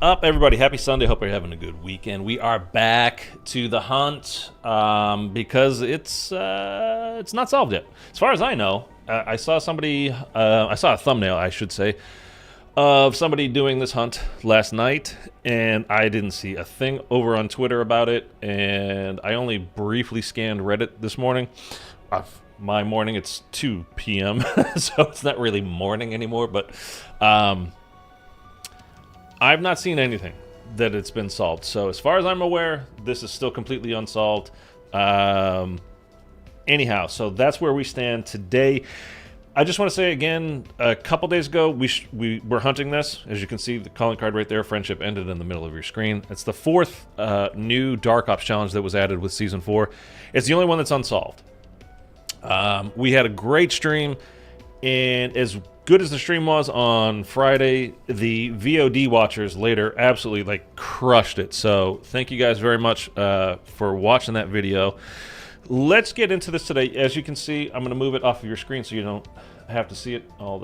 up, everybody? Happy Sunday. Hope you're having a good weekend. We are back to the hunt because it's not solved yet. As far as I know, I saw a thumbnail, I should say, of somebody doing this hunt last night, and I didn't see a thing over on Twitter about it, and I only briefly scanned Reddit this morning. My morning, it's 2 p.m., so it's not really morning anymore, but I've not seen anything that it's been solved. So as far as I'm aware, this is still completely unsolved. Anyhow, so that's where we stand today. I just want to say again, a couple days ago, we were hunting this. As you can see, the calling card right there, friendship ended in the middle of your screen. It's the fourth new Dark Ops challenge that was added with Season 4. It's the only one that's unsolved. We had a great stream, and as good as the stream was on Friday, the VOD watchers later absolutely crushed it. So thank you guys very much for watching that video. Let's get into this today. As you can see, I'm going to move it off of your screen so you don't have to see it all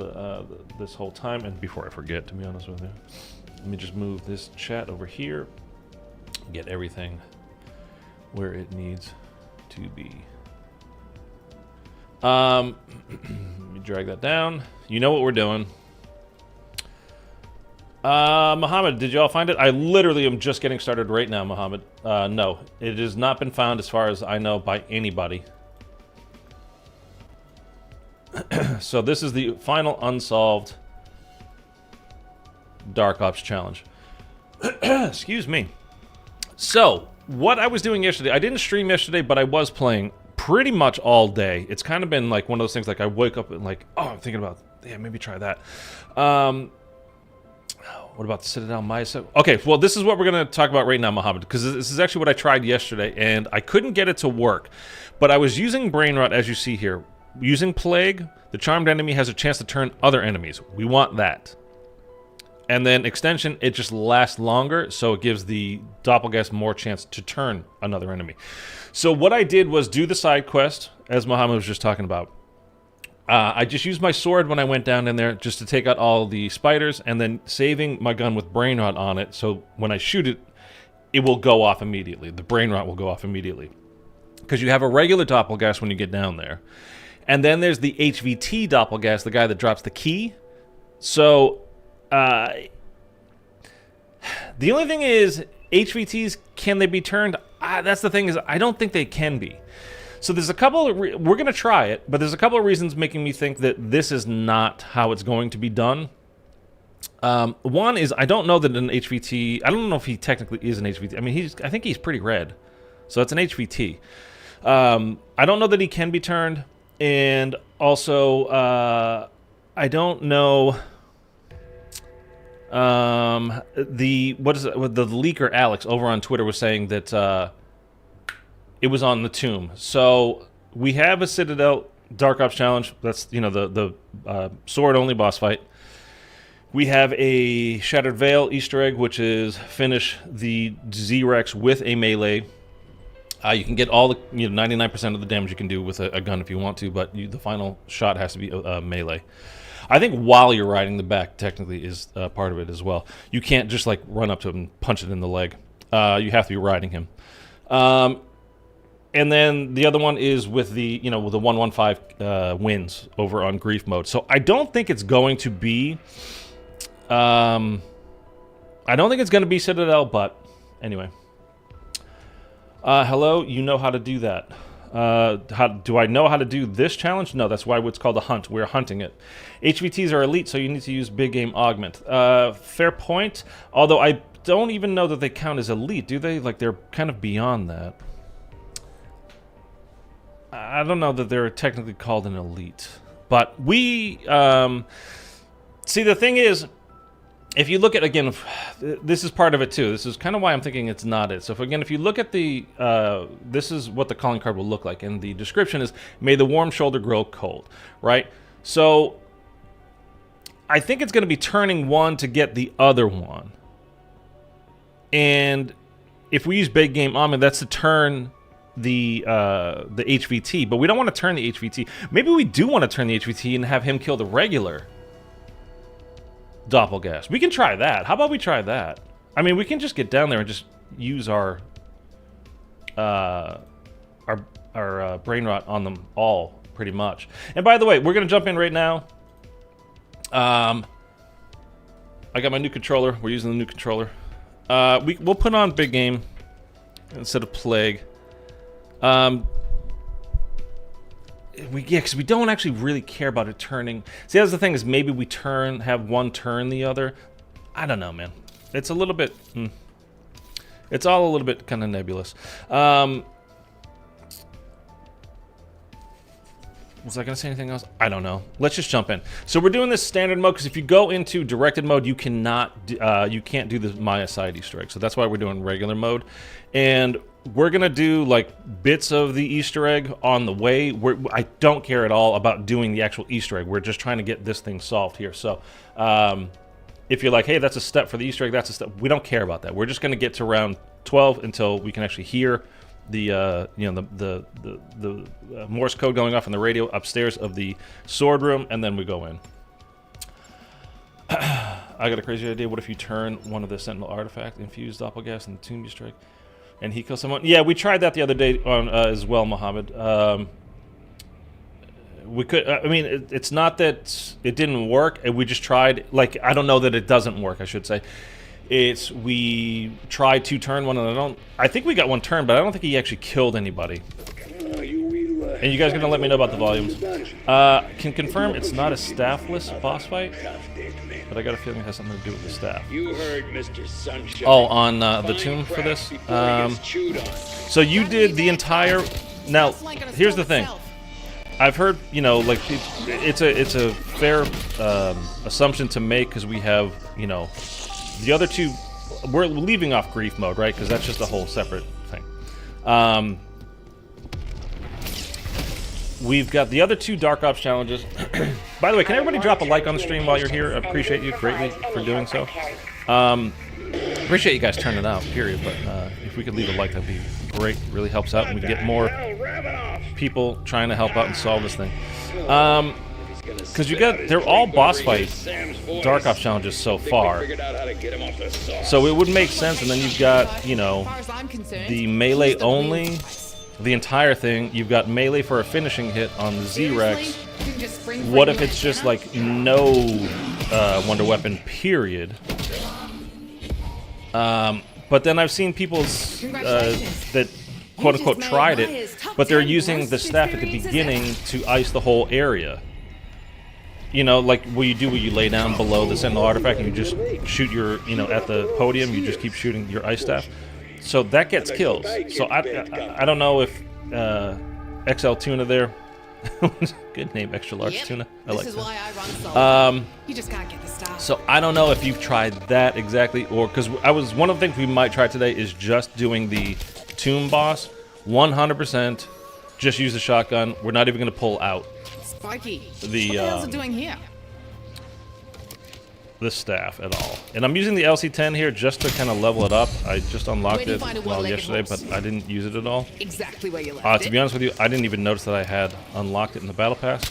this whole time. And before I forget, to be honest with you, let me just move this chat over here, get everything where it needs to be. Let me drag that down. You know what we're doing. Muhammad, did you all find it? I literally am just getting started right now, Muhammad. No, it has not been found as far as I know by anybody. So this is the final unsolved Dark Ops challenge. Excuse me. So, what I was doing yesterday, I didn't stream yesterday, but I was playing pretty much all day. It's kind of been like one of those things, like I wake up and oh, I'm thinking about, yeah, maybe try that. What about the Citadel Misa? Okay, well, this is what we're going to talk about right now, Mohammed, because this is actually what I tried yesterday, and I couldn't get it to work. But I was using Brain Rot, as you see here. Using Plague, the charmed enemy has a chance to turn other enemies. We want that. And then Extension, it just lasts longer, so it gives the Doppelgast more chance to turn another enemy. So what I did was do the side quest, as Muhammad was just talking about. I just used my sword when I went down in there just to take out all the spiders, and then saving my gun with Brain Rot on it, so when I shoot it, it will go off immediately. The Brain Rot will go off immediately. Because you have a regular Doppelgast when you get down there. And then there's the HVT Doppelgast, the guy that drops the key. So, the only thing is, HVTs, can they be turned? That's the thing, is I don't think they can be. So there's a couple of we're going to try it, but there's a couple of reasons making me think that this is not how it's going to be done. One is I don't know that an HVT, I don't know if he technically is an HVT. I mean, I think he's pretty red. So it's an HVT. I don't know that he can be turned, and also I don't know the leaker Alex over on Twitter was saying that it was on the tomb. So we have a Citadel Dark Ops challenge. That's the sword only boss fight. We have a Shattered Veil Easter egg, which is finish the Z-Rex with a melee. You can get all the 99% of the damage you can do with a gun if you want to, but the final shot has to be melee. I think while you're riding the back technically is part of it as well. You can't just run up to him and punch it in the leg. You have to be riding him. And then the other one is with the with the 115 wins over on grief mode. So I don't think it's going to be I don't think it's going to be Citadel, but anyway. Hello, you know how to do that. Do I know how to do this challenge? No, that's why it's called a hunt. We're hunting it. HVTs are elite, so you need to use big game augment. Fair point. Although I don't even know that they count as elite, do they? They're kind of beyond that. I don't know that they're technically called an elite. But we... see, the thing is, if you look at, again, this is part of it too. This is kind of why I'm thinking it's not it. So if you look at the... this is what the calling card will look like. And the description is, may the warm shoulder grow cold. Right? So, I think it's going to be turning one to get the other one. And if we use big game augment, that's to turn the HVT, but we don't want to turn the HVT. Maybe we do want to turn the HVT and have him kill the regular Doppelgast. We can try that. How about we try that? I mean, we can just get down there and just use our brain rot on them all, pretty much. And by the way, we're gonna jump in right now. I got my new controller. We're using the new controller. We'll put on big game instead of plague. Because we don't actually really care about it turning. See, that's the thing, is maybe we have one turn the other. I don't know, man. It's a little bit... It's all a little bit kind of nebulous. Was I going to say anything else? I don't know. Let's just jump in. So we're doing this standard mode, because if you go into directed mode, you cannot, you can't do the Maya side Easter egg. So that's why we're doing regular mode. And we're going to do like bits of the Easter egg on the way. I don't care at all about doing the actual Easter egg. We're just trying to get this thing solved here. So if you're like, hey, that's a step for the Easter egg, that's a step. We don't care about that. We're just going to get to round 12 until we can actually hear the the Morse code going off in the radio upstairs of the sword room, and then we go in. I got a crazy idea. What if you turn one of the Sentinel artifact, infused doppelgas, and the tomb you strike, and he kills someone? Yeah, we tried that the other day on as well, Mohammed. We could. I mean, it's not that it didn't work. We just tried. Like, I don't know that it doesn't work, I should say. We tried to turn one, and I think we got one turn, but I don't think he actually killed anybody. And you guys are gonna let me know about the volumes. Can confirm it's not a staffless boss fight, but I got a feeling it has something to do with the staff. You heard Mr. Sunshine. Oh, on the tomb for this. So you did the entire. Now, here's the thing. I've heard, you know, like it's a fair assumption to make, because we have, you know. The other two, we're leaving off grief mode, right? Because that's just a whole separate thing. We've got the other two Dark Ops challenges. By the way, can everybody drop a like on the stream while you're here? I appreciate you greatly for doing so. Appreciate you guys turning it out, period. But if we could leave a like, that'd be great. It really helps out, and we get more people trying to help out and solve this thing. Because they're all boss fight Dark Ops challenges so far. So it would make sense, and then you've got, you know, the melee only, the entire thing. You've got melee for a finishing hit on the Z-Rex. What if it's just like no wonder weapon, period? But then I've seen people that quote-unquote tried it, but they're using the staff at the beginning to ice the whole area. You know, like what you lay down below the Sentinel artifact and you just shoot your, you know, at the podium, you just keep shooting your ice staff. So that gets kills. So I don't know if XL Tuna there, good name, extra large tuna. I like that. You just gotta get the stuff. So I don't know if you've tried that exactly, or because one of the things we might try today is just doing the tomb boss 100%. Just use the shotgun. We're not even going to pull out. Spiky. The what the hell's it doing here? The staff at all. And I'm using the LC10 here just to kind of level it up. I just unlocked it yesterday, but I didn't use it at all. Exactly where you left to be honest with you, I didn't even notice that I had unlocked it in the battle pass.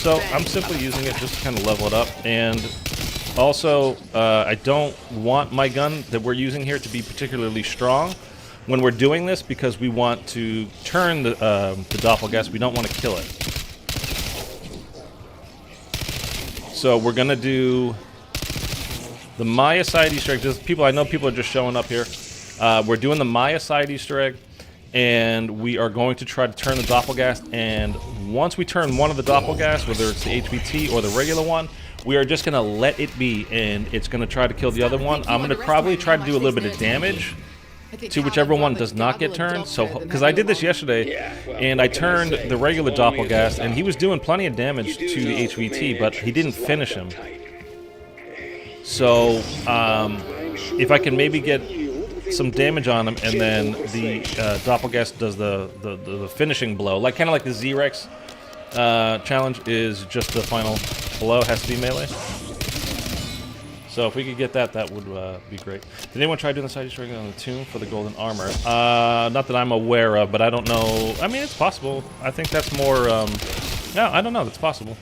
So I'm simply using it just to kind of level it up. And also, I don't want my gun that we're using here to be particularly strong when we're doing this, because we want to turn the doppelgas. We don't want to kill it. So we're gonna do the Maya side Easter egg. I know people are just showing up here. We're doing the Maya side Easter egg, and we are going to try to turn the doppelgas. And once we turn one of the doppelgas, whether it's the HVT or the regular one, we are just gonna let it be, and it's gonna try to kill the other one. I'm gonna probably try to do a little bit of damage to whichever one does not get turned. So, because I did this yesterday, and I turned the regular doppelgas, and he was doing plenty of damage to the HVT, but he didn't finish him. So, if I can maybe get some damage on him, and then the doppelgas does the finishing blow, like kind of like the Z-Rex challenge is just the final blow has to be melee. So if we could get that, that would be great. Did anyone try doing the side Easter egg on the tomb for the golden armor? Not that I'm aware of, but I don't know. I mean, it's possible. I think that's more, no, I don't know. That's possible.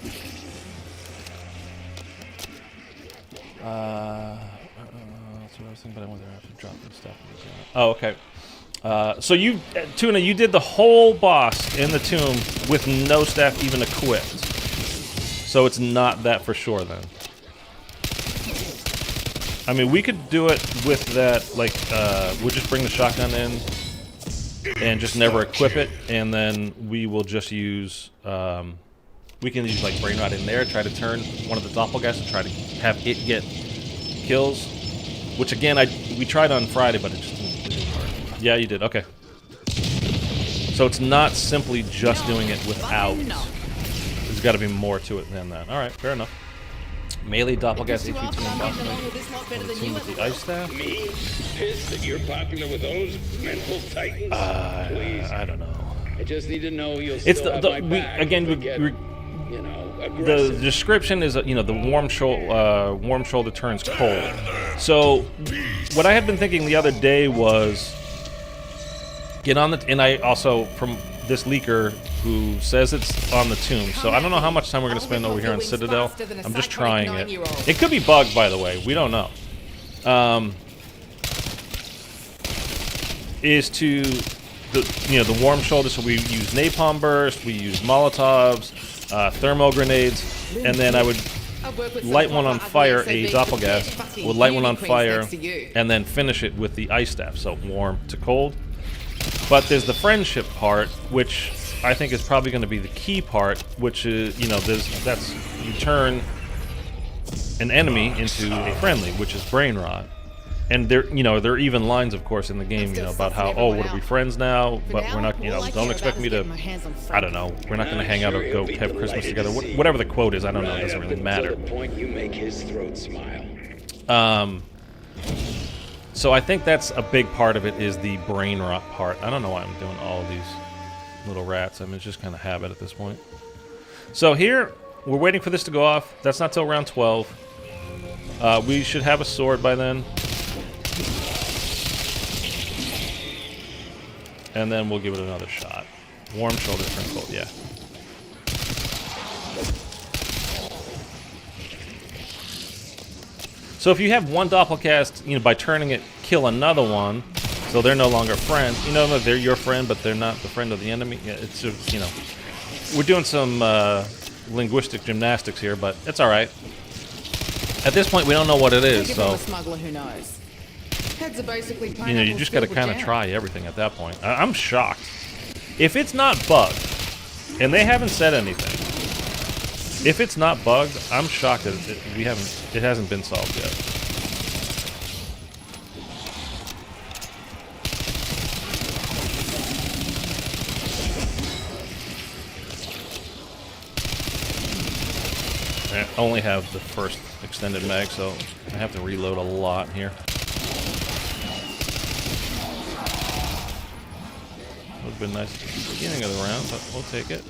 was thinking about whether I have to drop this stuff. Oh, okay. So you, Tuna, you did the whole boss in the tomb with no staff even equipped. So it's not that for sure then. I mean, we could do it with that, like, we'll just bring the shotgun in and just never equip it, and then we will just use, we can use, like, Brain Rot in there, try to turn one of the doppelgangers and try to have it get kills. Which, again, we tried on Friday, but it didn't work. Yeah, you did. Okay. So it's not simply just doing it without. There's got to be more to it than that. All right, fair enough. Melee doppelganger HP team boss with the ice staff. Me? Pissed that you're popular with those mental titans? I don't know. I just need to know you'll It's still have my back. You know, the aggressive. description is, you know, the warm shoulder turns cold. So what I had been thinking the other day was get on the, and I also from this leaker who says it's on the tomb. So I don't know how much time we're going to spend over here on Citadel. I'm just trying it. It could be bugged, by the way. We don't know. Is to the warm shoulder. So we use napalm burst, we use Molotovs, thermal grenades, and then I would light one on fire, a doppelganger, would light one on fire, and then finish it with the ice staff. So warm to cold. But there's the friendship part, which I think is probably going to be the key part, which is, you you turn an enemy into a friendly, which is Brain Rot. And there are even lines, of course, in the game, about how, oh, what are we friends now? But we're not, don't expect me to, I don't know, we're not going to hang out or go have Christmas together. Whatever the quote is, I don't know, it doesn't really matter. To the point you make his throat smile. So I think that's a big part of it is the Brain Rot part. I don't know why I'm doing all of these little rats. I mean, it's just kind of habit at this point. So here, we're waiting for this to go off. That's not till round 12. We should have a sword by then. And then we'll give it another shot. Warm shoulder turn cold, yeah. So if you have one doppelcast, by turning it, kill another one, so they're no longer friends. They're your friend, but they're not the friend of the enemy. Yeah, it's just, we're doing some linguistic gymnastics here, but it's all right. At this point, we don't know what it is, so smuggler who knows. Heads are basically you just got to kind of try everything at that point. I'm shocked. If it's not bugged, and they haven't said anything. If it's not bugged, I'm shocked that it hasn't been solved yet. I only have the first extended mag, so I have to reload a lot here. Would have been nice at the beginning of the round, but we'll take it.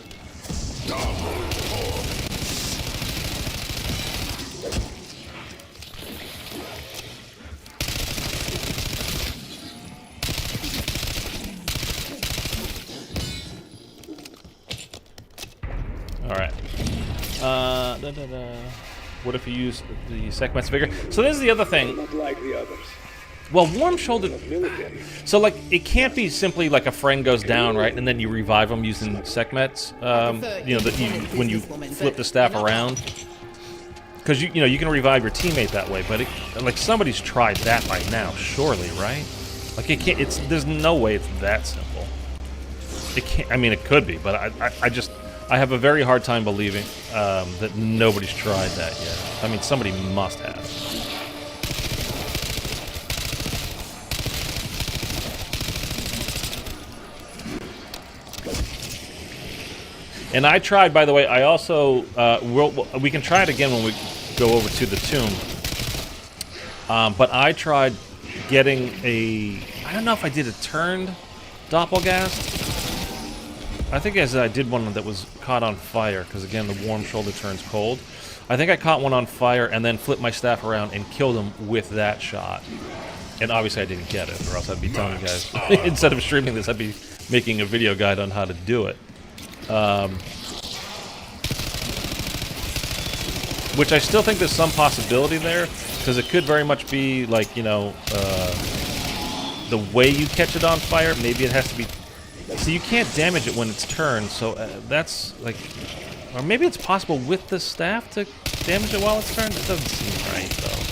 What if you use the segments figure? So this is the other thing. Not like the others. Well, warm shoulder. So like it can't be simply like a friend goes down, right, and then you revive them using segments. When you flip the staff around, because you can revive your teammate that way. But like somebody's tried that by now, surely, right? Like it can't. There's no way it's that simple. It can't. I mean, it could be, but I have a very hard time believing that nobody's tried that yet. I mean, somebody must have. And I tried, by the way, I also, we can try it again when we go over to the tomb. But I tried getting I don't know if I did a turned doppelgast. I think I did one that was caught on fire, because again, the warm shoulder turns cold. I think I caught one on fire and then flipped my staff around and killed him with that shot. And obviously I didn't get it, or else I'd be telling you guys, instead of streaming this, I'd be making a video guide on how to do it. Which I still think there's some possibility there, Because it could very much be like, you know, the way you catch it on fire. Maybe it has to be. So you can't damage it when it's turned. So that's like, or maybe it's possible with the staff to damage it while it's turned. It doesn't seem right though.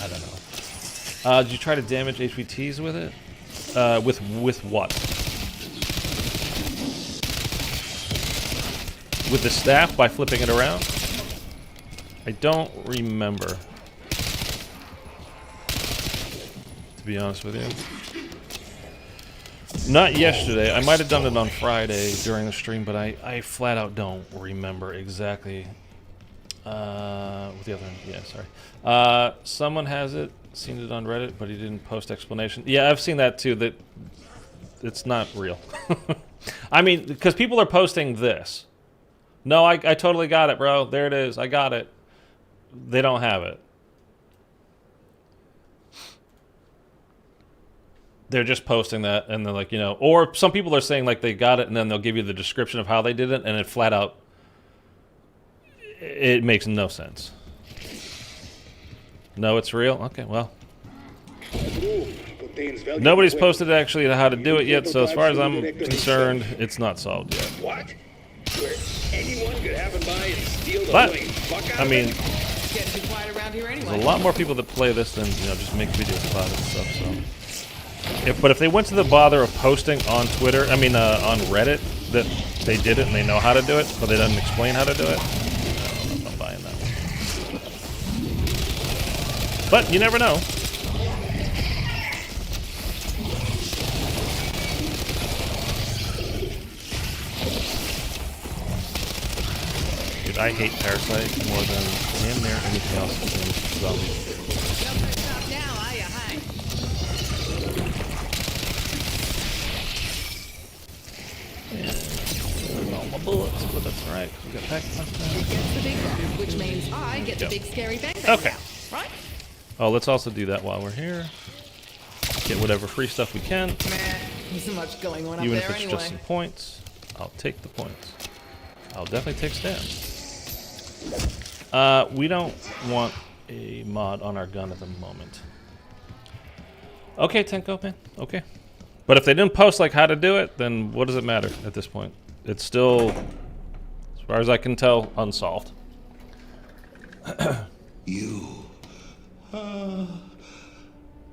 I don't know. Did you try to damage HVTs with it? With what? With the staff by flipping it around? I don't remember, to be honest with you. Not yesterday. I might have done it on Friday during the stream, but I flat out don't remember exactly. With the other one, yeah, sorry. Someone has it, seen it on Reddit, but he didn't post explanation. Yeah, I've seen that too. That it's not real. I mean, because people are posting this. No, I totally got it, bro. There it is. I got it. They don't have it. They're just posting that, and they're like, you know, or some people are saying like they got it, and then they'll give you the description of how they did it, and it flat out, it makes no sense. No, it's real? Okay, well. Nobody's posted actually how to do it yet, so as far as I'm concerned, it's not solved yet. What? Where anyone could happen by and steal the But, living fuck out I of mean, it? It's getting too quiet around here anyway. there's a lot more people that play this than, you know, just make videos about it and stuff, so. But if they went to the bother of posting on Twitter, I mean, on Reddit, that they did it and they know how to do it, but they didn't explain how to do it, I'm not buying that one. But you never know. Dude, I hate Parasite more than damn near anything else in zombies. Now, are you, hey? All my bullets, but that's alright. We got packed enough now. Gets the big one, which means I get the Yep. big scary bang bang. Okay. Now, right? Oh, let's also do that while we're here. Get whatever free stuff we can. Meh. There's so much going on up Even there if it's anyway. just some points, I'll take the points. I'll definitely take stamps. We don't want a mod on our gun at the moment. Okay, Tenko, man. Okay. But if they didn't post like how to do it, then what does it matter at this point? It's still, as far as I can tell, unsolved. You.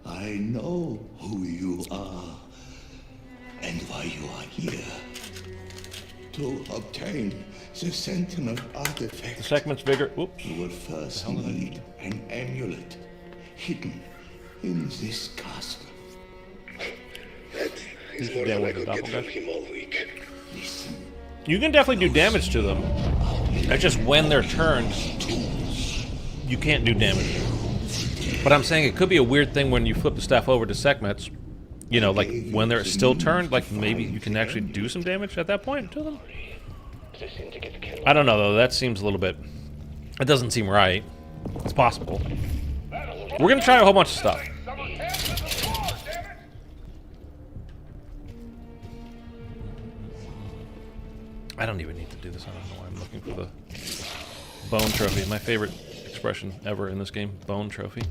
I know who you are and why you are here. To obtain the Sentinel The artifact, segment's bigger. Oops. you will first need an amulet hidden in this castle. That is should more get than I with the could get from doppelganger. him all week. Listen, You can definitely do damage to them. That's just when they're turned, you can't do damage. But I'm saying it could be a weird thing when you flip the staff over to segments. You know, like when they're still turned, like maybe you can actually do some damage at that point to them. I don't know though. That seems a little bit. It doesn't seem right. It's possible. We're gonna try a whole bunch of stuff. I don't even need to do this. I don't know why I'm looking for the bone trophy. My favorite expression ever in this game, bone trophy.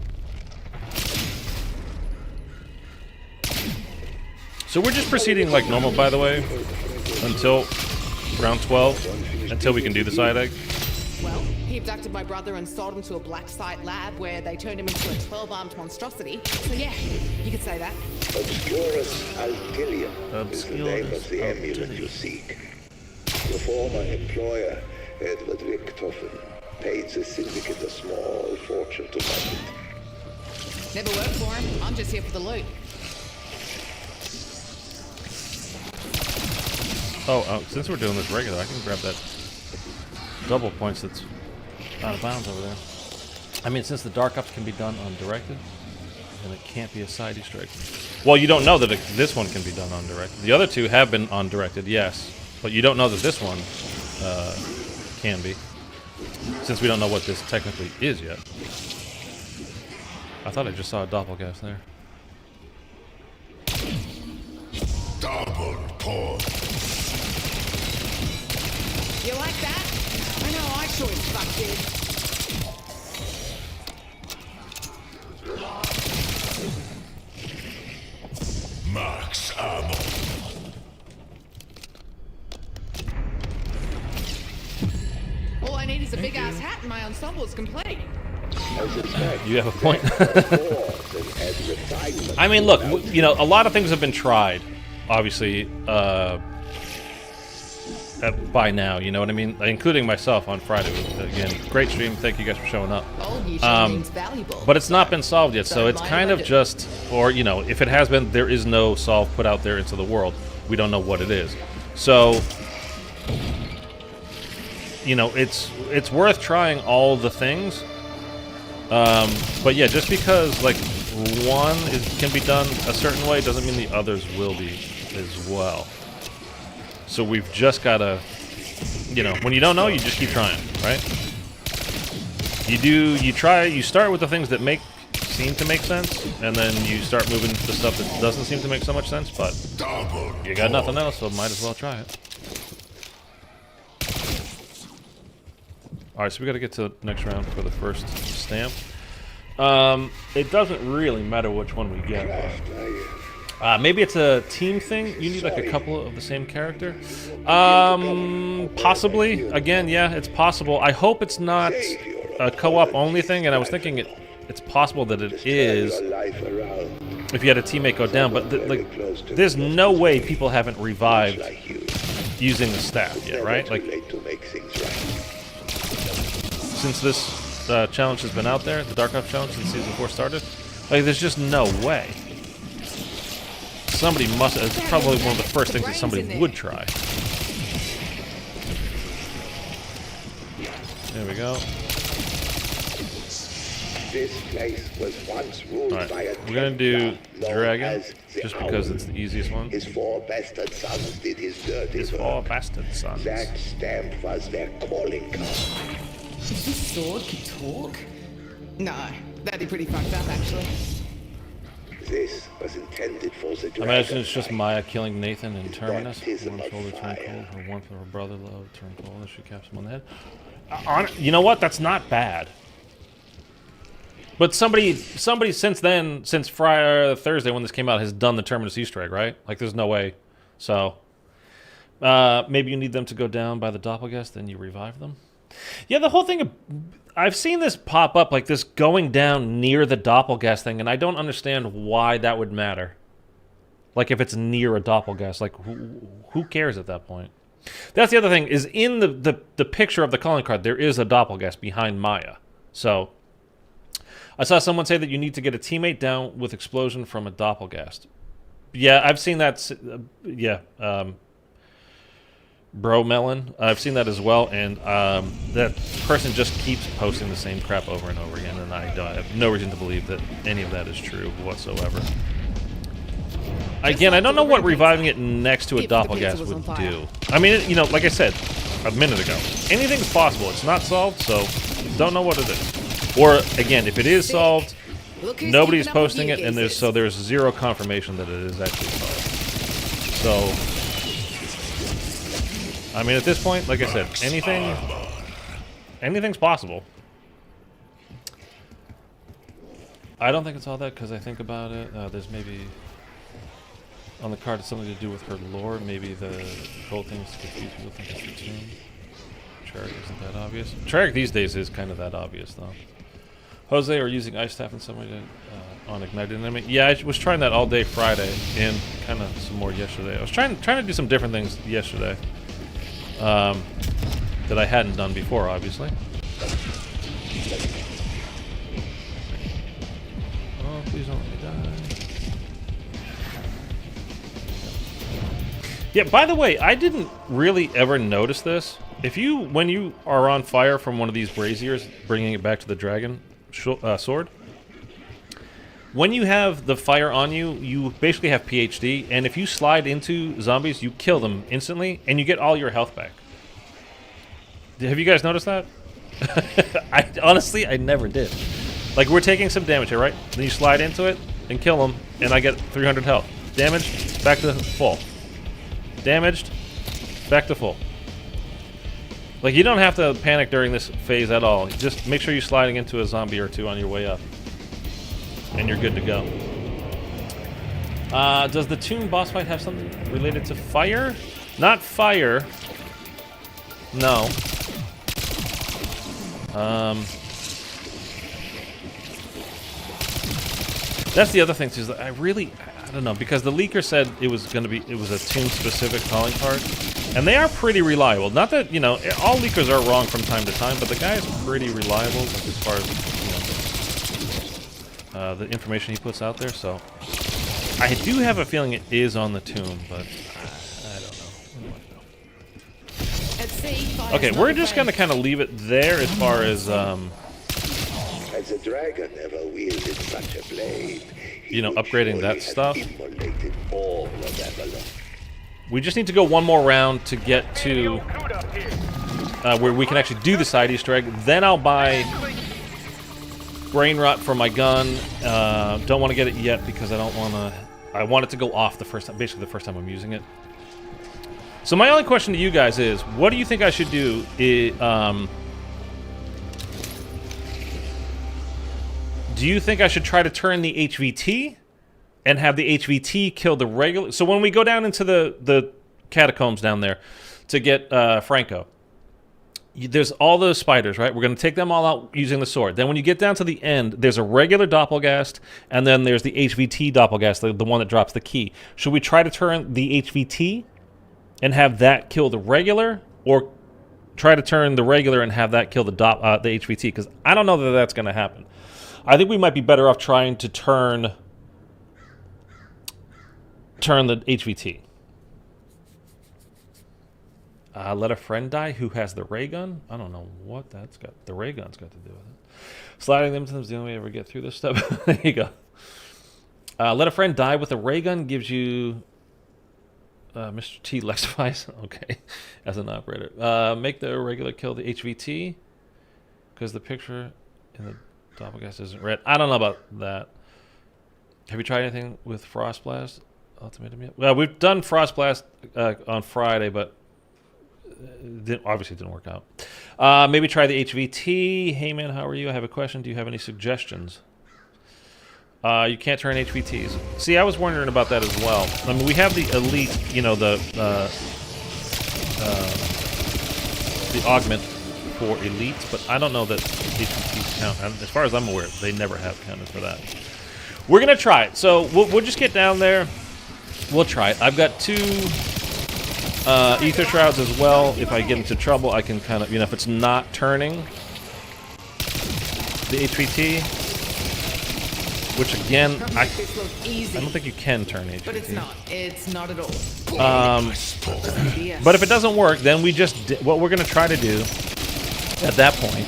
So we're just proceeding like normal, by the way, until round 12, until we can do the side egg. Well, he abducted my brother and sold him to a black site lab where they turned him into a 12-armed monstrosity. So yeah, you could say that. Obscurus Altilium is the name of the Obscurus amulet Altilium. you seek. Your former employer, Edward Richtofen, paid the syndicate a small fortune to find it. Never worked for him. I'm just here for the loot. Oh, since we're doing this regular, I can grab that double points that's out of bounds over there. I mean, since the dark ups can be done undirected, then it can't be a side Easter egg. Well, you don't know that this one can be done undirected. The other two have been undirected, yes, but you don't know that this one can be, since we don't know what this technically is yet. I thought I just saw a doppelganger there. double pause. You like that? I know I sure as fuck did. ensemble's complete. I suspect You have a point. hordes and refinement. I mean, look, you know, a lot of things have been tried, obviously, by now, you know what I mean? Including myself on Friday. Again, great stream. Thank you guys for showing up. All you means valuable. But it's not been solved yet, so Don't it's mind kind if I of do. just, or, you know, if it has been, there is no solve put out there into the world. We don't know what it is. So, you know, it's worth trying all the things. But yeah, just because, like, one can be done a certain way doesn't mean the others will be as well. So we've just got to, you know, when you don't know, you just keep trying, right? You start with the things that seem to make sense, and then you start moving to stuff that doesn't seem to make so much sense, but you got nothing else, so might as well try it. Alright, so we got to get to the next round for the first stamp. It doesn't really matter which one we get. Maybe it's a team thing. You need like a couple of the same character. Possibly. Again, yeah, it's possible. I hope it's not a co-op only thing, and I was thinking it's possible that it is if you had a teammate go down, but there's no way people haven't revived using the staff yet, right? Like, since this challenge has been out there, the Dark Ops challenge since Season 4 started, like, there's just no way. Somebody must. It's probably one of the first things that somebody would try. There we go. This place was once ruled by a We're gonna do known Dragon, as the just because Owl. it's the easiest one. His 4 bastard sons did his dirty His work. 4 bastard sons. That stamp was their calling card. If this sword could talk? No, that'd be pretty fucked up, actually. This was intended for the dragon. Imagine it's just Maya killing Nathan in Terminus. Baptism One of shoulder turn fire. cold, her warmth of her brother love turn cold, and she caps him on the head. You know what? That's not bad. But somebody since then, since Friday, Thursday when this came out, has done the Terminus Easter egg, right? Like, there's no way. So, maybe you need them to go down by the Doppelgast, then you revive them. Yeah, the whole thing. I've seen this pop up, like this going down near the Doppelgast thing, and I don't understand why that would matter. Like, if it's near a Doppelgast, like, who cares at that point? That's the other thing, is in the picture of the calling card, there is a Doppelgast behind Maya. So, I saw someone say that you need to get a teammate down with explosion from a Doppelgast. Yeah, I've seen that. Bro Melon, I've seen that as well, and that person just keeps posting the same crap over and over again, and I have no reason to believe that any of that is true whatsoever. Again, I don't know what reviving it next to a If the pizza Doppelgast was on would fire. do. I mean, you know, like I said a minute ago, anything's possible. It's not solved, so don't know what it is. Or, again, if it is solved, Look who's nobody's keeping up with posting you, it, and cases. there's zero confirmation that it is actually solved. So, I mean, at this point, like I said, anything's possible. I don't think it's all that, because I think about it. There's maybe on the card it's something to do with her lore. Maybe the whole thing is to confuse people think it's the tomb. Treyarch isn't that obvious. Treyarch these days is kind of that obvious, though. Jose, are using ice staff in some way to on ignited enemy? Yeah, I was trying that all day Friday and kind of some more yesterday. I was trying to do some different things yesterday that I hadn't done before, obviously. Oh, please don't let me die. Yeah, by the way, I didn't really ever notice this. When you are on fire from one of these braziers, bringing it back to the dragon sword, when you have the fire on you, you basically have PhD, and if you slide into zombies, you kill them instantly, and you get all your health back. Have you guys noticed that? Honestly, I never did. Like, we're taking some damage here, right? Then you slide into it and kill them, and I get 300 health. Damaged, back to full. Damaged, back to full. Like, you don't have to panic during this phase at all. Just make sure you're sliding into a zombie or two on your way up. And you're good to go. Does the tomb boss fight have something related to fire? Not fire. No. That's the other thing too. Is that I don't know, because the leaker said it was a tomb-specific calling card, and they are pretty reliable. Not that, you know, all leakers are wrong from time to time, but the guy is pretty reliable, like, as far as, you know, the information he puts out there. So I do have a feeling it is on the tomb, but I don't know. At sea, Okay, we're just gonna kind of leave it there as far as As a dragon never wielded such a blade, you know, upgrading that stuff. Immolated all of Avalon. We just need to go one more round to get to where we can actually do the side Easter egg. Then I'll buy brain rot for my gun. Don't want to get it yet because I don't want to. I want it to go off the first time, basically the first time I'm using it. So my only question to you guys is, what do you think I should do? Do you think I should try to turn the HVT and have the HVT kill the regular? So when we go down into the catacombs down there to get Franco, there's all those spiders, right? We're going to take them all out using the sword. Then when you get down to the end, there's a regular doppelgast, and then there's the HVT doppelgast, the one that drops the key. Should we try to turn the HVT and have that kill the regular, or try to turn the regular and have that kill the HVT? Because I don't know that that's going to happen. I think we might be better off trying to turn the HVT. Let a friend die who has the ray gun? I don't know what that's got. The ray gun's got to do with it. Sliding them to them is the only way to ever get through this stuff. There you go. Let a friend die with a ray gun gives you Mr. T Lexifies. Okay, as an operator. Make the regular kill the HVT because the picture in the doppelgast isn't red. I don't know about that. Have you tried anything with Frost Blast Ultimatum yet? Well, we've done Frost Blast on Friday, but obviously it didn't work out. Maybe try the HVT. Hey man, how are you? I have a question. Do you have any suggestions? You can't turn HVTs. See, I was wondering about that as well. I mean, we have the elite, you know, the augment for elites, but I don't know that HVTs count. And as far as I'm aware, they never have counted for that. We're gonna try it. So we'll just get down there. We'll try it. I've got 2 ether shrouds as well. If I get into trouble, I can kind of, you know, if it's not turning the HVT, which again, I don't think you can turn HVT. But it's not. It's not at all. But if it doesn't work, then we just what we're gonna try to do at that point,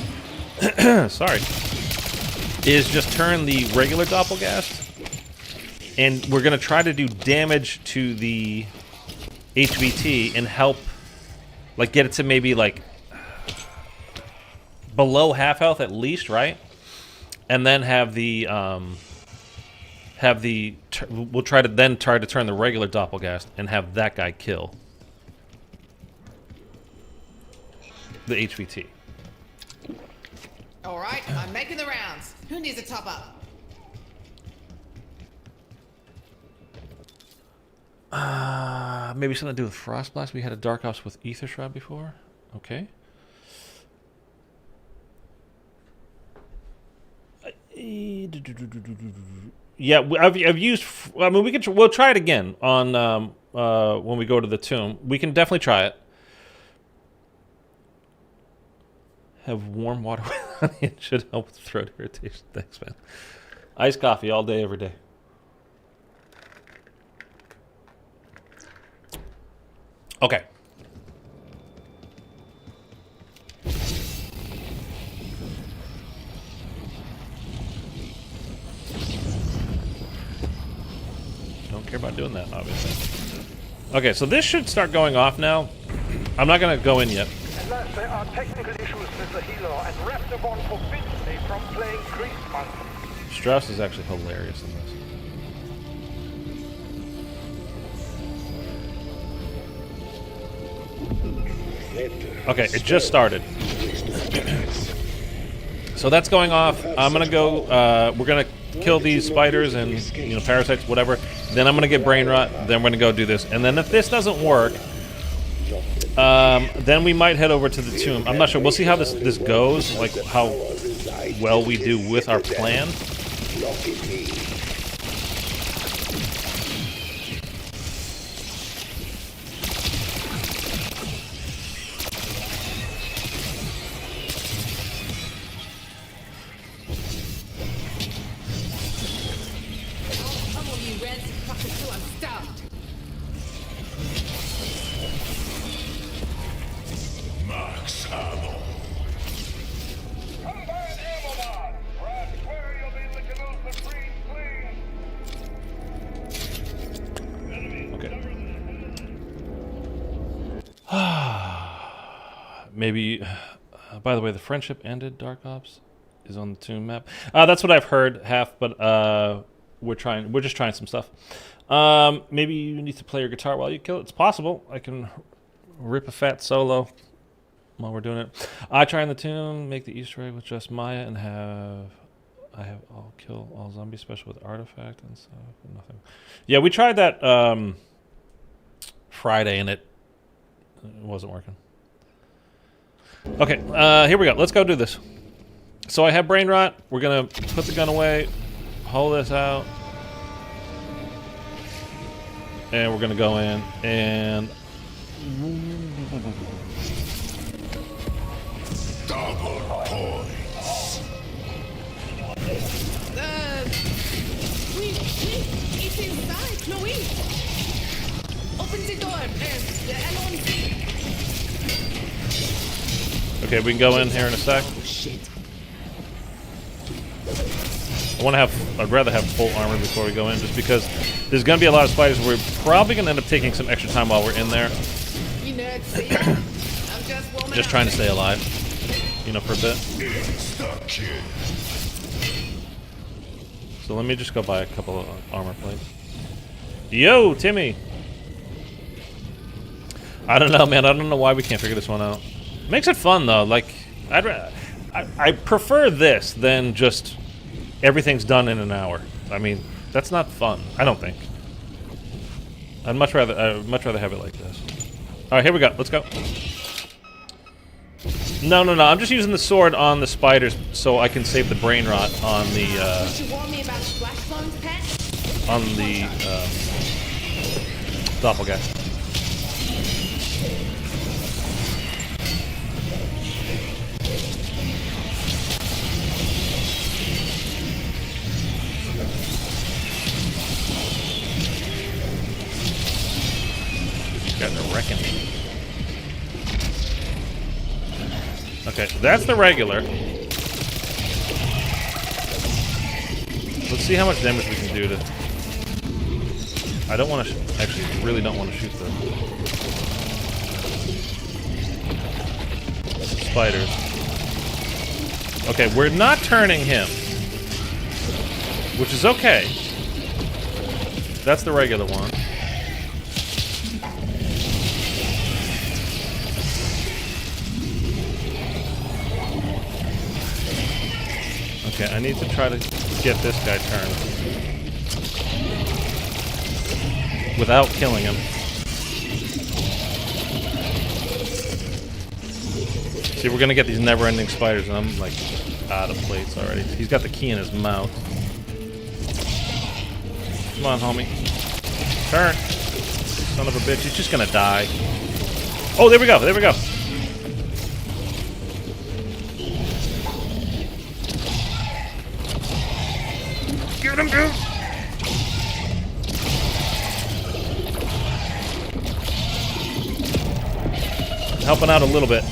sorry, is just turn the regular doppelgast, and we're gonna try to do damage to the HVT and help, like, get it to maybe like below half health at least, right? And then have the we'll try to turn the regular doppelgast and have that guy kill the HVT. All right, I'm making the rounds. Who needs a top up? Maybe something to do with Frost Blast. We had a Dark Ops with Ether Shroud before. Okay. Yeah, I've used. I mean, we'll try it again on when we go to the tomb. We can definitely try it. Have warm water with honey. It should help with throat irritation. Thanks, man. Iced coffee all day, every day. Okay. Don't care about doing that, obviously. Okay, so this should start going off now. I'm not going to go in yet. Unless there are technical issues with the healer, and Raptor forbids me from playing Grease Monk. Strauss is actually hilarious in this. Okay, it just started. So that's going off. I'm gonna go. We're gonna kill these spiders and, you know, parasites, whatever. Then I'm gonna get brain rot. Then we're gonna go do this. And then if this doesn't work, Then we might head over to the tomb. I'm not sure. We'll see how this goes, like how well we do with our plan. Come on, you reds, fuckers, till I'm stuffed. Max ammo. Combat ammo mod. Press square, you'll be licking off the green sleeve. Okay. Maybe. By the way, the friendship ended. Dark Ops is on the tomb map. That's what I've heard, half. But we're just trying some stuff. Maybe you need to play your guitar while you kill it. It's possible. I can rip a fat solo while we're doing it. I try in the tomb, make the Easter egg with just Maya, and I'll kill all zombies special with artifact and stuff. Nothing. Yeah, we tried that Friday, and it wasn't working. Okay, here we go. Let's go do this. So I have brain rot. We're gonna put the gun away, hold this out, and we're gonna go in and Double points. Oui, it's inside, Chloe. Open the door. Allons-y. okay, we can go in here in a sec. Oh, shit. I'd rather have full armor before we go in, just because there's gonna be a lot of spiders. We're probably gonna end up taking some extra time while we're in there. You nerds, see ya? I'm just warming Just up. trying to stay alive, you know, for a bit. Insta kill. So let me just go buy a couple of armor plates. Yo, Timmy! I don't know, man. I don't know why we can't figure this one out. Makes it fun, though. Like, I prefer this than just everything's done in an hour. I mean, that's not fun. I don't think. I'd much rather have it like this. All right, here we go. Let's go. No. I'm just using the sword on the spiders so I can save the brain rot on the She warned me about splash zones, Pat. doppelganger. These guys are wrecking me. Okay, that's the regular. Let's see how much damage we can do to... I don't want to... Actually, really don't want to shoot the... spiders. Okay, we're not turning him. Which is okay. That's the regular one. Okay, I need to try to get this guy turned without killing him. See, we're gonna get these never-ending spiders, and I'm like out of plates already. He's got the key in his mouth. Come on, homie. Turn. Son of a bitch, he's just gonna die. Oh, there we go, there we go. Get him, dude! Helping out a little bit.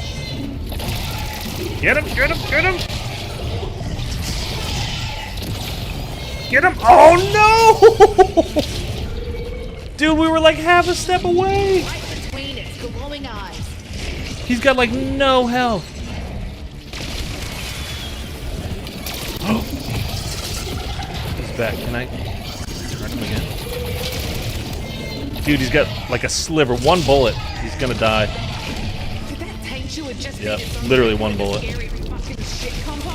Get him, get him, get him! Get him! Oh no! Dude, we were like half a step away! Right between its glowing eyes. He's got like no health. He's back. Can I turn him again? Dude, he's got like a sliver. One bullet. He's gonna die. Did that taint you with just Yep, being some literally one bullet. scary fucking shit combo?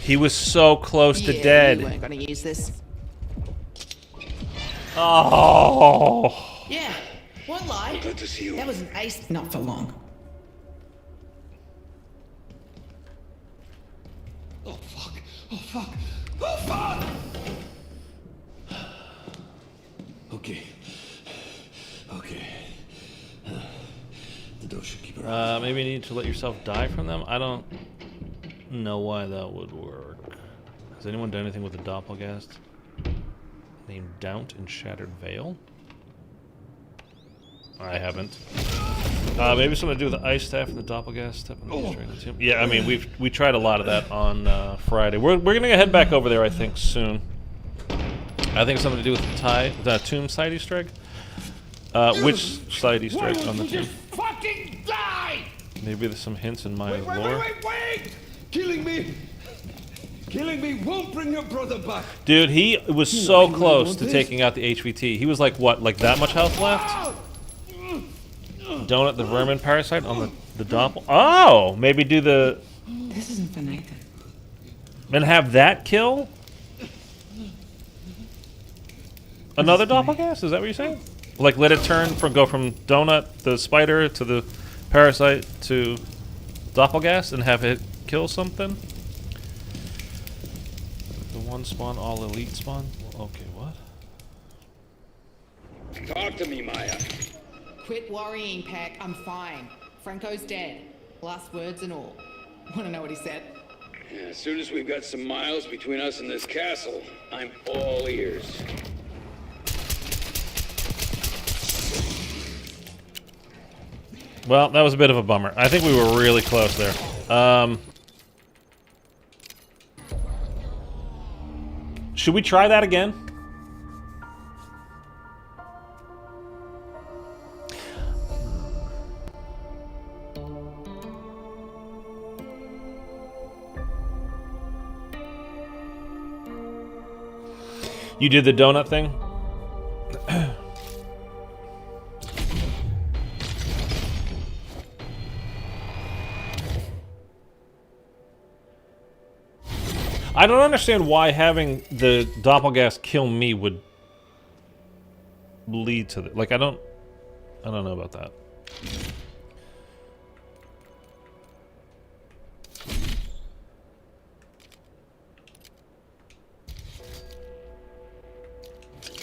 He was so close to You dead. weren't gonna use this. Oh. Yeah, won't lie. Glad to see you. That was an ace. Not for long. Oh, fuck. Oh, fuck. Oh, fuck! Okay. Okay. The door should keep her Maybe you need to let yourself die from them? I don't know why that would work. Has anyone done anything with the Doppelgast? Named Dount in Shattered Veil? I haven't. Maybe something to do with the ice staff and the Doppelgast step in the tomb. Yeah, I mean we tried a lot of that on Friday. We're gonna head back over there, I think, soon. I think it's something to do with the tomb side Easter egg. Which side Easter egg on the tomb? fucking die! Maybe there's some hints in my lore. Wait! Killing me won't bring your brother back. Dude, he was so close to taking out the HVT. He was like, what, like that much health left? Donut the vermin parasite on the doppel. Oh, maybe do the... This isn't for Nathan. And have that kill? Another Doppelgast? Is that what you're saying? Like, let it go from Donut, the spider, to the parasite, to Doppelgast, and have it kill something? The one spawn, all elite spawn? Okay, what? Talk to me, Maya. Quit worrying, Peck. I'm fine. Franco's dead. Last words and all. Wanna know what he said? Yeah, as soon as we've got some miles between us and this castle, I'm all ears. Well, that was a bit of a bummer. I think we were really close there. Should we try that again? You did the donut thing? I don't understand why having the Doppelgast kill me would lead to that. Like, I don't know about that.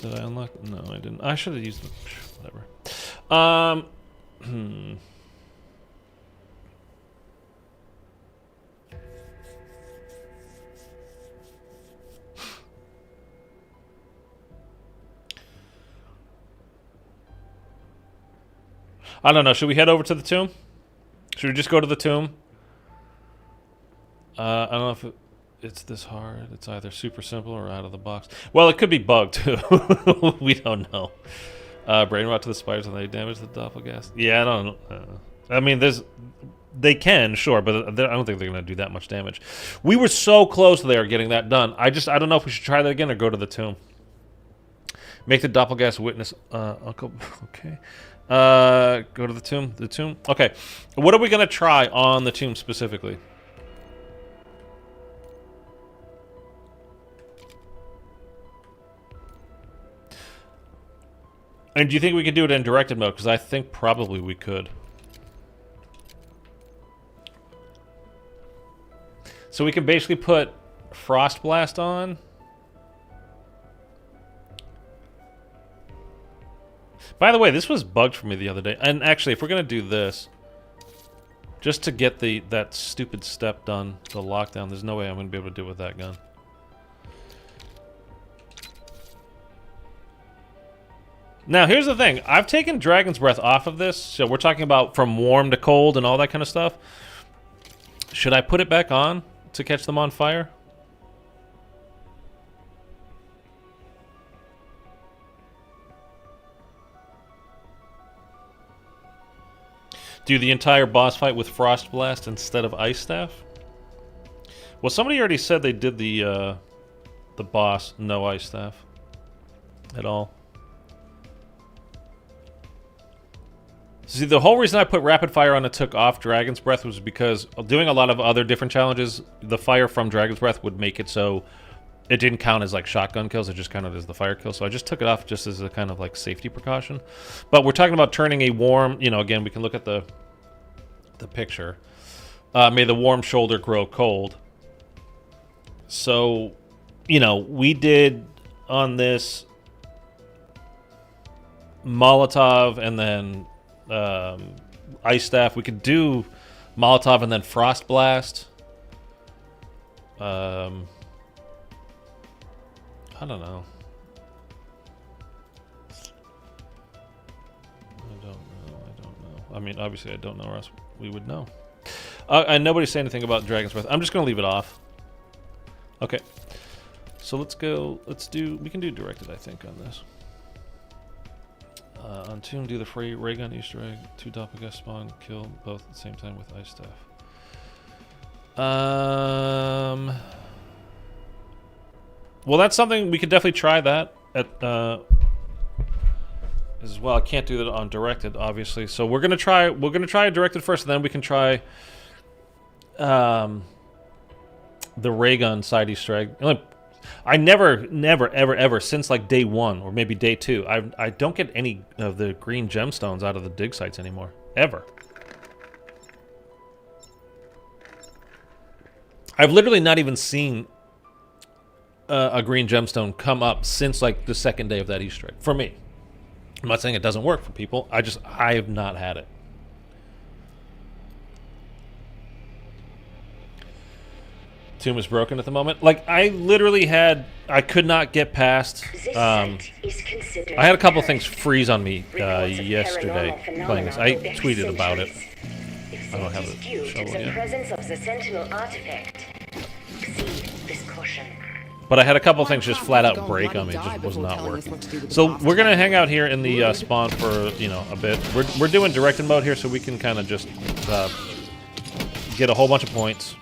Did I unlock? No, I didn't. I should have used them. Whatever. I don't know. Should we head over to the tomb? Should we just go to the tomb? I don't know if it's this hard. It's either super simple or out of the box. Well, it could be bugged too. We don't know. Brain rot to the spiders and they damage the Doppelgast. Yeah, I don't know. I mean, they can, sure, but I don't think they're going to do that much damage. We were so close there getting that done. I don't know if we should try that again or go to the tomb. Make the Doppelgast witness. Uncle. Okay. Go to the tomb. The tomb. Okay. What are we going to try on the tomb specifically? And do you think we could do it in directed mode? Because I think probably we could. So we can basically put Frost Blast on. By the way, this was bugged for me the other day. And actually, if we're going to do this, just to get that stupid step done, the lockdown, there's no way I'm going to be able to do it with that gun. Now, here's the thing. I've taken Dragon's Breath off of this. So we're talking about from warm to cold and all that kind of stuff. Should I put it back on to catch them on fire? Do the entire boss fight with Frost Blast instead of Ice Staff? Well, somebody already said they did the boss no Ice Staff at all. See, the whole reason I put Rapid Fire on and took off Dragon's Breath was because doing a lot of other different challenges, the fire from Dragon's Breath would make it so it didn't count as like shotgun kills. It just counted as the fire kill. So I just took it off just as a kind of like safety precaution. But we're talking about turning a warm, you know, again, we can look at the picture. May the warm shoulder grow cold. So, you know, we did on this Molotov and then Ice Staff. We could do Molotov and then Frost Blast. I don't know. I don't know. I mean, obviously I don't know, or else we would know. And nobody's saying anything about Dragon's Breath. I'm just going to leave it off. Okay. So let's go. We can do directed, I think, on this. On Tomb, do the free ray gun Easter egg. 2 doppelganger spawn, kill both at the same time with Ice Staff. Well, that's something we could definitely try that at as well. I can't do that on directed, obviously. So we're gonna try directed first, and then we can try the ray gun side Easter egg. I never, ever since like day 1 or maybe day 2, I don't get any of the green gemstones out of the dig sites anymore, ever. I've literally not even seen a green gemstone come up since like the 2nd day of that Easter egg. For me, I'm not saying it doesn't work for people. I have not had it. Tomb is broken at the moment. Like, I literally I could not get past. I had a couple things freeze on me yesterday playing this. I tweeted about it. I don't have the shovel yet. But I had a couple things just flat out break on me. It just was not working. So we're gonna hang out here in the spawn for a bit. We're doing directed mode here, so we can kind of just get a whole bunch of points.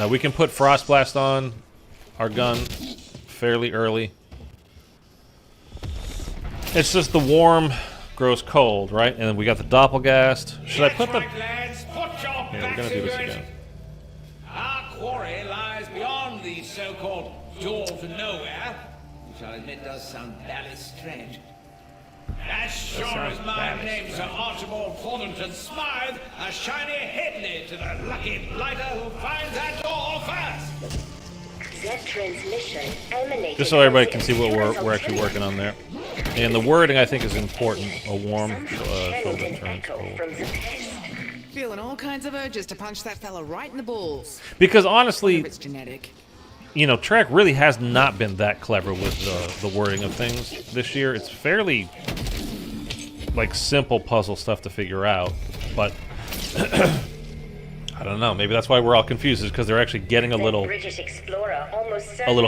We can put Frost Blast on our gun fairly early. It's just the warm grows cold, right? And then we got the Doppelgast. Should I put the... Yeah, we're gonna do this again. Our quarry lies beyond the so-called door to nowhere, which I'll admit does sound very strange. As sure as my name's Sir Archibald Thornton Smythe, a shiny headley to the lucky blighter who finds that door first. That transmission emanated. Just so everybody can see what we're actually working on there. And the wording, I think, is important. A warm shoulder turns cold. Feeling all kinds of urges to punch that fella right in the balls. Because honestly, It's genetic. you know, Trek really has not been that clever with the wording of things this year. It's fairly like simple puzzle stuff to figure out, but I don't know. Maybe that's why we're all confused, is because they're actually getting a little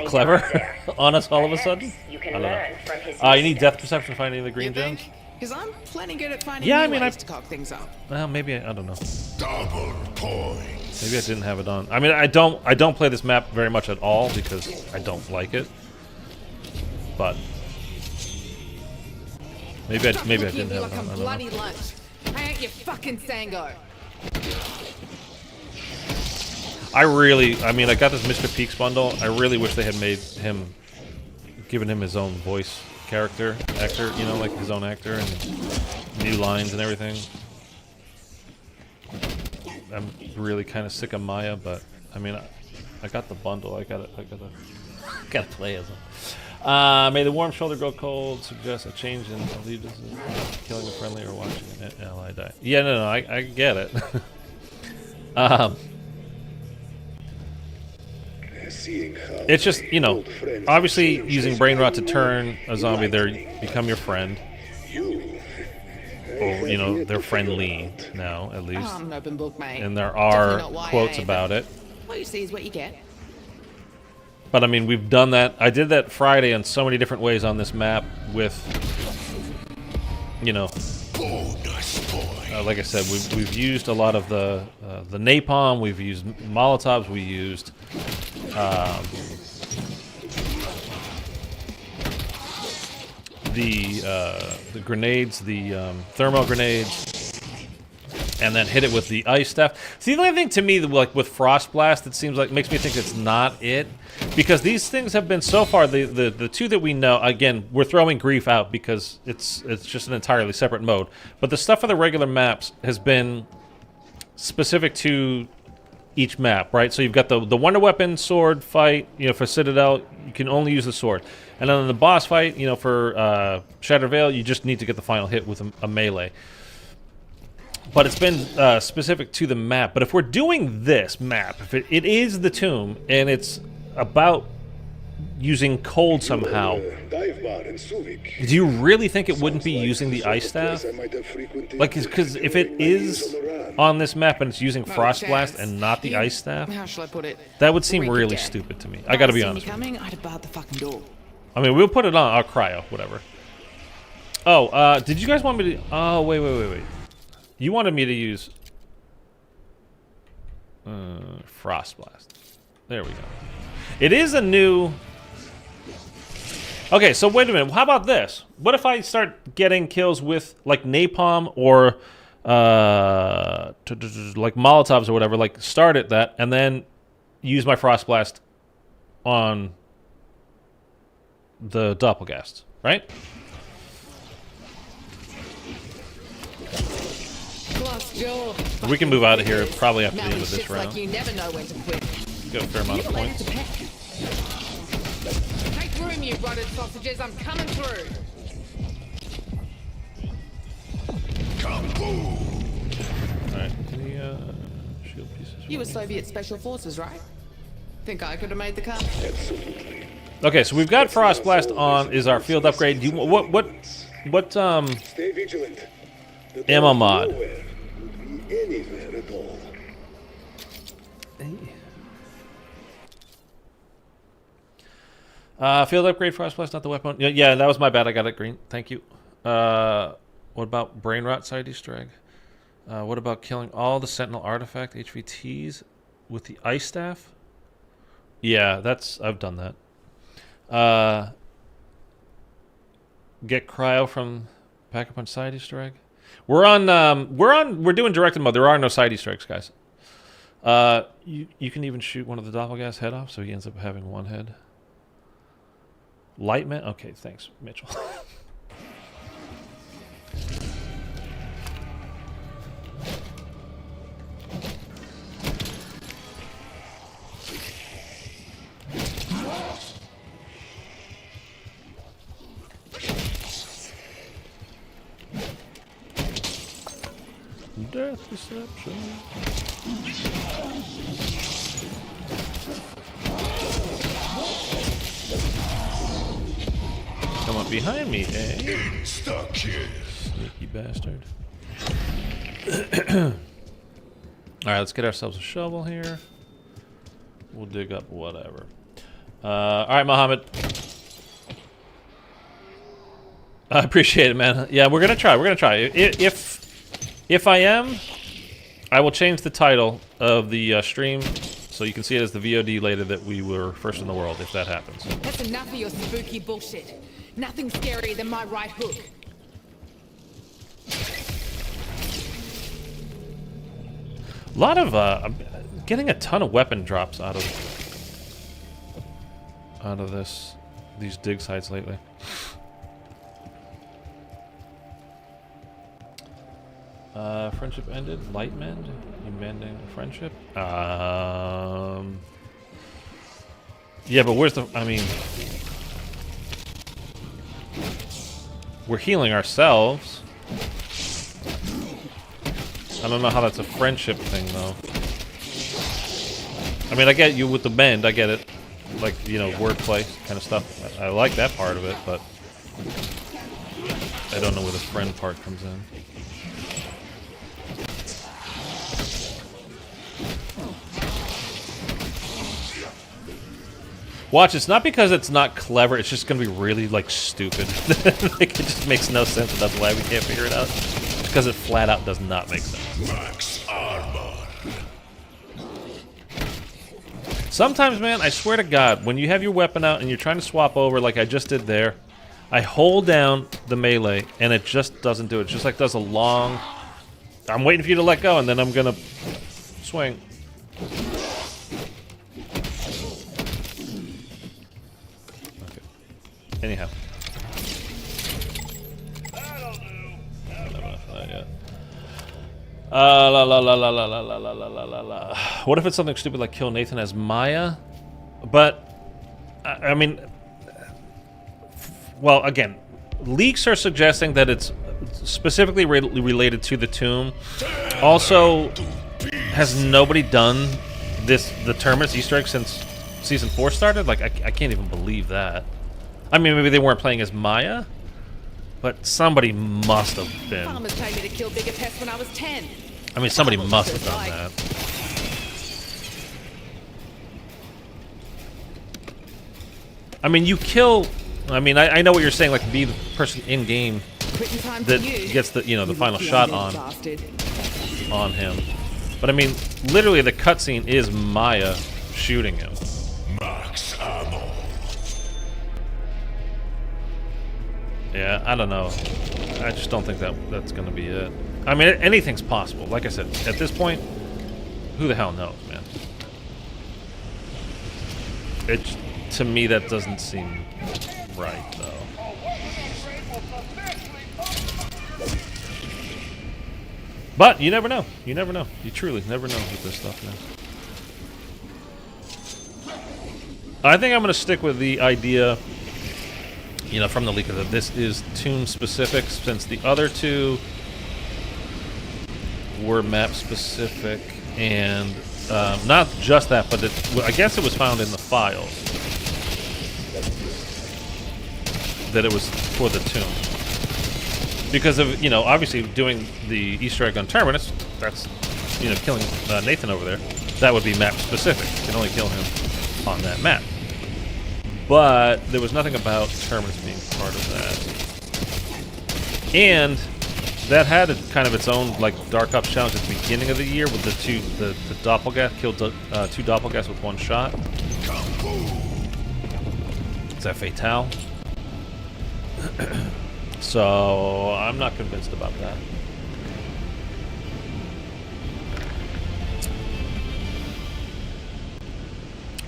clever on us all of a sudden. I don't know. You need depth perception to find any of the green gems. Because I'm plenty good at finding Yeah, new I mean, ways to cock things up. Well, maybe I don't know. Double points. Maybe I didn't have it on. I mean, I don't play this map very much at all because I don't like it. But maybe I didn't have it on. I don't know. Lunch. I ain't your fucking Sango. I mean, I got this Mr. Peaks bundle. I really wish they had given him his own voice actor, you know, like his own actor and new lines and everything. I'm really kind of sick of Maya, but I mean, I got the bundle. I gotta play as him. May the warm shoulder grow cold. Suggest a change in allegiance, killing a friendly or watching an ally die. Yeah, no, I get it. It's just, you know, obviously using brain rot to turn a zombie, they become your friend. Or, you know, they're friendly now, at least. I'm an open book, mate. And there are quotes YA, about it. What you see is what you get. But I mean, we've done that. I did that Friday in so many different ways on this map with, you know, like I said, we've used a lot of the napalm. We've used Molotovs. We used the grenades, the thermal grenades, and then hit it with the ice staff. See, the only thing to me, like with Frost Blast, it seems like makes me think it's not it, because these things have been so far the two that we know. Again, we're throwing Grief out because it's just an entirely separate mode. But the stuff for the regular maps has been specific to each map, right? So you've got the wonder weapon sword fight. You know, for Citadel, you can only use the sword, and then in the boss fight, you know, for Shattered Veil, you just need to get the final hit with a melee. But it's been specific to the map. But if we're doing this map, if it is the tomb, and it's about using cold somehow, do you really think it wouldn't be using the ice staff? Like, because if it is on this map and it's using Frost Blast and not the ice staff, How shall I put it? that would seem really stupid to me. I gotta be honest with you. Coming, I'd have barred the fucking door. I mean, we'll put it on our cryo, whatever. Oh, did you guys want me to... Oh, wait. You wanted me to use... Frost Blast. There we go. It is a new... Okay, so wait a minute. How about this? What if I start getting kills with, like, napalm or, like, Molotovs or whatever, like, start at that, and then use my Frost Blast on the Doppelgast, right? We can move out of here probably after the end of this round. Like you never know when to quit. Got a fair amount of points. Make room, you rotted sausages. I'm coming through. Alright, any shield pieces? You were Soviet Special Forces, right? Think I could have made the cut? Okay, so we've got Frost Blast on. Is our field upgrade? Do you, what Stay vigilant. ammo mod? Anywhere at all. Field upgrade, Frost Blast, not the weapon. Yeah, that was my bad. I got it green. Thank you. What about Brain Rot side Easter egg? What about killing all the Sentinel artifact HVTs with the ice staff? Yeah, I've done that. Get cryo from Pack-a-Punch side Easter egg. We're doing directed mode. There are no side Easter eggs, guys. You can even shoot one of the Doppelgast head off, so he ends up having one head. Lightman? Okay, thanks, Mitchell. Death Deception. Come up behind me, eh? Stuck here. Sneaky bastard. Alright, let's get ourselves a shovel here. We'll dig up whatever. Alright, Mohammed. I appreciate it, man. Yeah, we're gonna try. If I am, I will change the title of the stream so you can see it as the VOD later that we were first in the world, if that happens. That's enough of your spooky bullshit. Nothing scarier than my right hook. A lot of I'm getting a ton of weapon drops out of these dig sites lately. Friendship ended. Light mend. You mending a friendship? Yeah, but where's the? I mean, we're healing ourselves. I don't know how that's a friendship thing, though. I mean, I get you with the mend. I get it. Like, you know, wordplay kind of stuff. I like that part of it, but I don't know where the friend part comes in. Watch, it's not because it's not clever, it's just gonna be really, like, stupid. Like, it just makes no sense, and that's why we can't figure it out. It's because it flat out does not make sense. Max armor. Sometimes, man, I swear to God, when you have your weapon out and you're trying to swap over like I just did there, I hold down the melee, and it just doesn't do it. It just, like, does a long I'm waiting for you to let go, and then I'm gonna swing. Okay. Anyhow. What if it's something stupid like kill Nathan as Maya? But I mean, well, again, leaks are suggesting that it's specifically related to the tomb. Also, has nobody done the Terminus Easter egg since Season 4 started? Like, I can't even believe that. I mean, maybe they weren't playing as Maya, but somebody must have been. Farmers paid me to kill bigger pests when I was 10. I mean, somebody must have done that. I mean, you kill. I mean, I know what you're saying. Like, be the person in game that gets the the final shot on him. But I mean, literally, the cutscene is Maya shooting him. Max ammo. Yeah, I don't know. I just don't think that's going to be it. I mean, anything's possible. Like I said, at this point, who the hell knows, man? To me, that doesn't seem right, though. But you never know. You never know. You truly never know with this stuff, man. I think I'm going to stick with the idea, from the leak that this is tomb specific, since the other two were map specific, and not just that, but I guess it was found in the files that it was for the tomb. Because of, obviously doing the Easter egg on Terminus, that's, killing Nathan over there, that would be map specific. You can only kill him on that map. But there was nothing about Terminus being part of that. And that had kind of its own, like, Dark Ops challenge at the beginning of the year with the doppelganger, killed 2 doppelgangers with 1 shot. Is that Fatale? So, I'm not convinced about that.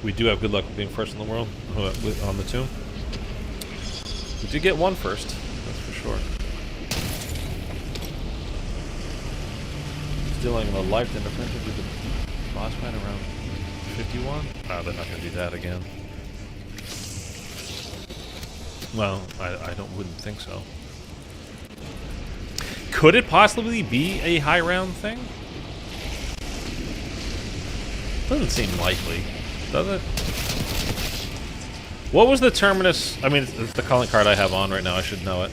We do have good luck with being first in the world on the tomb. We did get 1 first, that's for sure. Stealing the life in the friendship with the boss fight around 51? Oh, they're not going to do that again. Well, I wouldn't think so. Could it possibly be a high round thing? Doesn't seem likely, does it? What was the Terminus? I mean, it's the calling card I have on right now. I should know it.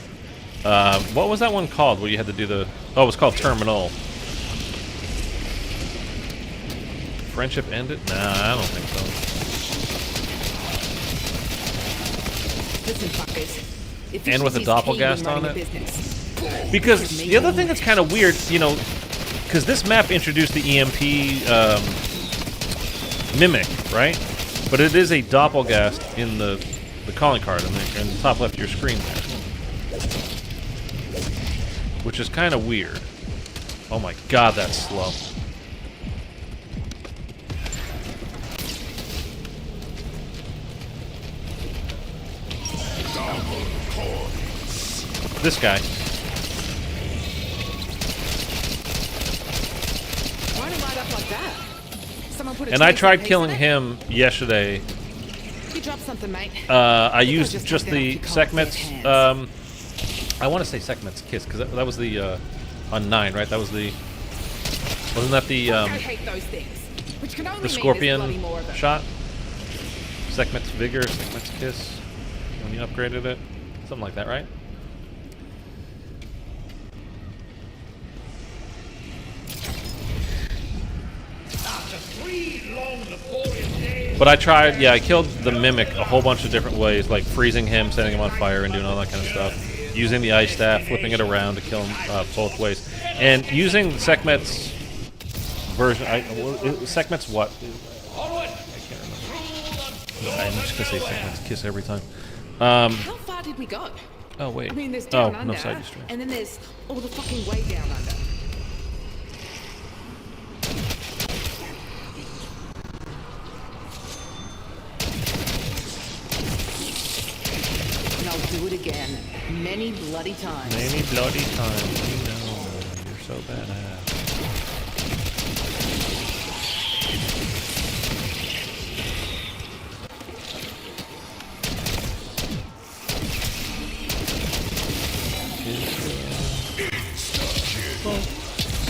What was that one called where you had to do the... Oh, it was called Terminal. Friendship ended? Nah, I don't think so. Listen, fuckers. And with a doppelgast on it? Because the other thing that's kind of weird, because this map introduced the EMP mimic, right? But it is a doppelgast in the calling card in the top left of your screen there. Which is kind of weird. Oh my god, that's slow. This guy. Why did it light up like that? Someone put a And I trace tried of killing haste him yesterday. You dropped something, mate. I used just the Sekhmet's, I want to say Sekhmet's Kiss, because that was the, on 9, right? That was the, wasn't that the, I hate those things, which can only the mean there's Scorpion bloody more of them. shot? Sekhmet's Vigor, Sekhmet's Kiss, when you upgraded it? Something like that, right? But I tried, yeah, I killed the Mimic a whole bunch of different ways, like freezing him, setting him on fire, and doing all that kind of stuff. Using the ice staff, flipping it around to kill him both ways. And using Sekhmet's version, Sekhmet's what? I can't remember. I'm just going to say Sekhmet's Kiss every time. How far did we go? Oh, wait. I mean, there's down under, no side destroy. and then there's all the fucking way down under. many bloody times. Many bloody times. You know, you're so badass.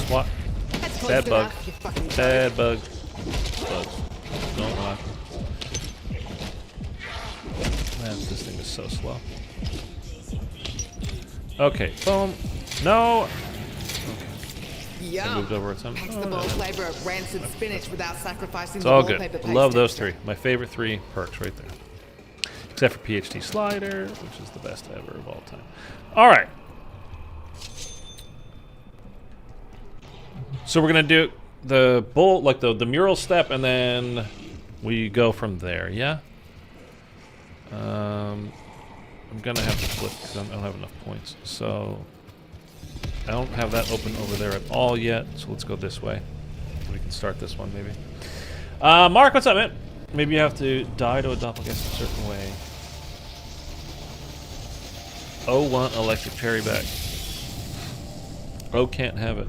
Swat. That's close Bad bug. enough, you fucking Bad bug. Bugs. Don't lock. Man, this thing is so slow. Okay, boom. No! I Yum. moved over some. Packs the bold flavor of rancid spinach without sacrificing It's the all good. wallpaper paste Love those texture. three. My favorite 3 perks right there. Except for PhD Slider, which is the best ever of all time. Alright. So we're going to do the bull, like the mural step, and then we go from there, yeah? I'm going to have to flip because I don't have enough points. So I don't have that open over there at all yet, so let's go this way. We can start this one, maybe. Mark, what's up, man? Maybe you have to die to a doppelganger a certain way. Oh, want electric cherry back. Oh, can't have it.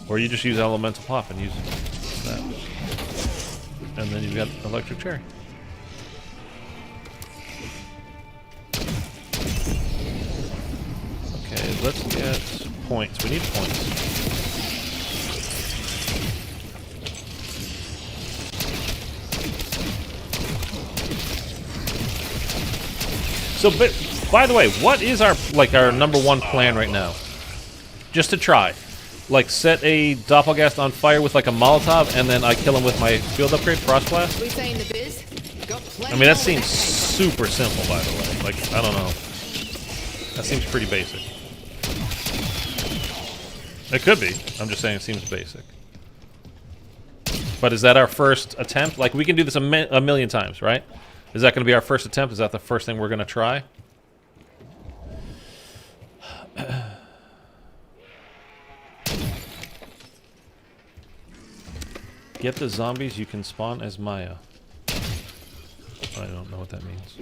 Or you just use elemental pop and use that. And then you've got electric cherry. Okay, let's get points. We need points. So, by the way, what is our number 1 plan right now? Just to try. Like, set a Doppelgast on fire with like a Molotov, and then I kill him with my field upgrade, Frost Blast. We say in the biz, got plenty I mean, that more seems with super simple, by the way. Like, I don't know. That seems pretty basic. It could be. I'm just saying it seems basic. But is that our first attempt? Like, we can do this a million times, right? Is that going to be our first attempt? Is that the first thing we're going to try? Get the zombies, you can spawn as Maya. I don't know what that means.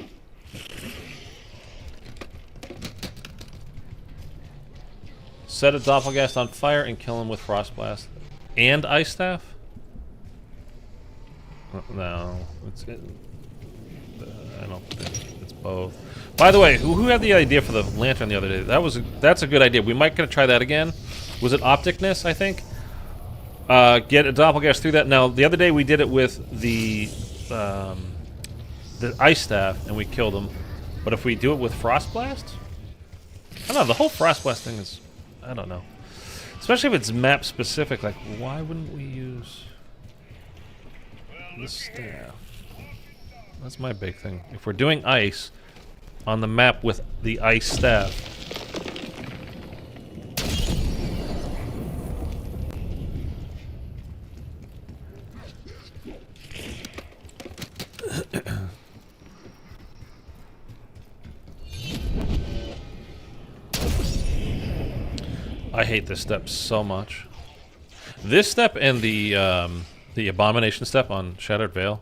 Set a Doppelgast on fire and kill him with Frost Blast. And Ice Staff? No. I don't think it's both. By the way, who had the idea for the lantern the other day? That's a good idea. We might gonna try that again. Was it Opticness, I think? Get a Doppelgast through that. Now, the other day we did it with the Ice Staff, and we killed him. But if we do it with Frost Blast? I don't know, the whole Frost Blast thing is... I don't know. Especially if it's map specific, like, why wouldn't we use the staff? That's my big thing. If we're doing ice on the map with the ice staff... I hate this step so much. This step and the Abomination step on Shattered Veil,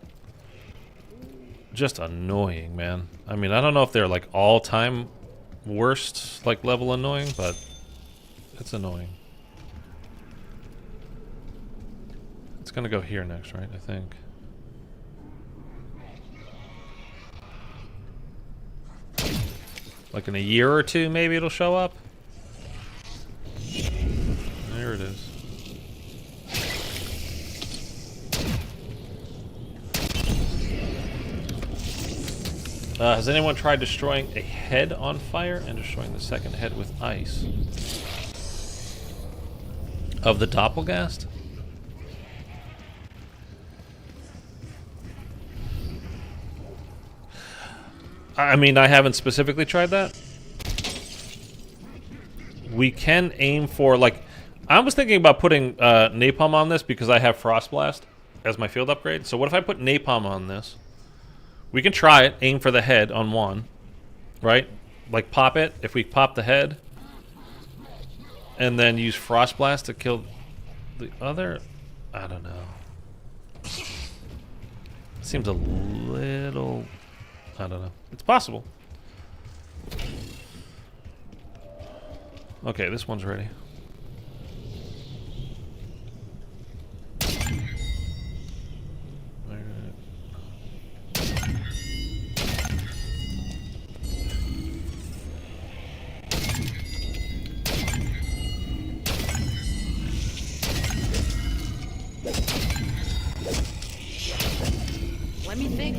just annoying, man. I mean, I don't know if they're like all-time worst like level annoying, but it's annoying. It's gonna go here next, right? I think. Like in a year or two, maybe it'll show up. There it is. Has anyone tried destroying a head on fire and destroying the second head with ice? Of the Doppelgast? I mean, I haven't specifically tried that. We can aim for, like... I was thinking about putting Napalm on this because I have Frost Blast as my field upgrade. So what if I put Napalm on this? We can try it, aim for the head on one, right? Like pop it, if we pop the head, and then use Frost Blast to kill the other. I don't know. Seems a little I don't know. It's possible. Okay, this one's ready.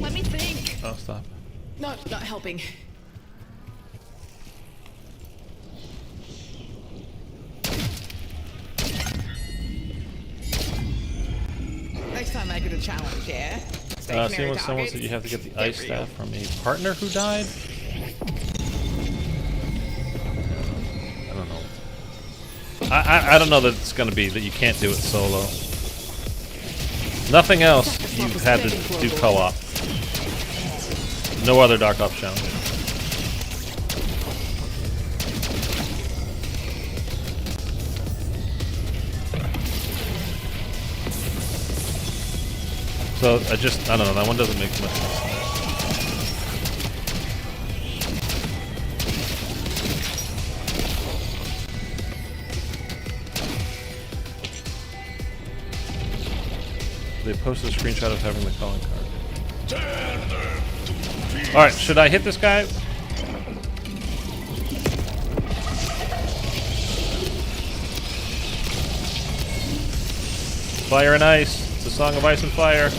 Let me think. Oh, stop. No, not helping. Next time I get a challenge, yeah? Seeing what someone said you have to get the ice staff from a partner who died? I don't know. I don't know that it's going to be that you can't do it solo. Nothing else you've had to do co-op. No other Dark Ops challenge. So I don't know, that one doesn't make much sense. They posted a screenshot of having the calling card. Alright, should I hit this guy? Fire and Ice. It's a song of ice and fire.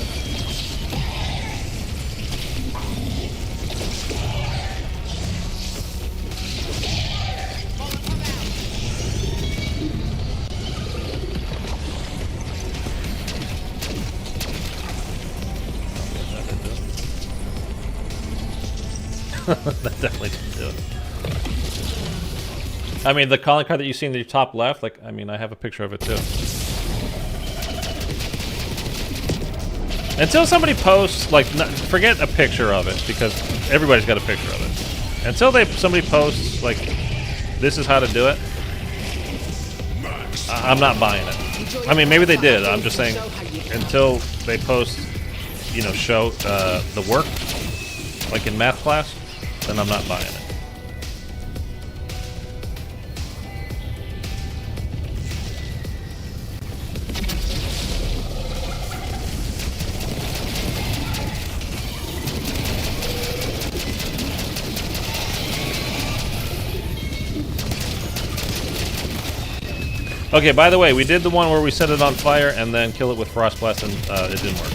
That definitely didn't do it. I mean, the calling card that you see in the top left, like, I mean, I have a picture of it too. Until somebody posts, like, forget a picture of it, because everybody's got a picture of it. Until somebody posts, like, this is how to do it, I'm not buying it. I mean, maybe they did. I'm just saying, until they post, you know, show the work, like in math class, then I'm not buying it. Okay, by the way, we did the one where we set it on fire and then kill it with Frost Blast, and it didn't work.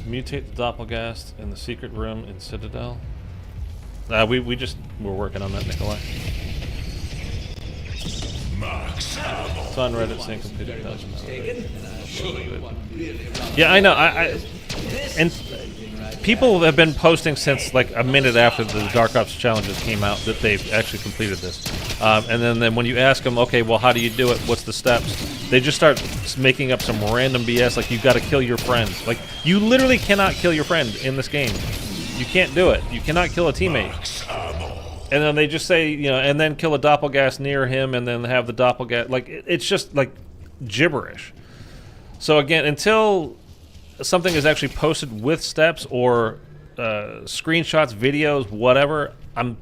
Mutate the Doppelgast in the secret room in Citadel. We just were working on that, Nikolai. It's on Reddit saying completed 1,000 hours. Yeah, I know. And people have been posting since like a minute after the Dark Ops challenges came out that they've actually completed this. And then when you ask them, okay, well, how do you do it? What's the steps? They just start making up some random BS, like you've got to kill your friend. Like, you literally cannot kill your friend in this game. You can't do it. You cannot kill a teammate. And then they just say, you know, and then kill a Doppelgast near him, and then have the Doppelgast. Like, it's just like gibberish. So again, until something is actually posted with steps or screenshots, videos, whatever, I'm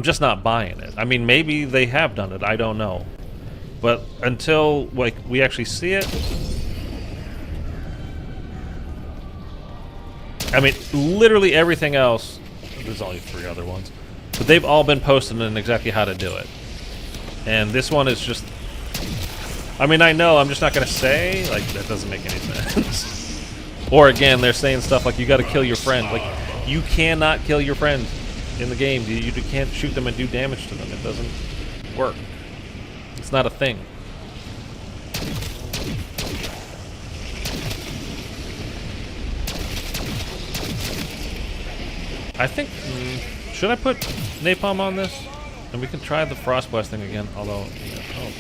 just not buying it. I mean, maybe they have done it. I don't know. But until like we actually see it, I mean, literally everything else. There's only 3 other ones, but they've all been posted on exactly how to do it. And this one is just. I mean, I know. I'm just not gonna say like that doesn't make any sense. Or again, they're saying stuff like you got to kill your friend. Like, you cannot kill your friend in the game. You can't shoot them and do damage to them. It doesn't work. It's not a thing. I think, should I put napalm on this? And we can try the Frost Blast thing again, although, yeah, oh.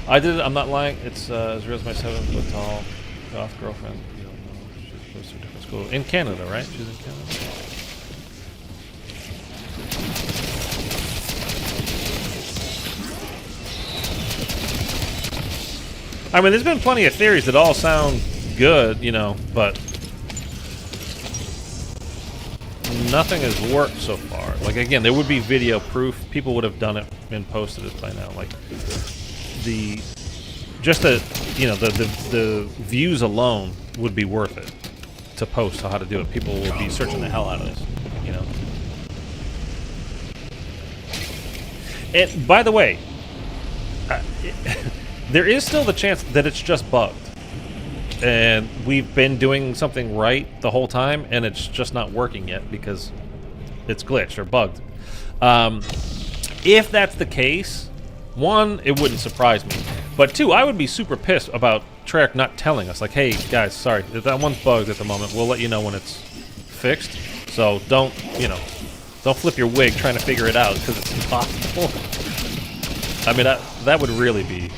I did it, I'm not lying. It's as real as my 7-foot tall goth girlfriend. You don't know, she goes to a different school. In Canada, right? She's in Canada. I mean, there's been plenty of theories that all sound good, you know, but nothing has worked so far. Like, again, there would be video proof. People would have done it and posted it by now. Like, just the views alone would be worth it to post how to do it. People will be searching the hell out of this, you know. And by the way, there is still the chance that it's just bugged. And we've been doing something right the whole time, and it's just not working yet because it's glitched or bugged. If that's the case, one, it wouldn't surprise me. But two, I would be super pissed about Treyarch not telling us, like, hey, guys, sorry, that one's bugged at the moment. We'll let you know when it's fixed. So don't flip your wig trying to figure it out because it's impossible. I mean, that would really be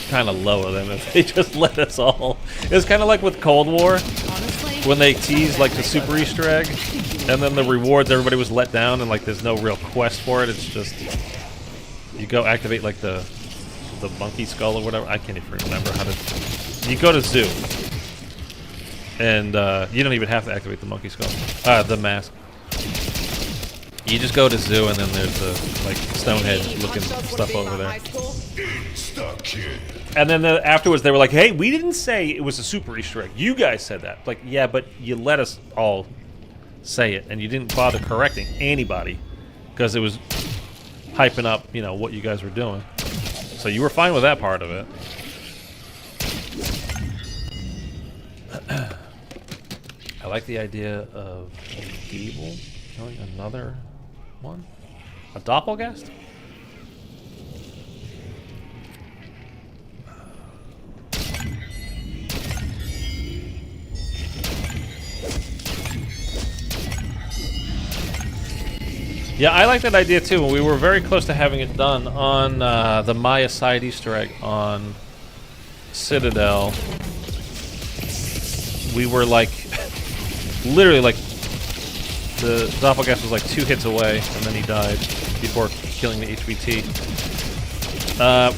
kind of low of them if they just let us all. It's kind of like with Cold War, when they teased like the super Easter egg, and then the rewards, everybody was let down, and like there's no real quest for it. It's just you go activate like the monkey skull or whatever. I can't even remember how to. You go to zoo, and you don't even have to activate the monkey skull, the mask. You just go to zoo, and then there's the like Stonehenge-looking stuff over there. And then afterwards, they were like, "Hey, we didn't say it was a super Easter egg. You guys said that." Like, yeah, but you let us all say it, and you didn't bother correcting anybody because it was hyping up, you know, what you guys were doing. So you were fine with that part of it. I like the idea of Gable killing another one. A doppelgast? Yeah, I like that idea too. We were very close to having it done on the Maya side Easter egg on Citadel. We were like, literally like, the doppelgast was like 2 hits away, and then he died before killing the HVT.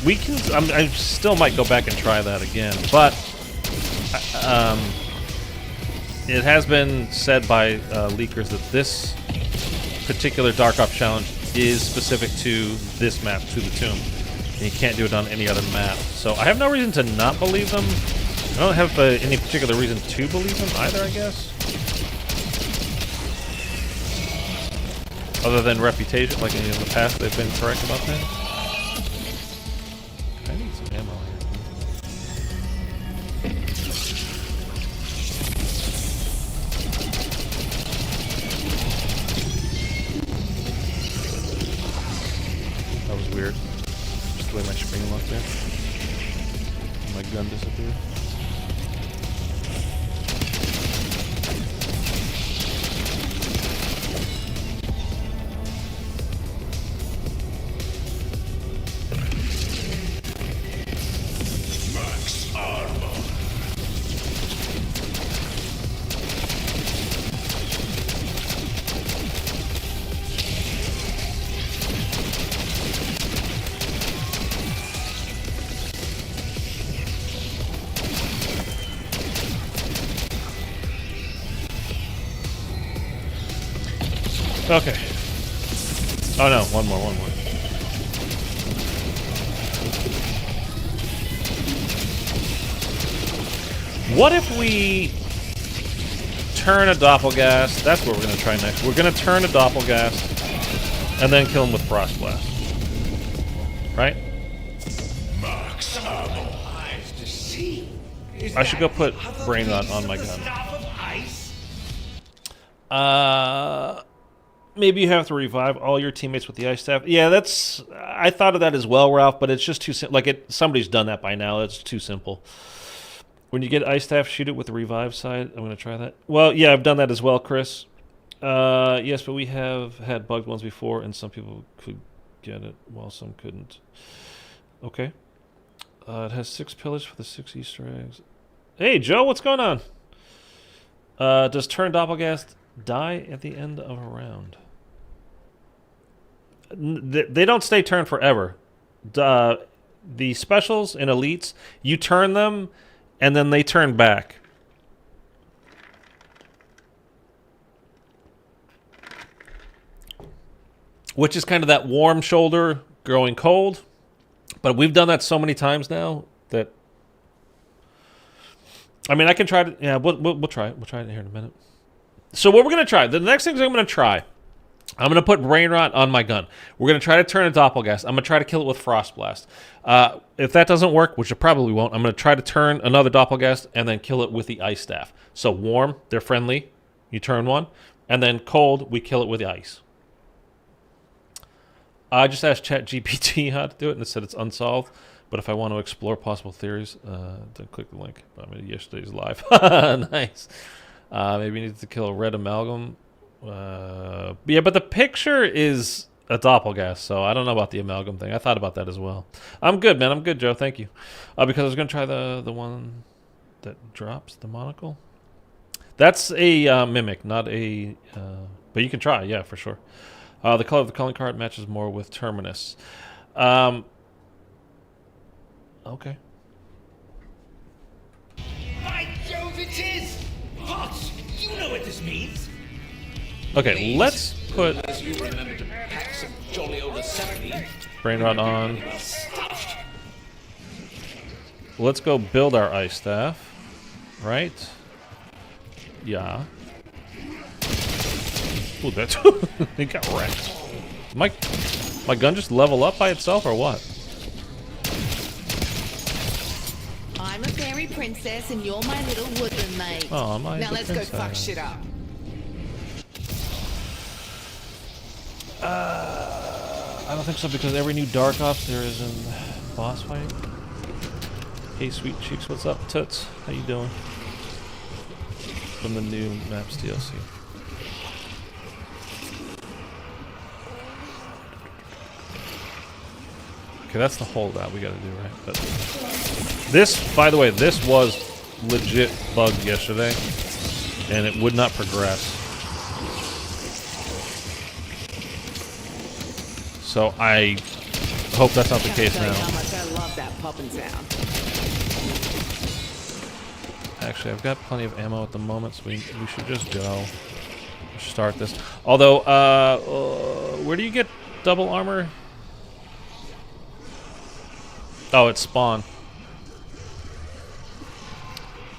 We can. I still might go back and try that again, but it has been said by leakers that this particular Dark Ops challenge is specific to this map, to the tomb. And you can't do it on any other map. So I have no reason to not believe them. I don't have any particular reason to believe them either, I guess. Other than reputation, like in the past, they've been correct about that. I need some ammo here. That was weird. Just the way my screen looked there. My gun disappeared. Okay. Oh no, one more. What if we turn a doppelgast? That's what we're going to try next. We're going to turn a doppelgast and then kill him with Frost Blast. Right? I should go put Brain Rot on my gun. Maybe you have to revive all your teammates with the ice staff. Yeah, that's. I thought of that as well, Ralph, but it's just too simple. Like somebody's done that by now. It's too simple. When you get ice staff, shoot it with the revive side. I'm going to try that. Well, yeah, I've done that as well, Chris. Yes, but we have had bugged ones before, and some people could get it while some couldn't. Okay. It has 6 pillars for the 6 Easter eggs. Hey, Joe, what's going on? Does turn doppelgast die at the end of a round? They don't stay turned forever. The specials and elites, you turn them, and then they turn back. Which is kind of that warm shoulder growing cold. But we've done that so many times now that... I mean, I can try to... Yeah, we'll try it. We'll try it here in a minute. So what we're going to try... The next thing I'm going to try... I'm going to put brain rot on my gun. We're going to try to turn a doppelgast. I'm going to try to kill it with frost blast. If that doesn't work, which it probably won't, I'm going to try to turn another doppelgast and then kill it with the ice staff. So warm, they're friendly. You turn one. And then cold, we kill it with the ice. I just asked ChatGPT how to do it, and it said it's unsolved. But if I want to explore possible theories, then click the link. I mean, yesterday's live. Nice. Maybe you need to kill a red amalgam. Yeah, but the picture is a doppelgast, so I don't know about the amalgam thing. I thought about that as well. I'm good, man. I'm good, Joe. Thank you. Because I was going to try the one that drops the monocle. That's a mimic, not a... but you can try, yeah, for sure. The color of the calling card matches more with Terminus. Okay. By Jove, it is! What? You know what this means? Okay, let's put You remember to pack some jolly old assembly. brain rot on. Let's go build our ice staff. Right? Yeah. Ooh, that's... it got wrecked. My gun just level up by itself, or what? I'm a fairy princess and you're my little woodland mate. Oh, my Now let's princess. go fuck shit up. I don't think so, because every new Dark Ops there is in boss fight. Hey, sweet cheeks, what's up, toots? How you doing? From the new maps DLC. Okay, that's the holdout we gotta do, right? But this, by the way, this was legit bugged yesterday, and it would not progress. So I hope that's not the case Tell you now. how much I love that poppin' sound. Actually, I've got plenty of ammo at the moment, so we should just go. Start this. Although, where do you get double armor? Oh, it's spawn.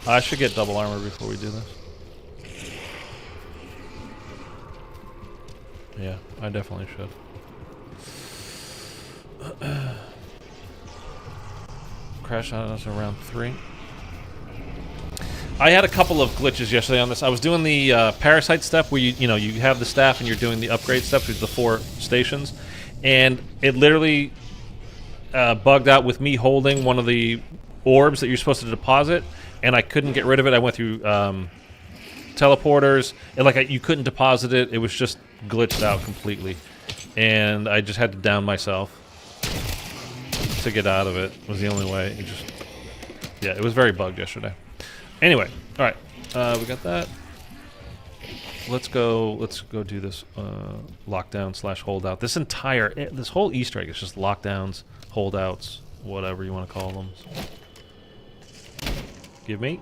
I should get double armor before we do this. Yeah, I definitely should. Crash on us around 3. I had a couple of glitches yesterday on this. I was doing the parasite step where you have the staff and you're doing the upgrade steps with the 4 stations, and it literally bugged out with me holding one of the orbs that you're supposed to deposit, and I couldn't get rid of it. I went through teleporters, and you couldn't deposit it. It was just glitched out completely, and I just had to down myself to get out of it. Was the only way. It was very bugged yesterday. Anyway, all right, we got that. Let's go do this lockdown / holdout. This whole Easter egg is just lockdowns, holdouts, whatever you want to call them. Give me.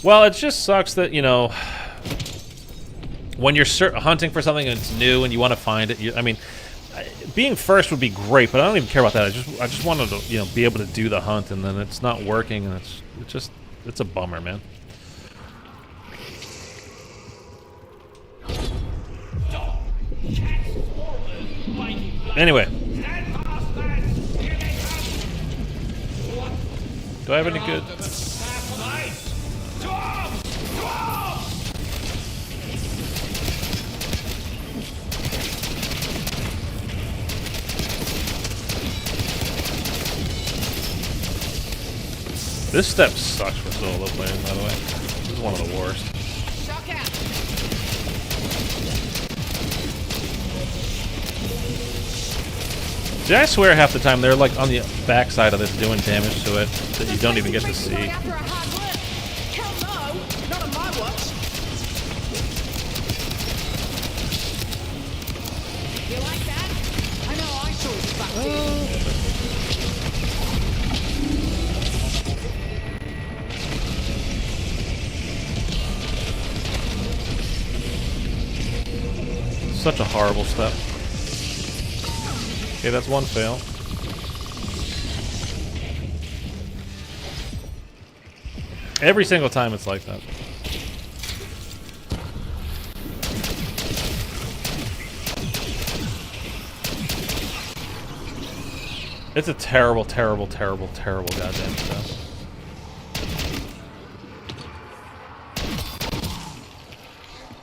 Well, it just sucks that, when you're hunting for something and it's new and you want to find it, I mean, being first would be great, but I don't even care about that. I just wanted to, be able to do the hunt, and then it's not working, and it's a bummer, man. Anyway, do I have any good? This step sucks for solo playing, by the way. This is one of the worst. Shock out. See, I swear half the time they're on the backside of this doing damage to it that you don't even get to see. After a hard work. Hell no, not on my watch. fuck, dude. Such a horrible step. Okay, that's one fail. Every single time it's like that. It's a terrible, terrible, terrible, terrible goddamn stuff.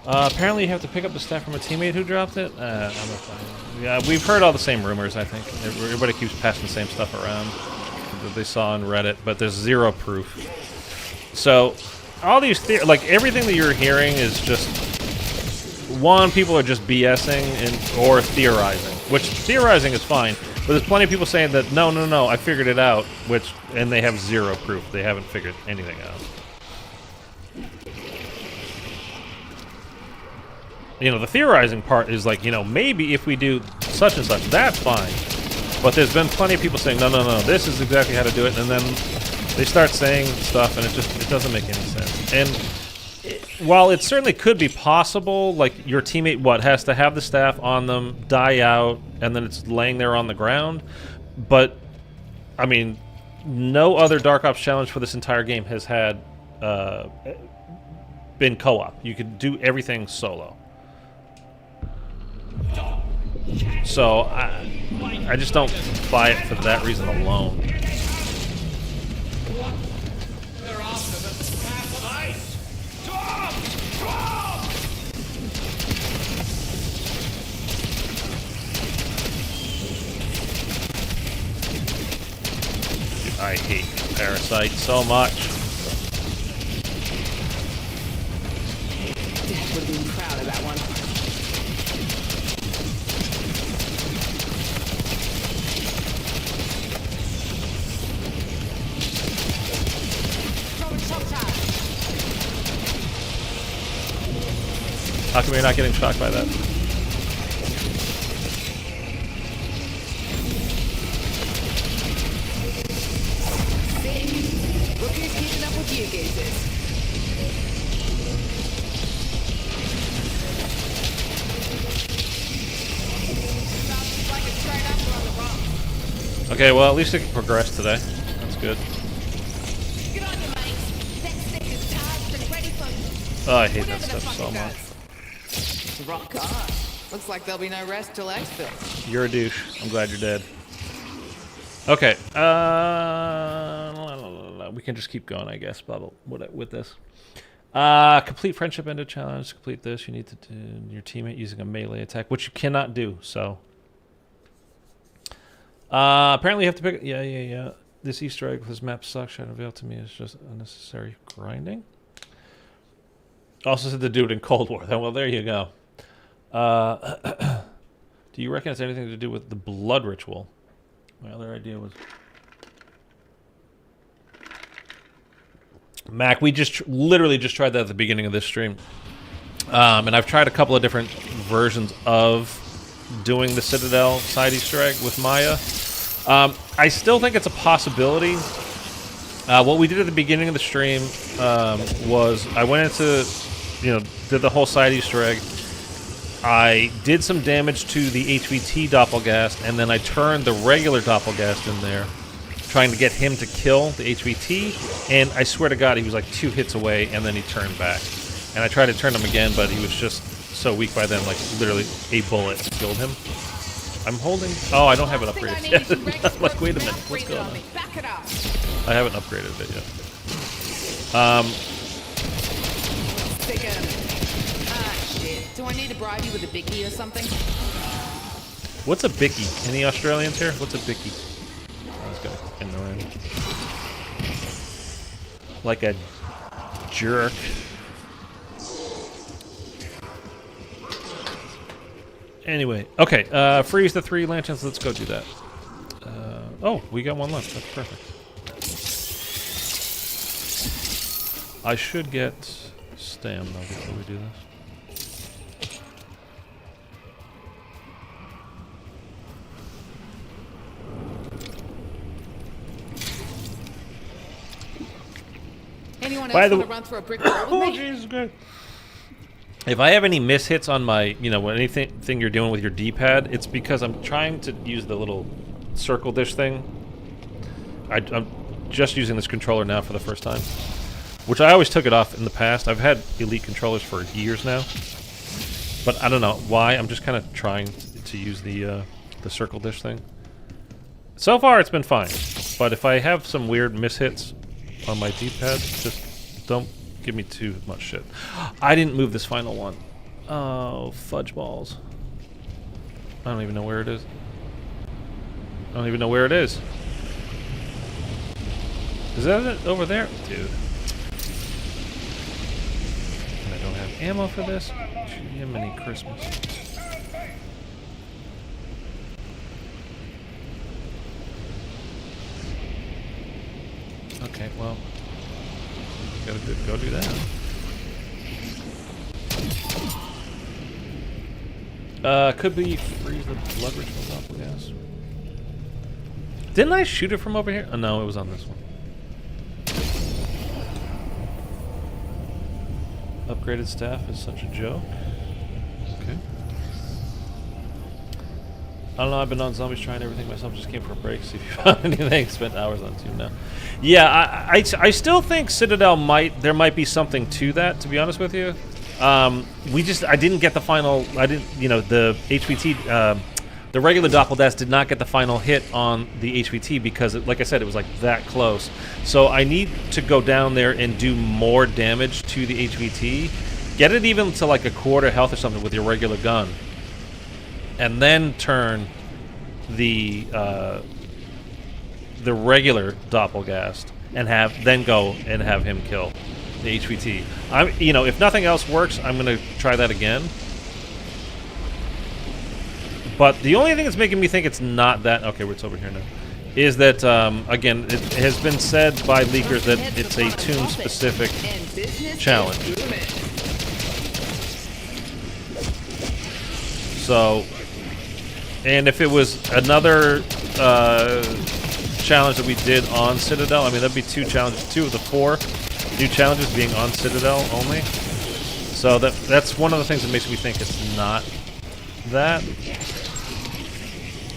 Apparently you have to pick up the staff from a teammate who dropped it. I'm not fine. Yeah, we've heard all the same rumors, I think. Everybody keeps passing the same stuff around that they saw on Reddit, but there's zero proof. So, all these like everything that you're hearing is just one, people are just BSing or theorizing, which theorizing is fine, but there's plenty of people saying that no, I figured it out, and they have zero proof. They haven't figured anything out. You know, the theorizing part is like, you know, maybe if we do such and such, that's fine. But there's been plenty of people saying, no, this is exactly how to do it, and then they start saying stuff, and it doesn't make any sense. And while it certainly could be possible, like your teammate, has to have the staff on them, die out, and then it's laying there on the ground. But, I mean, no other Dark Ops challenge for this entire game has had been co-op. You could do everything solo. So, I just don't buy it for that reason alone. I hate Parasite so much. Dad would have been proud of that one. How come you're not getting shocked by that? Look who's keeping up with you, geezers. Sounds like it's straight up or on the wrong. Okay, well, at least it can progress today. That's good. Get on your mates. That stick is charged and ready for Oh, I hate that whatever the stuff fuck so it much. does. Rock on. Looks like there'll be no rest till exfil. You're a douche. I'm glad you're dead. Okay. We can just keep going, I guess, with this. Complete friendship ended challenge. To complete this, you need to do your teammate using a melee attack, which you cannot do, so. Apparently you have to pick... Yeah. This Easter egg with this map sucks. Shadow Veil to me is just unnecessary grinding. Also said to do it in Cold War. Well, there you go. Do you reckon it's anything to do with the blood ritual? My other idea was... Mac, we literally just tried that at the beginning of this stream. And I've tried a couple of different versions of doing the Citadel side Easter egg with Maya. I still think it's a possibility. What we did at the beginning of the stream was I went into, did the whole side Easter egg. I did some damage to the HVT Doppelgast, and then I turned the regular Doppelgast in there, trying to get him to kill the HVT, and I swear to God, he was like 2 hits away, and then he turned back. And I tried to turn him again, but he was just so weak by then, like literally a bullet killed him. I'm holding... Oh, I don't have it upgraded yet. I'm like, wait a minute, what's going on? I haven't upgraded it yet. Shit. Do I need to bribe you with a bicky or something? What's a bicky? Any Australians here? What's a bicky? I was going to in the room. Like a jerk. Anyway, okay, freeze the 3 lanterns. Let's go do that. Oh, we got one left. That's perfect. I should get stam, though, before we do this. Anyone By else the want to run through a brick wall with Oh, me? Jesus Christ. If I have any mishits on my, you know, anything you're doing with your D-pad, it's because I'm trying to use the little circle dish thing. I'm just using this controller now for the first time, which I always took it off in the past. I've had Elite controllers for years now, but I don't know why. I'm just kind of trying to use the circle dish thing. So far, it's been fine, but if I have some weird mishits on my D-pad, just don't give me too much shit. I didn't move this final one. Oh, fudge balls. I don't even know where it is. I don't even know where it is. Is that it over there? Dude. And I don't have ammo for this? Jiminy Christmas. Okay, well, gotta go do that. Could be freeze the blood rituals off, I guess. Didn't I shoot it from over here? Oh, no, it was on this one. Upgraded staff is such a joke. Okay. I don't know, I've been on zombies trying everything myself, just came for a break, see if you found anything, spent hours on it now. Yeah, I still think Citadel there might be something to that, to be honest with you. I didn't get the final, you know, the HVT, the regular Doppeldash did not get the final hit on the HVT because, like I said, it was like that close. So I need to go down there and do more damage to the HVT, get it even to like a quarter health or something with your regular gun, and then turn the regular Doppelgast and then go and have him kill the HVT. You know, if nothing else works, I'm gonna try that again. But the only thing that's making me think it's not that okay, it's over here now, is that again, it has been said by leakers that it's a tomb-specific challenge. So, and if it was another challenge that we did on Citadel, I mean, that'd be 2 challenges, 2 of the 4 new challenges being on Citadel only. So that's one of the things that makes me think it's not that.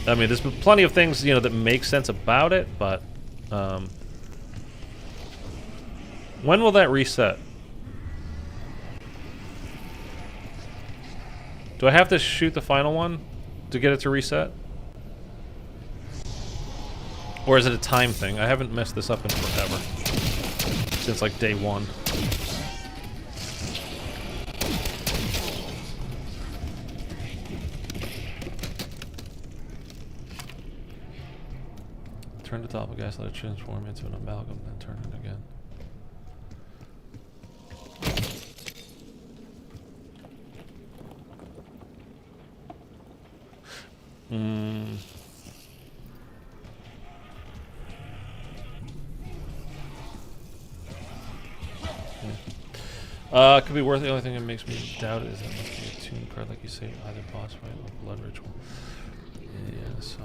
I mean, there's plenty of things, you know, that make sense about it, but when will that reset? Do I have to shoot the final one to get it to reset? Or is it a time thing? I haven't messed this up in forever. Since like day 1. Turn the Doppelgast, let it transform into an amalgam, then turn it again. Could be worth it. The only thing that makes me doubt it is that it must be a tune card, like you say, either boss fight or blood ritual. Yeah, so.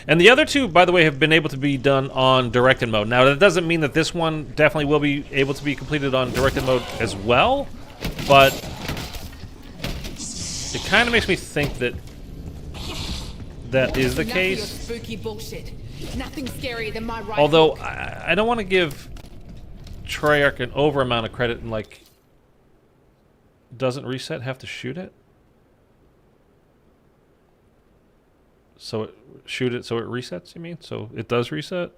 And the other 2, by the way, have been able to be done on directed mode. Now, that doesn't mean that this one definitely will be able to be completed on directed mode as well, but it kind of makes me think that that is the case. Spooky bullshit. Nothing scarier than my rifle. Although I don't want to give Treyarch an over amount of credit and like doesn't reset have to shoot it. So shoot it so it resets, you mean? So it does reset?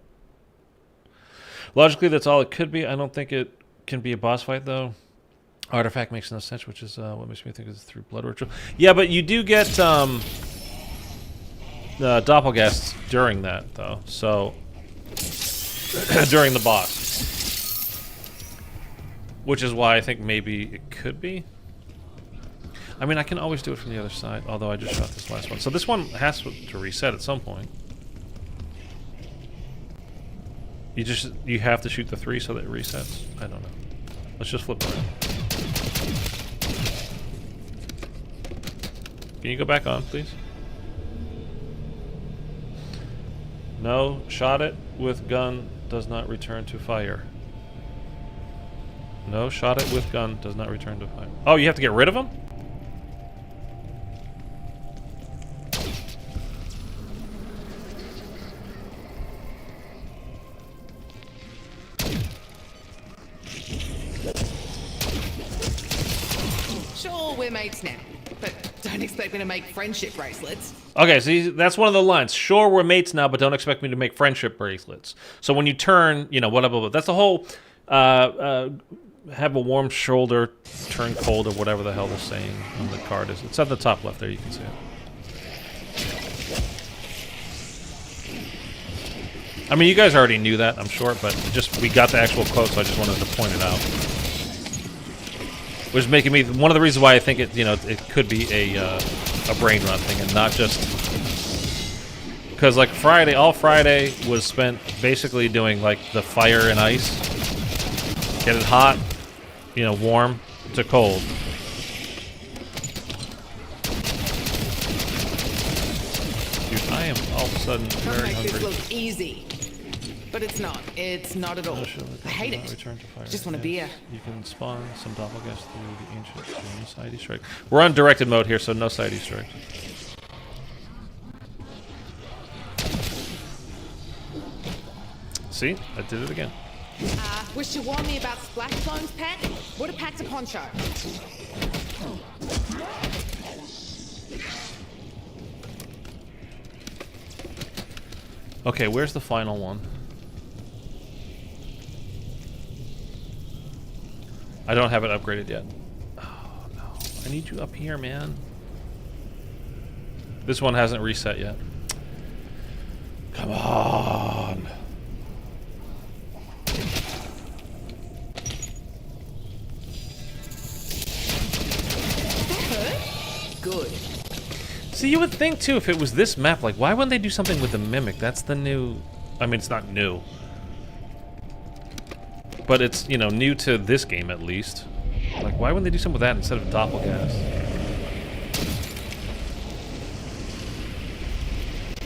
Logically, that's all it could be. I don't think it can be a boss fight, though. Artifact makes no sense, which is what makes me think it's through blood ritual. Yeah, but you do get Doppelgasts during that, though. So during the boss. Which is why I think maybe it could be. I mean, I can always do it from the other side, although I just shot this last one. So this one has to reset at some point. You have to shoot the 3 so that it resets? I don't know. Let's just flip around. Can you go back on, please? No, shot it with gun does not return to fire. No, shot it with gun does not return to fire. Oh, you have to get rid of them? Sure, we're mates now, but don't expect me to make friendship bracelets. Okay, see, that's one of the lines. Sure, we're mates now, but don't expect me to make friendship bracelets. So when you turn, you know, whatever, that's the whole, have a warm shoulder, turn cold, or whatever the hell they're saying on the card is. It's at the top left there, you can see it. I mean, you guys already knew that, I'm sure, but just, we got the actual quote, so I just wanted to point it out. Which is making me, one of the reasons why I think it, you know, it could be a brain rot thing, and not just, because like Friday, all Friday was spent basically doing like the fire and ice, get it hot, you know, warm to cold. Dude, I am all of a sudden Don't very make hungry. this look easy. But it's not. It's not at all. I hate it. I just want a beer. You can spawn some doppelgangers through the ancient no side Easter egg. We're on directed mode here, so no side Easter egg. See? I did it again. Wish to warn me about splash zones, pet? Would have packed a poncho. Okay, where's the final one? I don't have it upgraded yet. Oh, no. I need you up here, man. This one hasn't reset yet. Come on. Good. See, you would think, too, if it was this map, like, why wouldn't they do something with the Mimic? That's the new... I mean, it's not new. But it's, you know, new to this game, at least. Like, why wouldn't they do something with that instead of doppelgas?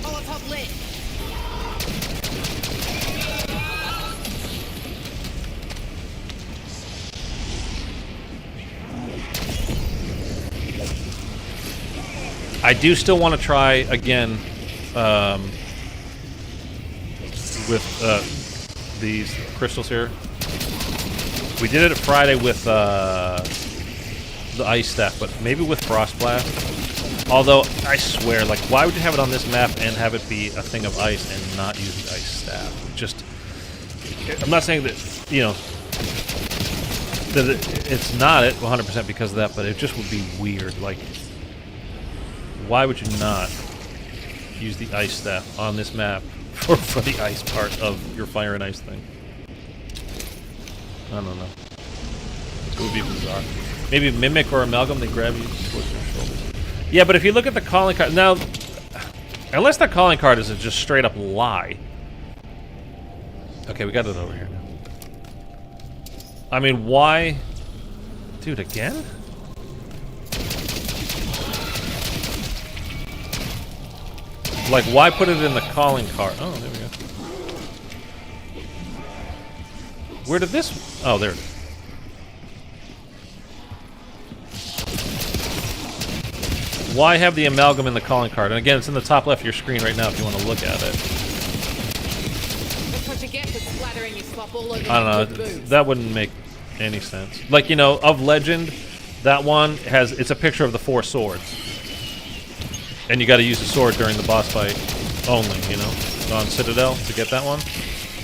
Molotov lit. I do still want to try again with these crystals here. We did it Friday with the ice staff, but maybe with frost blast. Although I swear, like, why would you have it on this map and have it be a thing of ice and not use the ice staff? Just, I'm not saying that, you know, that it's not it 100% because of that, but it just would be weird. Like, why would you not use the ice staff on this map for the ice part of your fire and ice thing? I don't know. It would be bizarre. Maybe Mimic or Amalgam, they grab you towards your shoulders. Yeah, but if you look at the calling card... Now, unless that calling card is a just straight up lie. Okay, we got it over here now. I mean, why... Dude, again? Like, why put it in the calling card? Oh, there we go. Where did this... Oh, there it is. Why have the amalgam in the calling card? And again, it's in the top left of your screen right now if you want to look at it. That's what you get for splattering your slop all over I don't know. That wouldn't make any sense. Like, you know, of Legend, that one has... It's a picture of the 4 swords. And you got to use the sword during the boss fight only, you know, on Citadel to get that one.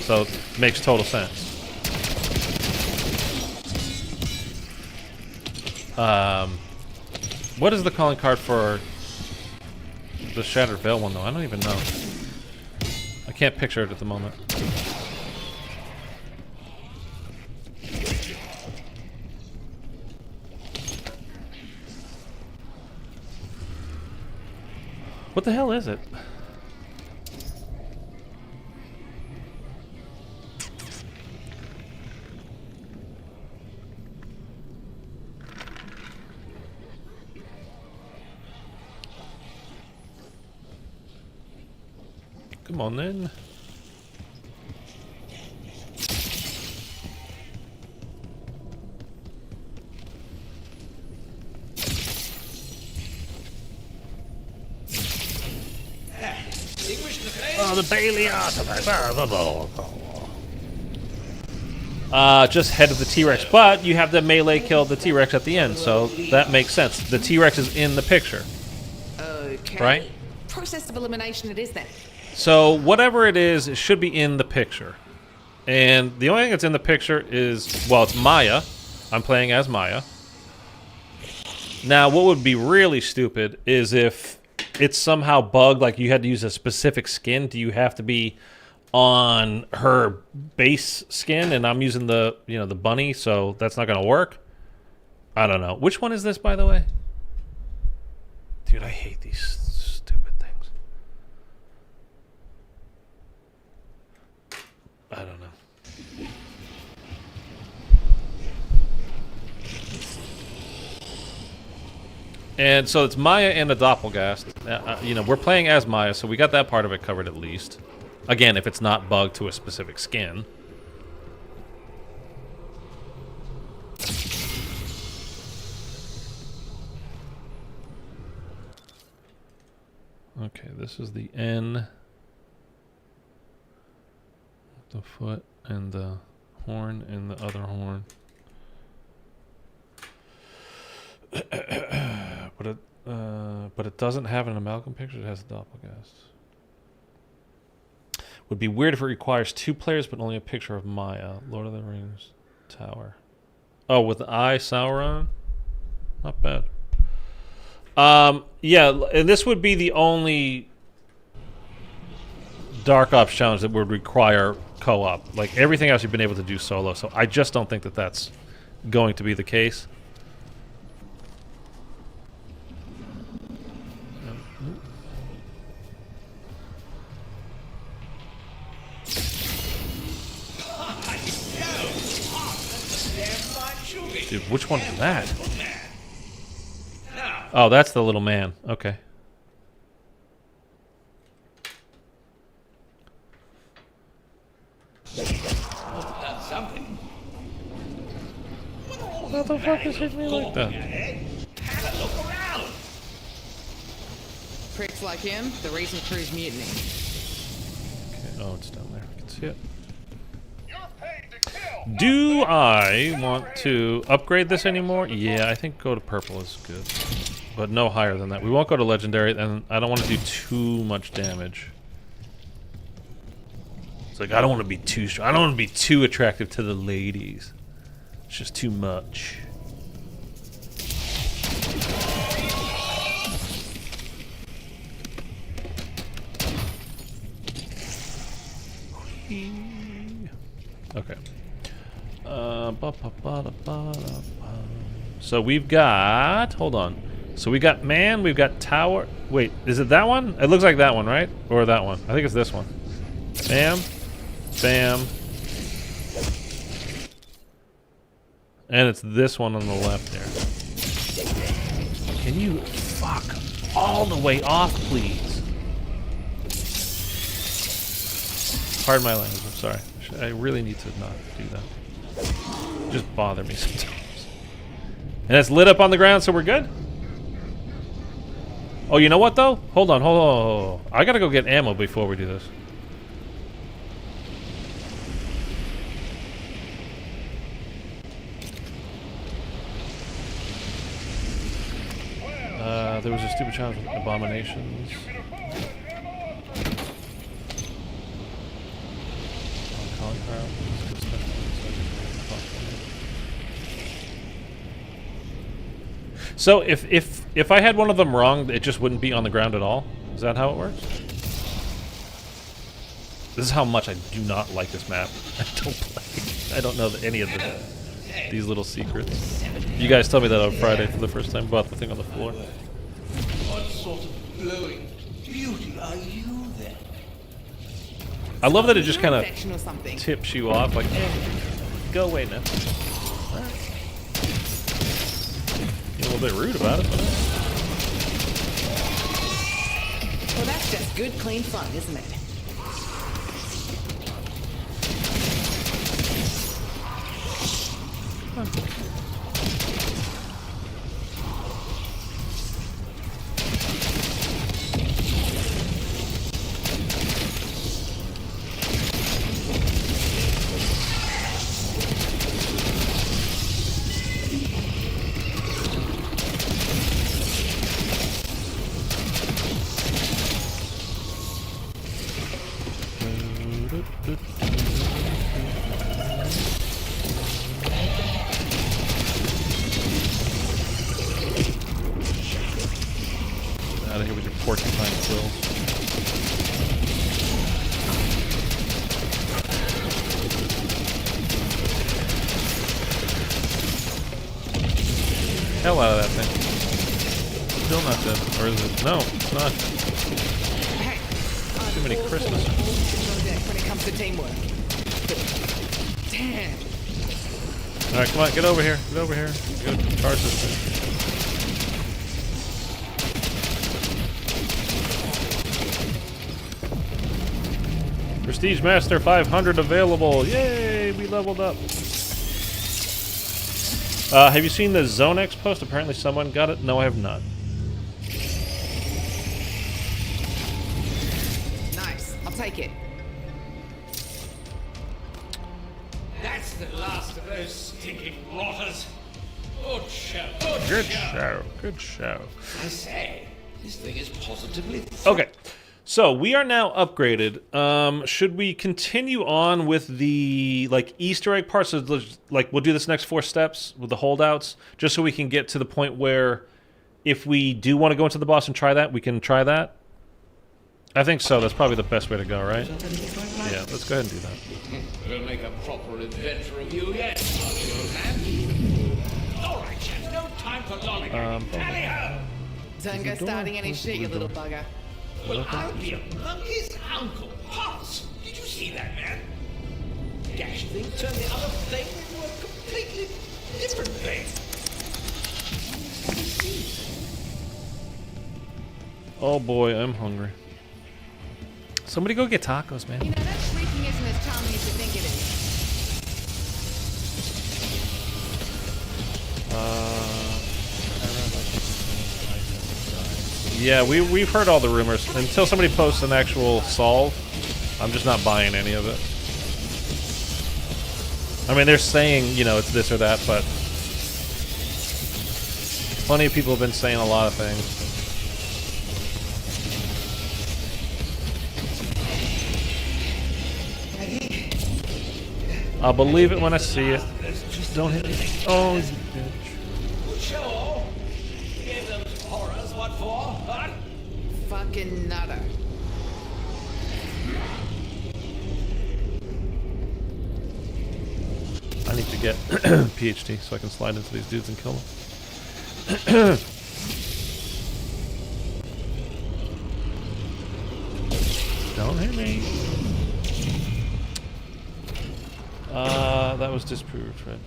So it makes total sense. What is the calling card for the Shattered Veil one, though? I don't even know. I can't picture it at the moment. What the hell is it? Come on then. the daily artifact. Just head of the T-Rex, but you have the melee kill the T-Rex at the end, so that makes sense. The T-Rex is in the picture. Okay. Right? Process of elimination it is then. So whatever it is, it should be in the picture. And the only thing that's in the picture is, well, it's Maya. I'm playing as Maya. Now, what would be really stupid is if it's somehow bugged, like you had to use a specific skin. Do you have to be on her base skin? And I'm using the, you know, the bunny, so that's not going to work. I don't know. Which one is this, by the way? Dude, I hate these stupid things. I don't know. And so it's Maya and a Doppelgast. You know, we're playing as Maya, so we got that part of it covered at least. Again, if it's not bugged to a specific skin. Okay, this is the N. The foot and the horn and the other horn. But it doesn't have an amalgam picture. It has a Doppelgast. Would be weird if it requires 2 players, but only a picture of Maya. Lord of the Rings Tower. Oh, with the eye Sauron? Not bad. Yeah, and this would be the only Dark Ops challenge that would require co-op. Like, everything else you've been able to do solo, so I just don't think that that's going to be the case. Dude, which one is that? Oh, that's the little man. Okay. Something. What the fuck is hitting me like that? Have a look around. Pricks like him, the reason crew's mutiny. Okay, oh, it's down there. I can see it. Do I want to upgrade this anymore? Yeah, I think go to purple is good. But no higher than that. We won't go to legendary, and I don't want to do too much damage. It's like, I don't want to be too strong. I don't want to be too attractive to the ladies. It's just too much. Okay. So we've got, hold on. So we got man, we've got tower. Wait, is it that one? It looks like that one, right? Or that one? I think it's this one. Bam, bam. And it's this one on the left there. Can you fuck all the way off, please? Pardon my language, I'm sorry. I really need to not do that. Just bother me sometimes. And it's lit up on the ground, so we're good? Oh, you know what, though? Hold on, hold on. I gotta go get ammo before we do this. There was a stupid challenge with abominations. So if I had one of them wrong, it just wouldn't be on the ground at all? Is that how it works? This is how much I do not like this map. I don't know any of these little secrets. You guys told me that on Friday for the first time about the thing on the floor. What sort of glowing beauty are you then? I love that it just kind of Infection or something. tips you off, like, go away now. You're a little bit rude about it. Well, that's just good, clean fun, isn't it? Out of here with your porcupine kills. Hell out of that thing. Still not dead. Or is it? No, it's not. Hey, Too many Christmas. When it comes to teamwork. Damn. Alright, come on, get over here. Get over here. Go charge this thing. Prestige Master 500 available. Yay, we leveled up. Have you seen the Zone X post? Apparently someone got it. No, I have not. Nice. I'll take it. That's the last of those stinking rotters. Good show. Good show. Good show. I say, this thing is positively... Okay. So we are now upgraded. Should we continue on with the Easter egg parts? So, we'll do this next 4 steps with the holdouts, just so we can get to the point where, if we do want to go into the boss and try that, we can try that. I think so. That's probably the best way to go, right? Yeah. Let's go ahead and do that. We'll make a proper adventure of you yet. All right, chaps. No time for lollygagging. Tally ho! Don't go starting any shit, you little bugger. Well, I'll be a monkey's uncle. Horace, did you see that, man? Dash thing turned the other thing into a completely different thing. Oh boy, I'm hungry. Somebody go get tacos, man. You know, that shrieking isn't as charming as you think it is. Yeah, we've heard all the rumors. Until somebody posts an actual solve, I'm just not buying any of it. I mean, they're saying, you know, it's this or that, but plenty of people have been saying a lot of things. I'll believe it when I see it. Don't hit me. Oh, you bitch. Good show. Give those horrors what for, huh? Fucking nutter. I need to get PhD so I can slide into these dudes and kill them. Don't hit me. That was disproved, right?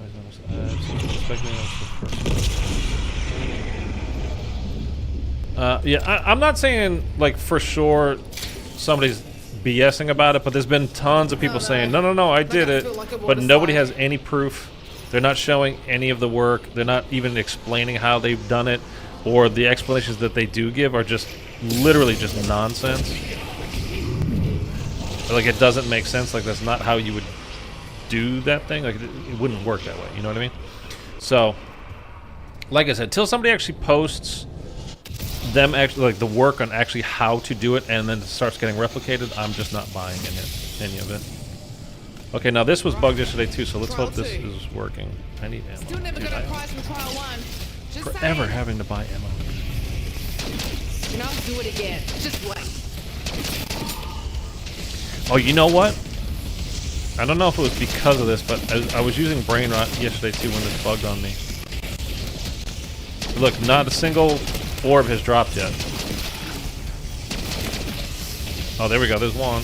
Yeah, I'm not saying, like, for sure somebody's BSing about it, but there's been tons of people saying, no, I did it, but nobody has any proof. They're not showing any of the work. They're not even explaining how they've done it, or the explanations that they do give are just literally just nonsense. Like, it doesn't make sense. Like, that's not how you would do that thing. Like, it wouldn't work that way. You know what I mean? So, like I said, till somebody actually posts them actually, like, the work on actually how to do it, and then it starts getting replicated, I'm just not buying any of it. Okay, now this was bugged yesterday too, so let's hope this is working. I need ammo. Still never Dude, got I a am prize from trial 1. Just forever saying. having to buy ammo. You know, I'll do it again. Just wait. Oh, you know what? I don't know if it was because of this, but I was using brain rot yesterday too when this bugged on me. Look, not a single orb has dropped yet. Oh, there we go. There's one.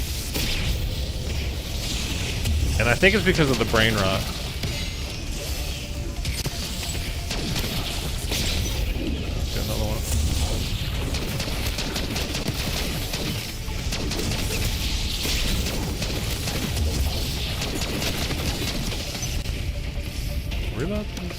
And I think it's because of the brain rot. Get another one. Worry about this.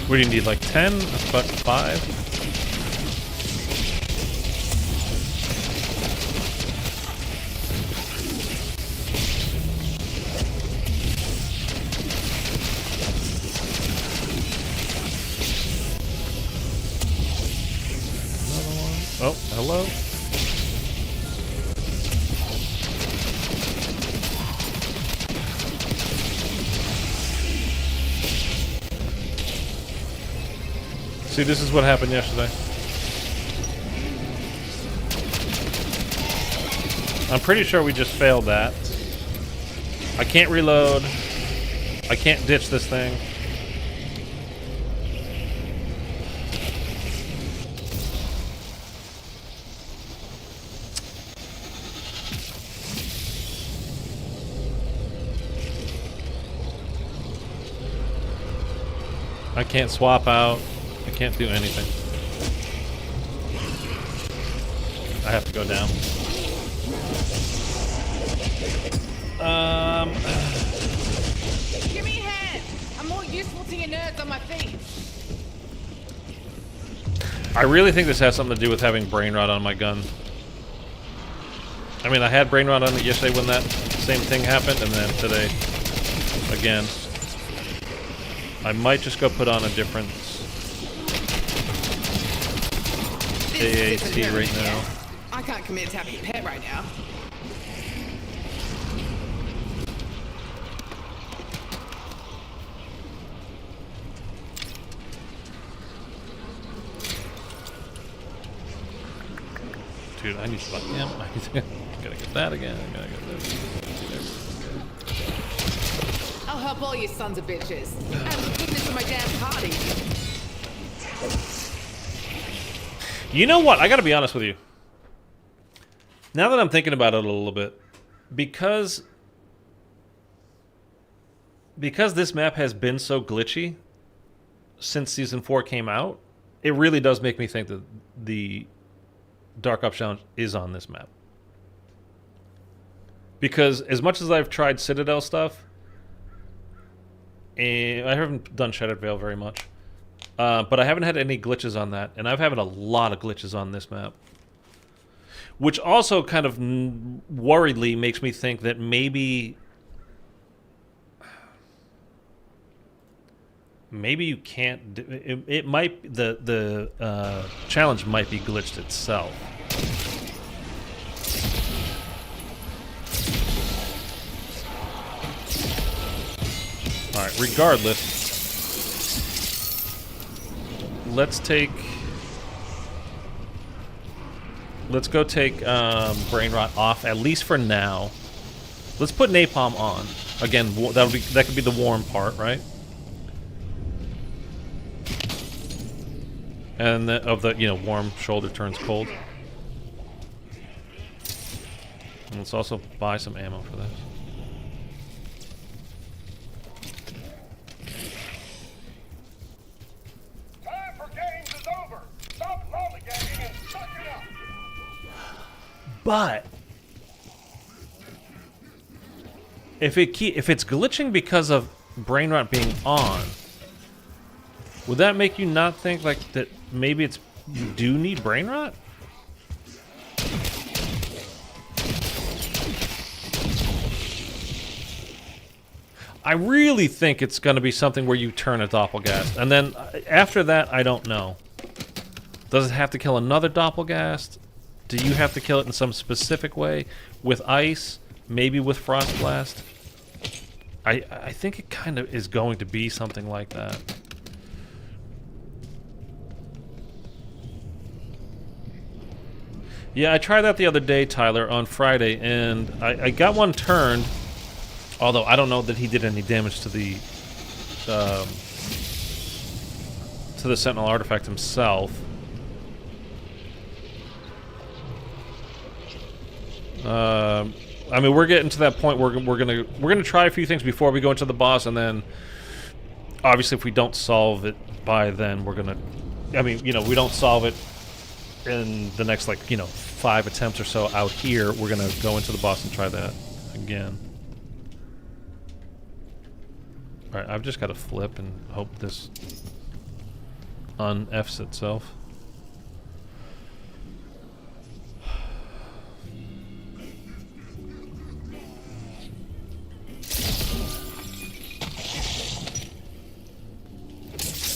What do you need, like 10? About 5? Hello? See, this is what happened yesterday. I'm pretty sure we just failed that. I can't reload. I can't ditch this thing. I can't swap out. I can't do anything. I have to go down. Give me a hand. I'm more useful to you nerds on my feet. I really think this has something to do with having brain rot on my gun. I mean, I had brain rot on it yesterday when that same thing happened, and then today again. I might just go put on a different AAT right now. I can't commit to having a pet right now. Dude, I need to like him. I gotta get that again. I gotta get that. I'll help all you sons of bitches. And put this in my damn party. You know what? I gotta be honest with you. Now that I'm thinking about it a little bit, because this map has been so glitchy since Season 4 came out, it really does make me think that the Dark Ops Challenge is on this map. Because as much as I've tried Citadel stuff, and I haven't done Shattered Veil very much, but I haven't had any glitches on that, and I've had a lot of glitches on this map. Which also kind of worriedly makes me think that maybe you can't. It might the challenge might be glitched itself. All right. Regardless, let's go take brain rot off, at least for now. Let's put napalm on. Again, that could be the warm part, right? And warm shoulder turns cold. And let's also buy some ammo for this. Time for games is over. Stop lollygagging and suck it up. But if it's glitching because of brain rot being on, would that make you not think like that maybe you do need brain rot? I really think it's going to be something where you turn a doppelgast, and then after that, I don't know. Does it have to kill another doppelgast? Do you have to kill it in some specific way? With ice? Maybe with frost blast? I think it kind of is going to be something like that. Yeah, I tried that the other day, Tyler, on Friday, and I got one turned, although I don't know that he did any damage to the Sentinel artifact himself. I mean, we're getting to that point where we're gonna try a few things before we go into the boss, and then obviously if we don't solve it by then, we're gonna. I mean, we don't solve it in the next 5 attempts or so out here. We're gonna go into the boss and try that again. All right, I've just got to flip and hope this un-Fs itself.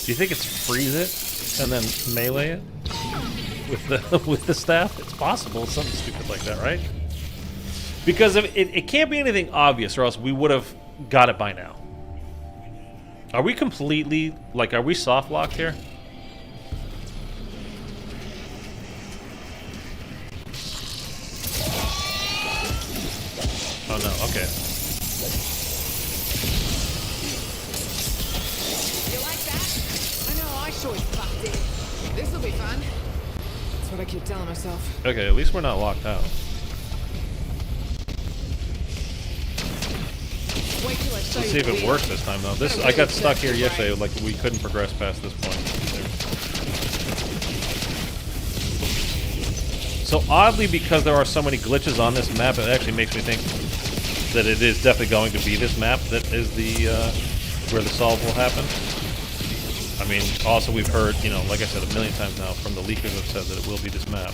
Do you think it's freeze it and then melee it? with the staff? It's possible, something stupid like that, right? Because if it can't be anything obvious, or else we would have got it by now. Are we completely, like, are we soft locked here? Oh no, okay. You like that? I know, I sure fucked it. This'll be fun. That's what I keep telling myself. Okay, at least we're not locked out. Wait till I show Let's you see if the it works this time, though. This I got stuck here yesterday, like we couldn't progress past this point. So oddly, because there are so many glitches on this map, it actually makes me think that it is definitely going to be this map that is the where the solve will happen. I mean, also we've heard, you know, like I said a million times now, from the leakers have said that it will be this map.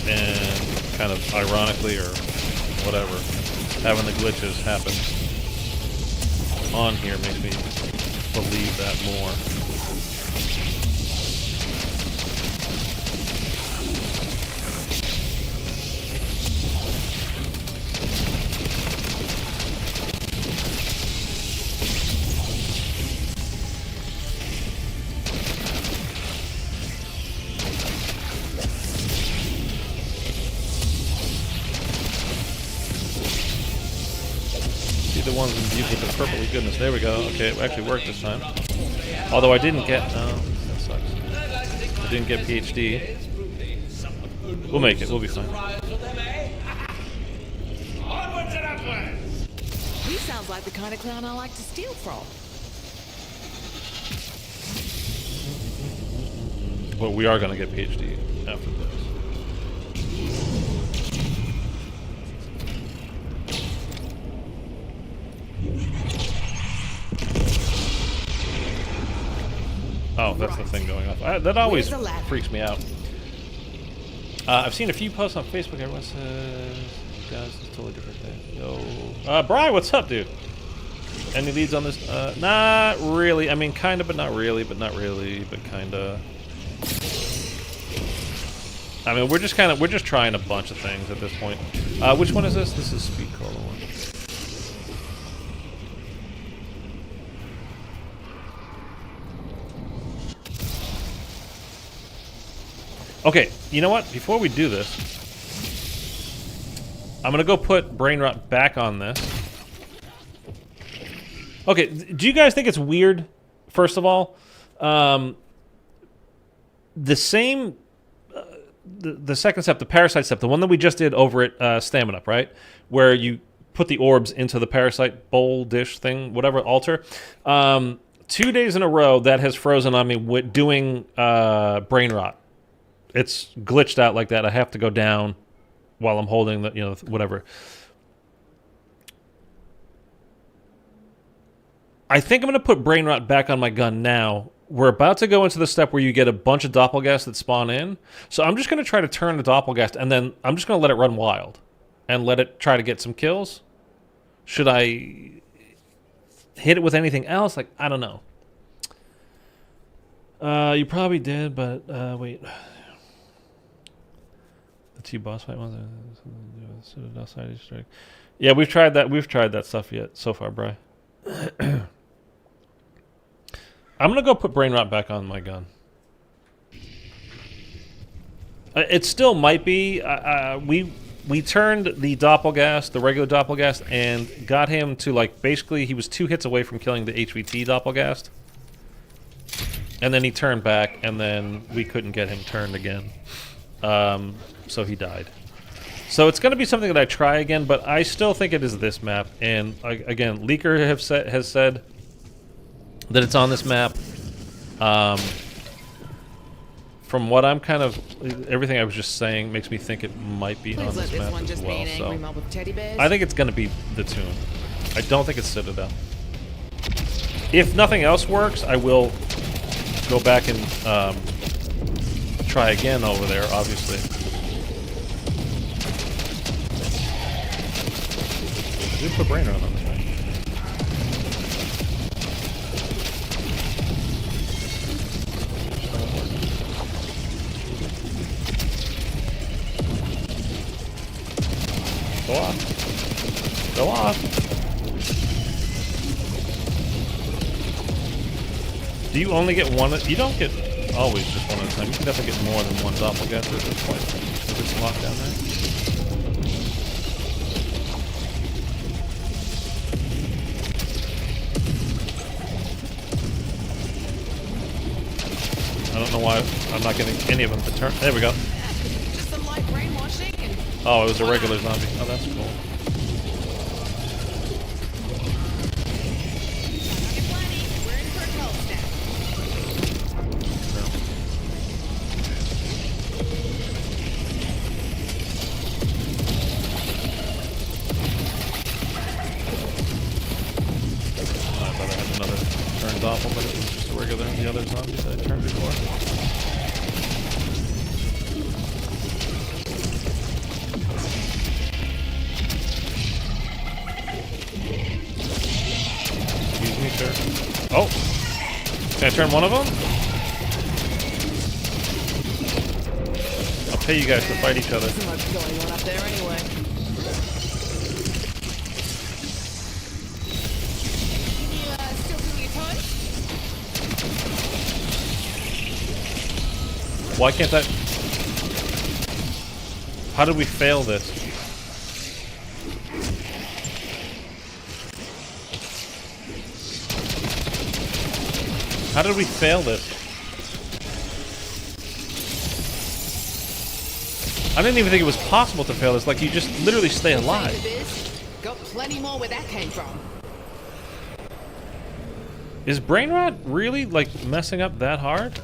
And kind of ironically or whatever, having the glitches happen on here makes me believe that more. The ones imbued with the purpley goodness. There we go. Okay, it actually worked this time. Although I didn't get... that sucks. I didn't get PhD. We'll make it. We'll be fine. He sounds like the kind of clown I like to steal from. But we are going to get PhD after this. Oh, that's the thing going off. That always freaks me out. I've seen a few posts on Facebook. Everyone says, guys, it's a totally different day. Yo. Bri, what's up, dude? Any leads on this? Not really. I mean, kind of, but not really. But not really. But kind of. I mean, we're just trying a bunch of things at this point. Which one is this? This is Speed Caller one. Okay, you know what? Before we do this, I'm gonna go put Brain Rot back on this. Okay, do you guys think it's weird, first of all? The same... The second step, the Parasite step, the one that we just did over at Stamina, right? Where you put the orbs into the Parasite bowl, dish thing, whatever, altar. 2 days in a row, that has frozen on me with doing Brain Rot. It's glitched out like that. I have to go down while I'm holding the, you know, whatever. I think I'm going to put Brain Rot back on my gun now. We're about to go into the step where you get a bunch of Doppelgast that spawn in. So I'm just going to try to turn the Doppelgast, and then I'm just going to let it run wild. And let it try to get some kills. Should I hit it with anything else? Like, I don't know. You probably did, but wait. The two boss fight ones. Citadel side strike. Yeah, we've tried that. We've tried that stuff yet so far, Bri. I'm gonna go put Brain Rot back on my gun. It still might be. We turned the Doppelgast, the regular Doppelgast, and got him to, like, basically he was 2 hits away from killing the HVT Doppelgast. And then he turned back, and then we couldn't get him turned again. So he died. So it's going to be something that I try again, but I still think it is this map. And again, Leaker has said that it's on this map. From what I'm kind of, everything I was just saying makes me think it might be on this map as well. So I think it's going to be the Tomb. I don't think it's Citadel. If nothing else works, I will go back and try again over there, obviously. We put Brain Rot on this, right? Go off. Go off. Do you only get one? You don't get always just one at a time. You can definitely get more than one doppelganger at this point. If it's locked down there. I don't know why I'm not getting any of them to turn. There we go. Just some light brainwashing and Oh, it was a regular zombie. Oh, that's cool. Target planning. We're in for a 12 step. I thought I had another turned off one, but it was just a regular the other zombies that I turned before. Excuse me, sir. Oh! Can I turn one of them? I'll pay you guys to fight each other. So much going on up there anyway. You still feeling your toes? Why can't I... How did we fail this? How did we fail this? I didn't even think it was possible to fail this. Like, you just literally stay alive. Got plenty more where that came from. Is brain rot really, like, messing up that hard?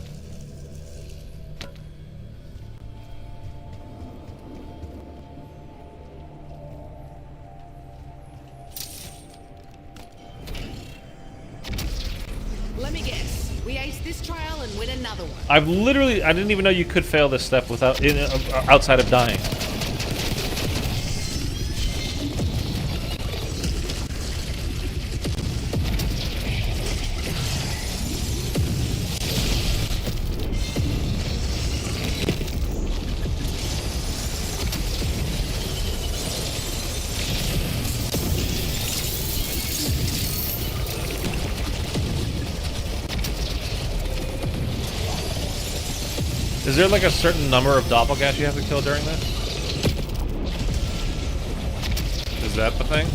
Let me guess. We ace this trial and win another one. I didn't even know you could fail this step without, outside of dying. Is there like a certain number of doppelgangers you have to kill during this? Is that the thing?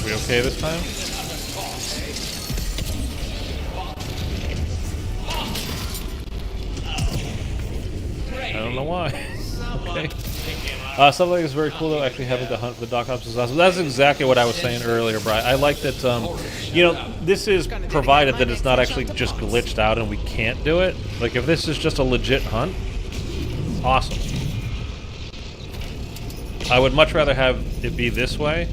We okay this time? I don't know why. Okay. Stuff like it's very cool though. Actually, having to hunt the Catacombs is awesome. That's exactly what I was saying earlier, Brian. I like that. You know, this is provided that it's not actually just glitched out and we can't do it. Like, if this is just a legit hunt, awesome. I would much rather have it be this way.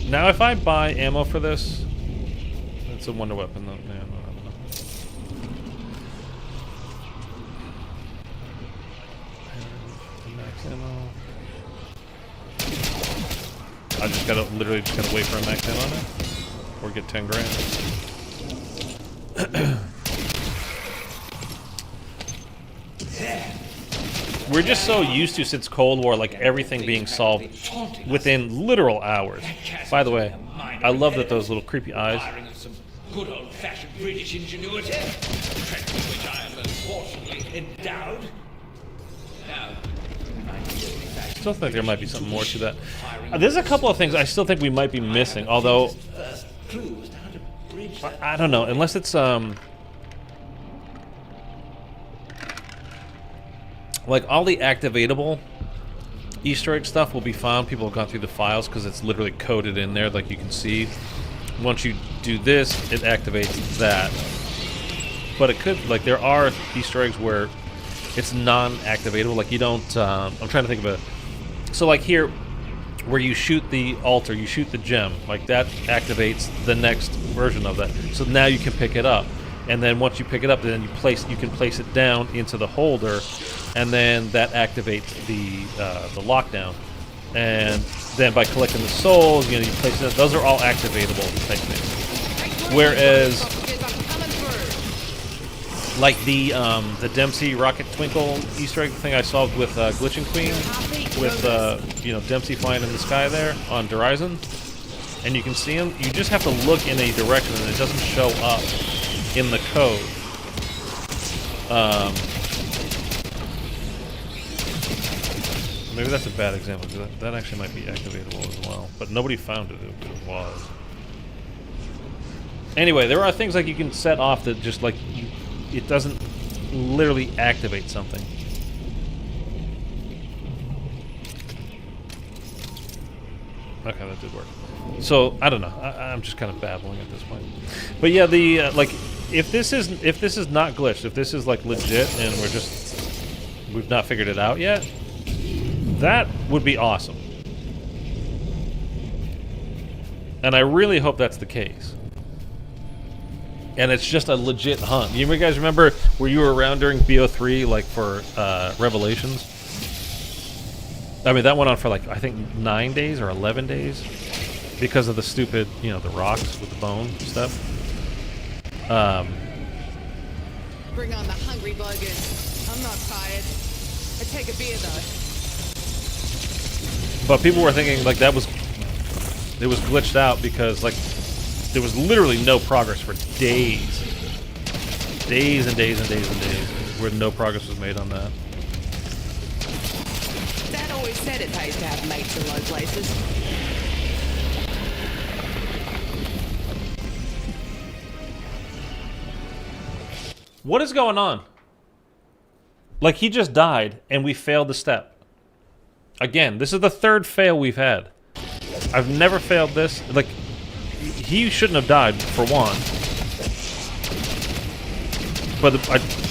Now, if I buy ammo for this, it's a wonder weapon though. Yeah, I don't know. I just gotta literally wait for a max ammo on it, or get 10 grand. We're just so used to, since Cold War, like everything being solved within literal hours. By the way, I love that those little creepy eyes. Good old-fashioned British ingenuity, with which I am unfortunately endowed. Now, I still think there might be something more to that. There's a couple of things I still think we might be missing, although I don't know, unless it's like all the activatable Easter egg stuff will be found. People have gone through the files because it's literally coded in there, like you can see. Once you do this, it activates that. But it could, like, there are Easter eggs where it's non-activatable. Like, you don't, I'm trying to think of a, so like here, where you shoot the altar, you shoot the gem, like that activates the next version of that. So now you can pick it up. and then once you pick it up, then you can place it down into the holder, and then that activates the lockdown. And then by collecting the souls, you place it. Those are all activatable type things. Whereas, like the Dempsey Rocket Twinkle Easter egg thing I solved with Glitching Queen, with Dempsey flying in the sky there on Horizon, and you can see him. You just have to look in a direction, and it doesn't show up in the code. Maybe that's a bad example, because that actually might be activatable as well. But nobody found it if it was. Anyway, there are things like you can set off that just like it doesn't literally activate something. Okay, that did work. So I don't know. I'm just kind of babbling at this point. But yeah, the like if this is not glitched, if this is like legit and we've not figured it out yet, that would be awesome. And I really hope that's the case. And it's just a legit hunt. You guys remember where you were around during BO3, like for Revelations? I mean, that went on for like, I think 9 days or 11 days because of the stupid, the rocks with the bone stuff. Bring on the hungry buggers. I'm not tired. I take a beer though. But people were thinking like it was glitched out because like there was literally no progress for days. Days and days and days and days where no progress was made on that. Dad always said it pays to have mates in low places. What is going on? Like he just died and we failed the step. Again, this is the third fail we've had. I've never failed this. Like, he shouldn't have died, for one. But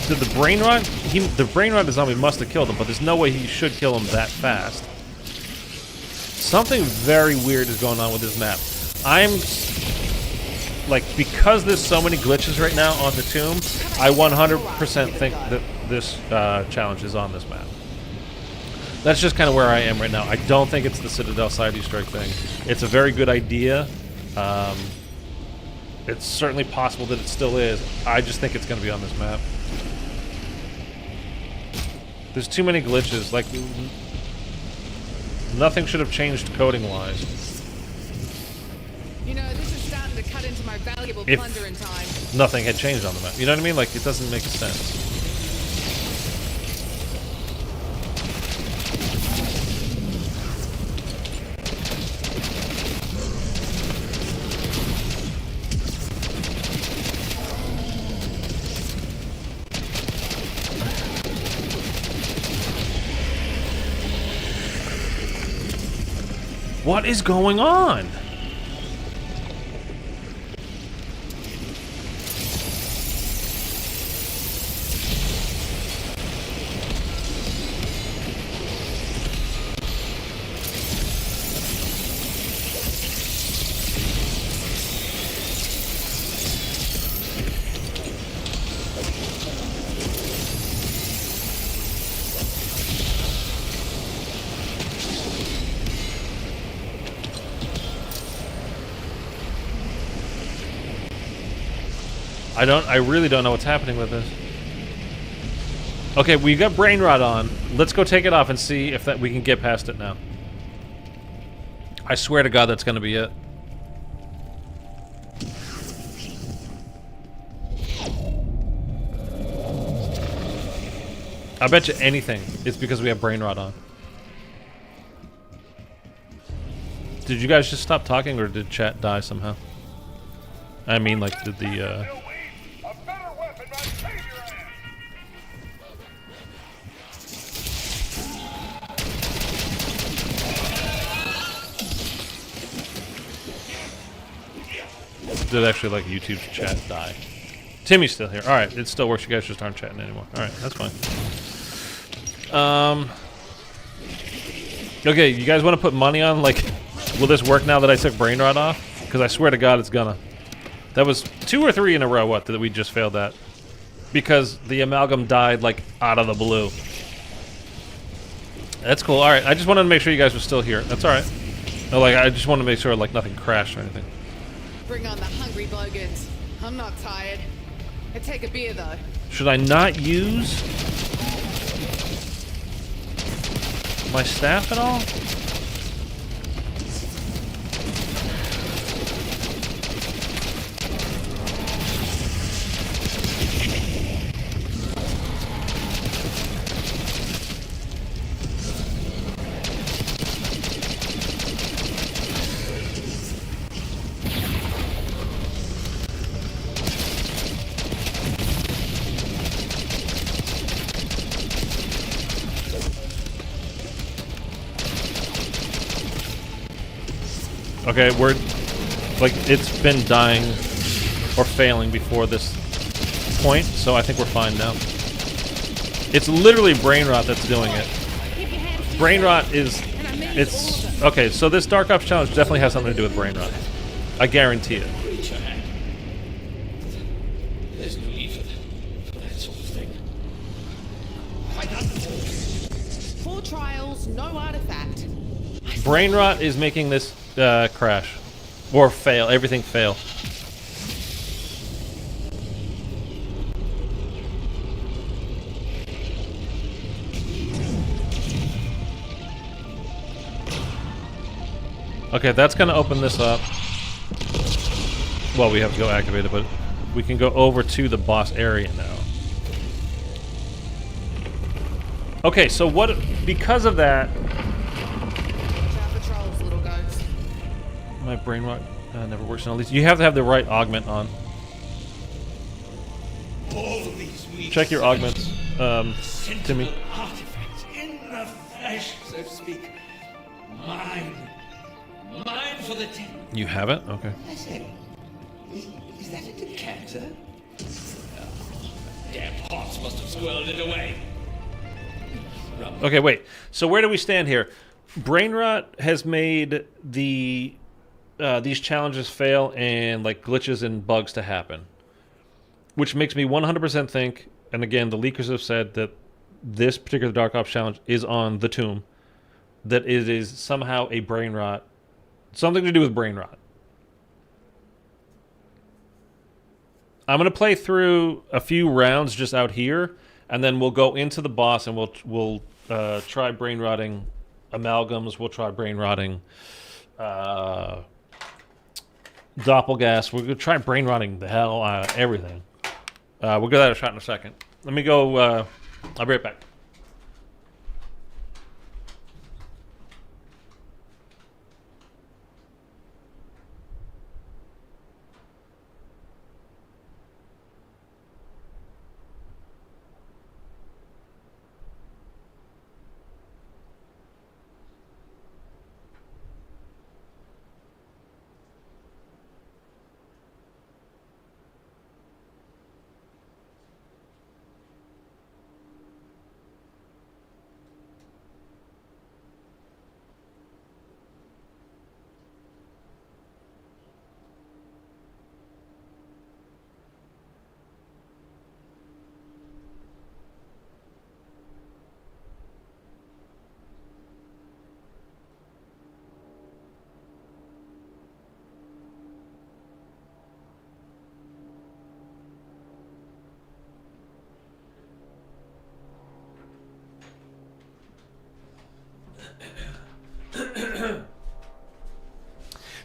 did the brain rot? The brain rot zombie must have killed him, but there's no way he should kill him that fast. Something very weird is going on with this map. Like, because there's so many glitches right now on the tomb, I 100% think that this challenge is on this map. That's just kind of where I am right now. I don't think it's the Citadel side Easter egg thing. It's a very good idea. It's certainly possible that it still is. I just think it's going to be on this map. There's too many glitches. Like, nothing should have changed coding-wise. This is starting to cut into my valuable plunder in time. Nothing had changed on the map. You know what I mean? Like, it doesn't make sense. What is going on? I really don't know what's happening with this. Okay, we got brain rot on. Let's go take it off and see if we can get past it now. I swear to God that's gonna be it. I bet you anything it's because we have brain rot on. Did you guys just stop talking or did chat die somehow? I mean, like, did the, did actually, like, YouTube's chat die? Timmy's still here. Alright, it still works. You guys just aren't chatting anymore. Alright, that's fine. Okay, you guys want to put money on, like, will this work now that I took brain rot off? Because I swear to God it's gonna. That was 2 or 3 in a row, what, that we just failed at. Because the amalgam died, like, out of the blue. That's cool. Alright, I just wanted to make sure you guys were still here. That's alright. No, like, I just wanted to make sure, like, nothing crashed or anything. Bring on the hungry bogans. I'm not tired. I'd take a beer, though. Should I not use my staff at all? Okay, we're, like, it's been dying or failing before this point, so I think we're fine now. It's literally brain rot that's doing it. Brain rot is, it's, okay, so this Dark Ops challenge definitely has something to do with brain rot. I guarantee it. There's no need for that sort of thing. Quite unfortunate. 4 trials, no artifact. Brain rot is making this crash. Or fail. Everything fail. Okay, that's going to open this up. Well, we have to go activate it, but we can go over to the boss area now. Okay, so what... Because of that... My brain rot never works on all these. You have to have the right augment on. All these Check your augments, Timmy. Artifacts in the flesh, so to speak. Mine. Mine for the ten. You have it? Okay. I say, is that a decanter? Oh, damn hordes must have squirreled it away. Okay, wait. So where do we stand here? Brain rot has made the these challenges fail and like glitches and bugs to happen, which makes me 100% think. And again, the leakers have said that this particular Dark Ops challenge is on the tomb. That it is somehow a brain rot, something to do with brain rot. I'm gonna play through a few rounds just out here, and then we'll go into the boss and we'll try brain rotting amalgams. We'll try brain rotting doppelgas. We're gonna try brain rotting the hell out of everything. We'll give that a shot in a second. Let me go. I'll be right back.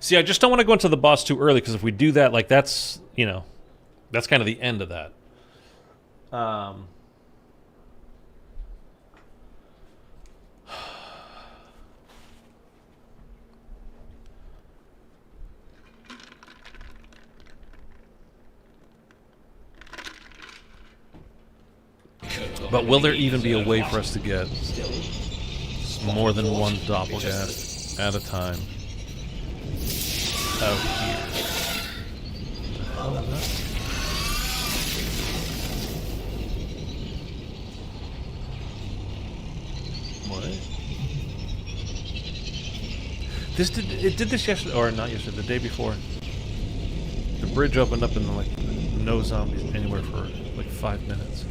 See, I just don't want to go into the boss too early, because if we do that, like, that's, you know, that's kind of the end of that. But will there even be a way for us to get more than one doppelganger at a time out here? What the hell is that? What? It did this yesterday, or not yesterday, the day before. The bridge opened up and like no zombies anywhere for like 5 minutes.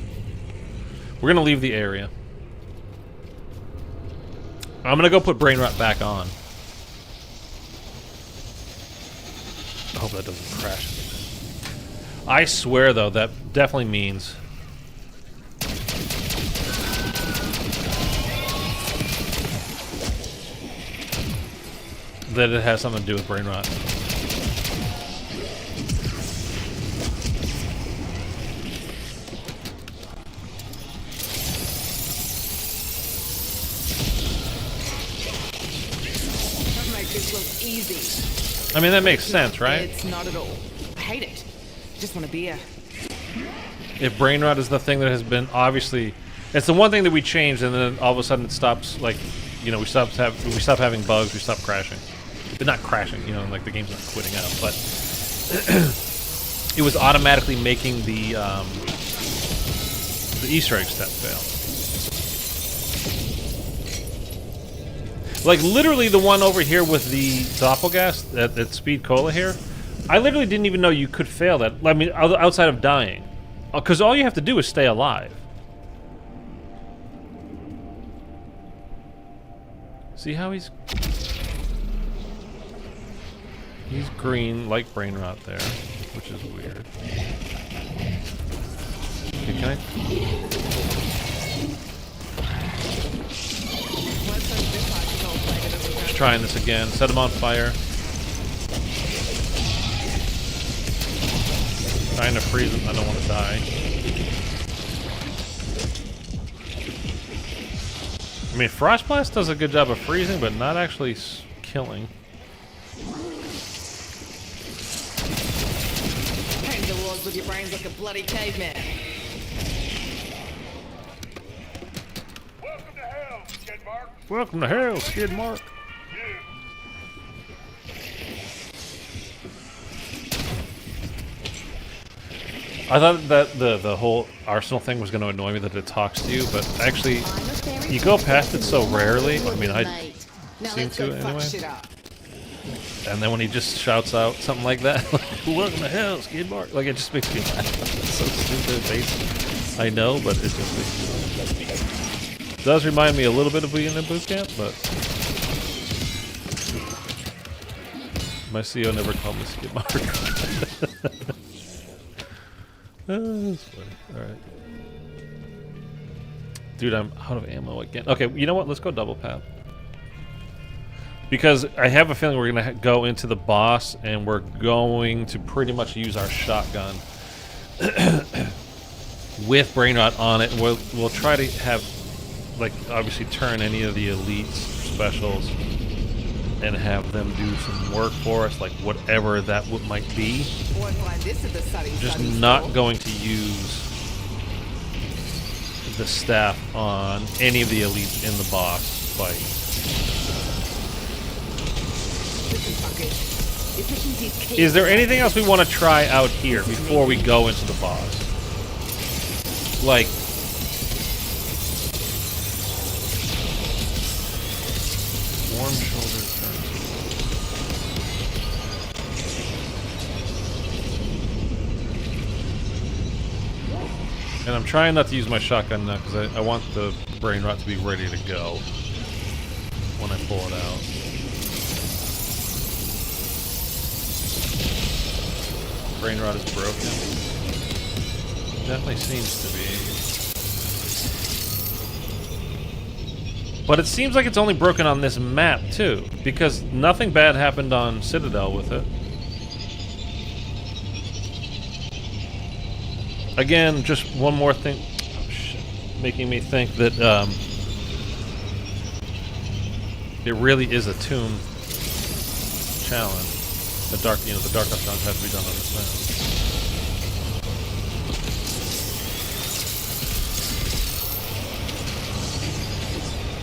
We're gonna leave the area. I'm gonna go put brain rot back on. I hope that doesn't crash anything. I swear though, that definitely means that it has something to do with brain rot. Don't make this look easy. I mean, that makes sense, right? It's not at all. I hate it. I just want a beer. If brain rot is the thing that has been obviously, it's the one thing that we changed, and then all of a sudden it stops. Like, you know, we stop having bugs, we stop crashing. But not crashing, you know, like the game's not quitting out, but it was automatically making the Easter egg step fail. Like literally the one over here with the doppelgas at Speed Cola here, I literally didn't even know you could fail that. I mean, outside of dying, because all you have to do is stay alive. See how he's green like brain rot there, which is weird. Okay, can I? Just trying this again. Set him on fire. Trying to freeze him. I don't want to die. I mean, Frost Blast does a good job of freezing, but not actually killing. Paint the walls with your brains like a bloody caveman. Welcome to hell, Skid Mark. Welcome to hell, Skid Mark. I thought that the whole arsenal thing was going to annoy me that it talks to you, but actually, you go past it so rarely. I mean, I seem to anyway. And then when he just shouts out something like that, like, welcome to hell, Skid Mark, like, it just makes me laugh. It's so stupid, basic. I know, but it just makes me laugh. It does remind me a little bit of being in boot camp, but my CO never called me Skid Mark. That's funny. Alright. Dude, I'm out of ammo again. Okay, you know what? Let's go double pap. Because I have a feeling we're going to go into the boss and we're going to pretty much use our shotgun with brain rot on it. And we'll try to have, like, obviously turn any of the elites specials and have them do some work for us, like whatever that might be. Just not going to use the staff on any of the elites in the boss fight. Is there anything else we want to try out here before we go into the boss? Like, warm shoulder turns. And I'm trying not to use my shotgun now because I want the brain rot to be ready to go when I pull it out. Brain rot is broken. Definitely seems to be. But it seems like it's only broken on this map too, because nothing bad happened on Citadel with it. Again, just one more thing, oh, shit, making me think that it really is a tomb challenge. The dark ops challenge has to be done on this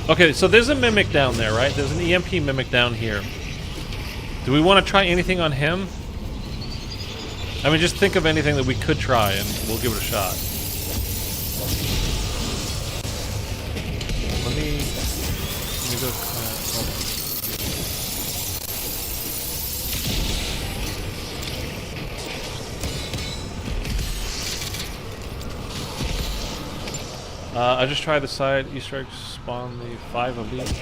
map. Okay, so there's a mimic down there, right? There's an EMP mimic down here. Do we want to try anything on him? I mean, just think of anything that we could try, and we'll give it a shot. Let me go. Hold on. I just tried the side Easter eggs, spawn the 5 elite.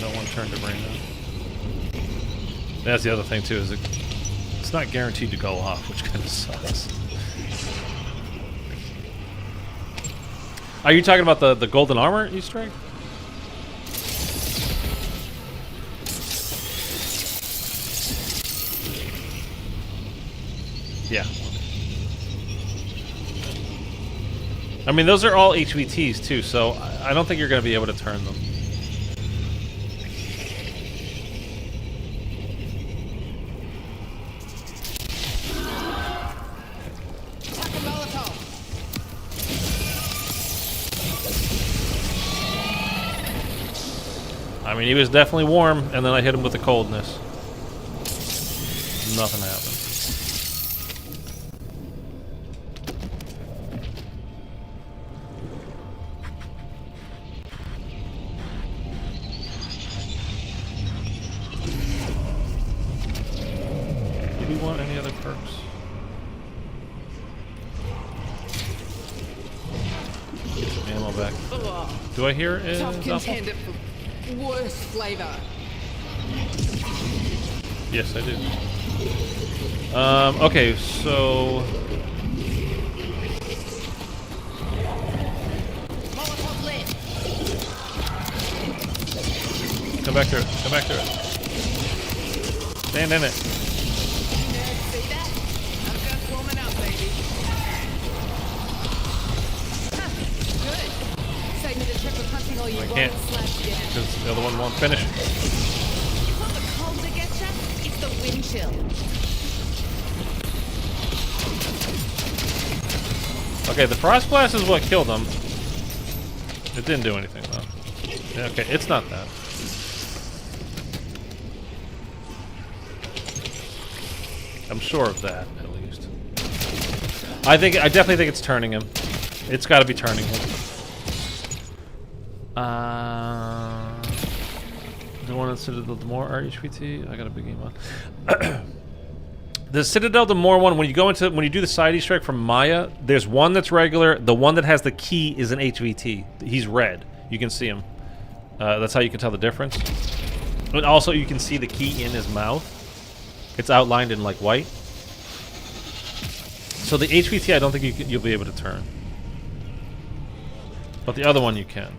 No one turned to bring them. That's the other thing too, is it's not guaranteed to go off, which kind of sucks. Are you talking about the golden armor Easter egg? Yeah. I mean, those are all HVTs too, so I don't think you're going to be able to turn them. I mean, he was definitely warm, and then I hit him with the coldness. Nothing happened. Do we want any other perks? Get some ammo back. Do I hear it? Top contender for worst flavor. Yes, I do. Okay, so Molotov lit. come back to it. Come back to it. Stand in it. See that? I'm just warming up, baby. Huh, good. Save me the trip of hunting all you I can't, because the other one won't finish. It's not the cold that gets ya, it's the wind chill. Okay, the frost blast is what killed him. It didn't do anything though. Yeah, okay, it's not that. I'm sure of that, at least. I definitely think it's turning him. It's got to be turning him. The one in Citadel Demore RHPT. I got a big game on. The Citadel Demore one, when you do the side Easter egg from Maya, there's one that's regular. The one that has the key is an HVT. He's red. You can see him. That's how you can tell the difference. And also, you can see the key in his mouth. It's outlined in like white. So the HVT, I don't think you'll be able to turn. But the other one you can.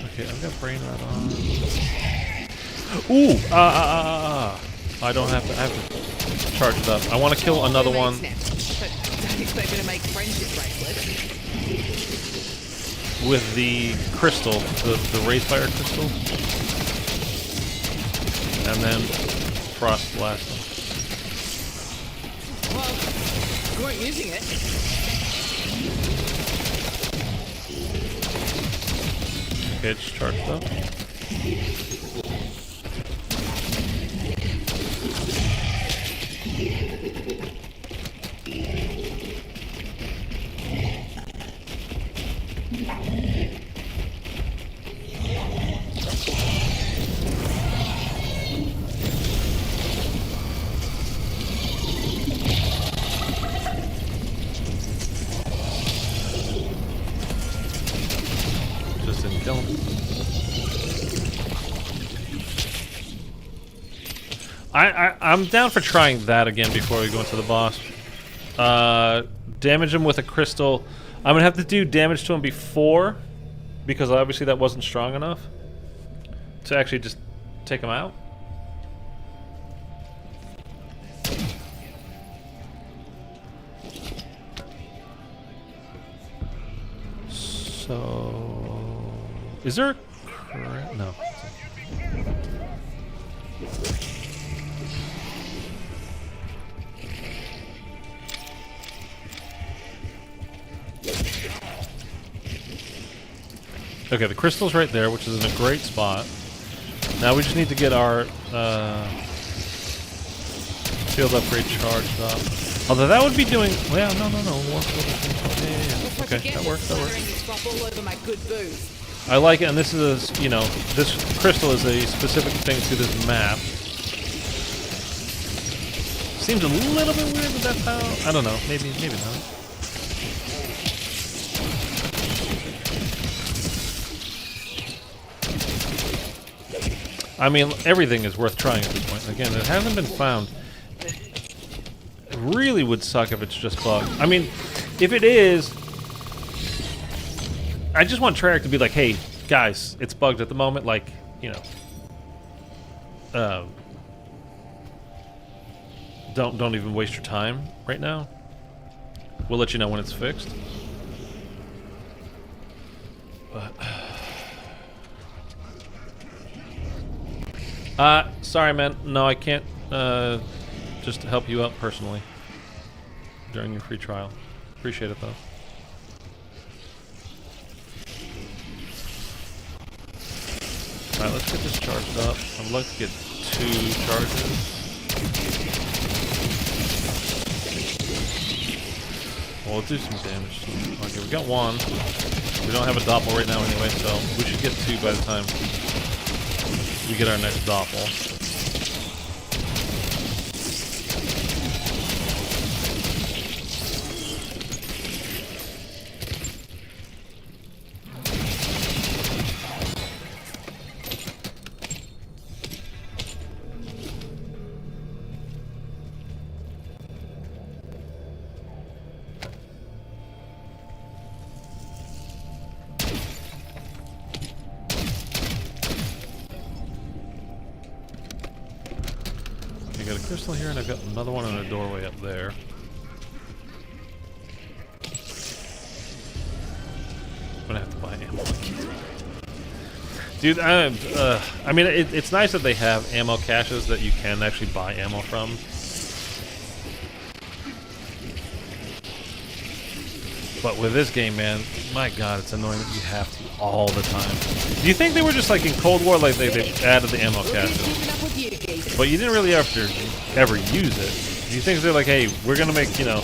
Okay, I've got brain rot on. Ooh! I don't have to. I have to charge it up. I want to kill another one. But don't expect me to make friendship bracelets. With the crystal, the Wraithfire crystal. And then frost blast them. Well, you weren't using it. Okay, it's charged up. Just didn't kill him. I'm down for trying that again before we go into the boss. Damage him with a crystal. I'm gonna have to do damage to him before, because obviously that wasn't strong enough to actually just take him out. So, is there a no? Okay, the crystal's right there, which is in a great spot. Now we just need to get our field upgrade charged up. Although that would be doing... Well, no. Yeah. Okay, that works. All over my good booze. I like it, and this is a, you know, this crystal is a specific thing to this map. Seems a little bit weird that that's how. I don't know. Maybe not. I mean, everything is worth trying at this point. Again, it hasn't been found. It really would suck if it's just bugged. I mean, if it is, I just want Treyarch to be like, hey, guys, it's bugged at the moment. Like, you know, don't even waste your time right now. We'll let you know when it's fixed. But sorry, man. No, I can't just help you out personally during your free trial. Appreciate it, though. Alright, let's get this charged up. I'd like to get 2 charges. Well, we'll do some damage. Okay, we got 1. We don't have a doppel right now anyway, so we should get 2 by the time we get our next doppel. I got a crystal here, and I've got another one in a doorway up there. I'm gonna have to buy ammo. Dude, I mean, it's nice that they have ammo caches that you can actually buy ammo from. But with this game, man, my god, it's annoying that you have to all the time. Do you think they were just like in Cold War, like they added the ammo caches, but you didn't really have to ever use it? Do you think they're like, hey, we're gonna make, you know,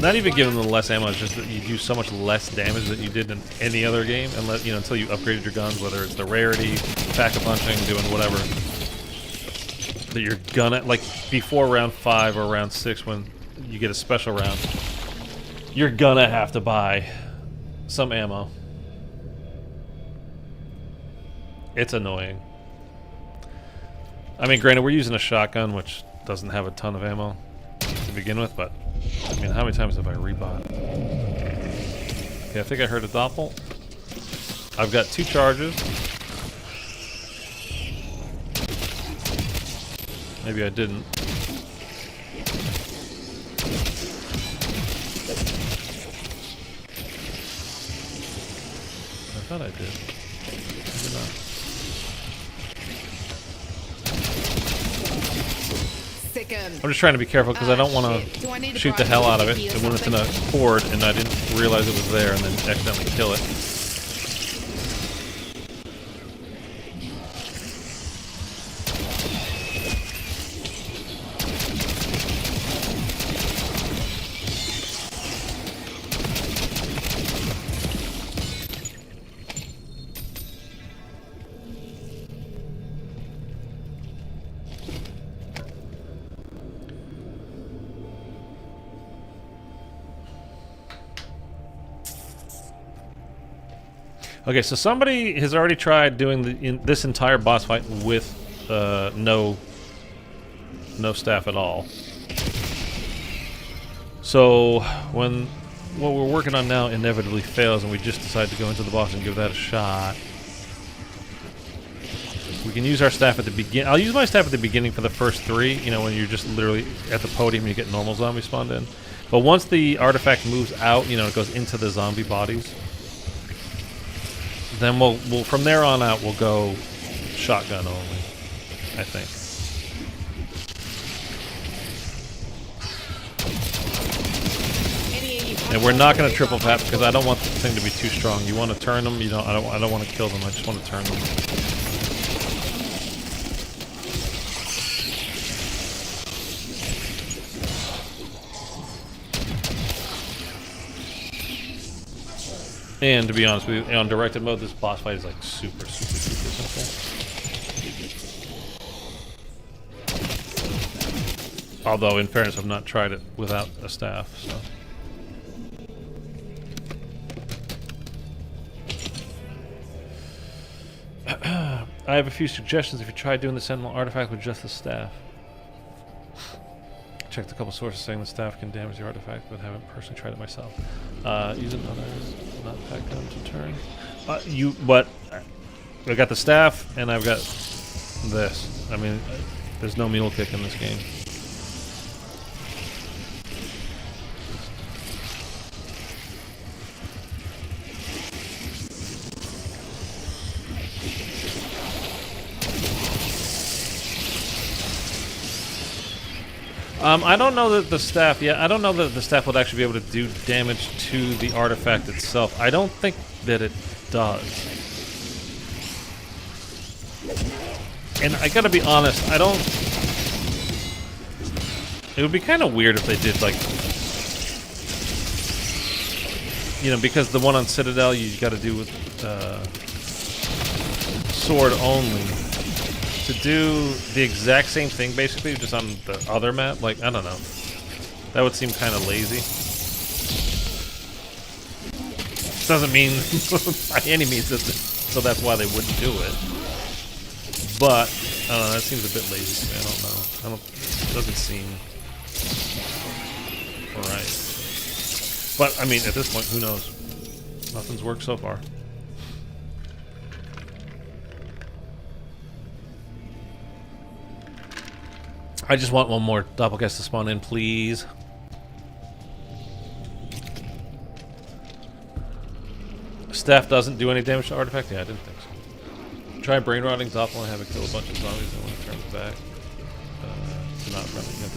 not even giving them less ammo, it's just that you do so much less damage than you did in any other game, unless, you know, until you upgraded your guns, whether it's the rarity, pack-a-punching, doing whatever, that you're gonna, like, before round 5 or round 6 when you get a special round, you're gonna have to buy some ammo. It's annoying. I mean, granted, we're using a shotgun, which doesn't have a ton of ammo to begin with, but I mean, how many times have I rebought? Okay, I think I heard a doppel. I've got 2 charges. Maybe I didn't. I thought I did. Maybe not. I'm just trying to be careful because I don't want to shoot the hell out of it when it's in a horde and I didn't realize it was there and then accidentally kill it. Okay, so somebody has already tried doing this entire boss fight with no staff at all. So when what we're working on now inevitably fails and we just decide to go into the boss and give that a shot, we can use our staff at the beginning. I'll use my staff at the beginning for the first 3, you know, when you're just literally at the podium and you get normal zombies spawned in. But once the artifact moves out, you know, it goes into the zombie bodies, then we'll from there on out we'll go shotgun only, I think. And we're not going to triple tap because I don't want the thing to be too strong. You want to turn them, you know. I don't want to kill them. I just want to turn them. And to be honest with you, on directed mode, this boss fight is like super simple. Although, in fairness, I've not tried it without a staff, so. I have a few suggestions if you try doing the Sentinel artifact with just the staff. Checked a couple sources saying the staff can damage the artifact, but haven't personally tried it myself. Using others, not packed down to turn. But I got the staff and I've got this. I mean, there's no mule kick in this game. I don't know that the staff. Yeah, I don't know that the staff would actually be able to do damage to the artifact itself. I don't think that it does. And I gotta be honest, I don't. It would be kind of weird if they did like, you know, because the one on Citadel you got to do with sword only. To do the exact same thing, basically, just on the other map, like, I don't know. That would seem kind of lazy. Doesn't mean by any means that, so that's why they wouldn't do it. But, I don't know, that seems a bit lazy to me, I don't know. It doesn't seem right. But, I mean, at this point, who knows? Nothing's worked so far. I just want one more doppelganger to spawn in, please. Staff doesn't do any damage to artifact? Yeah, I didn't think so. Try brain rotting doppel and have it kill a bunch of zombies and when it turns back. It's not friendly. You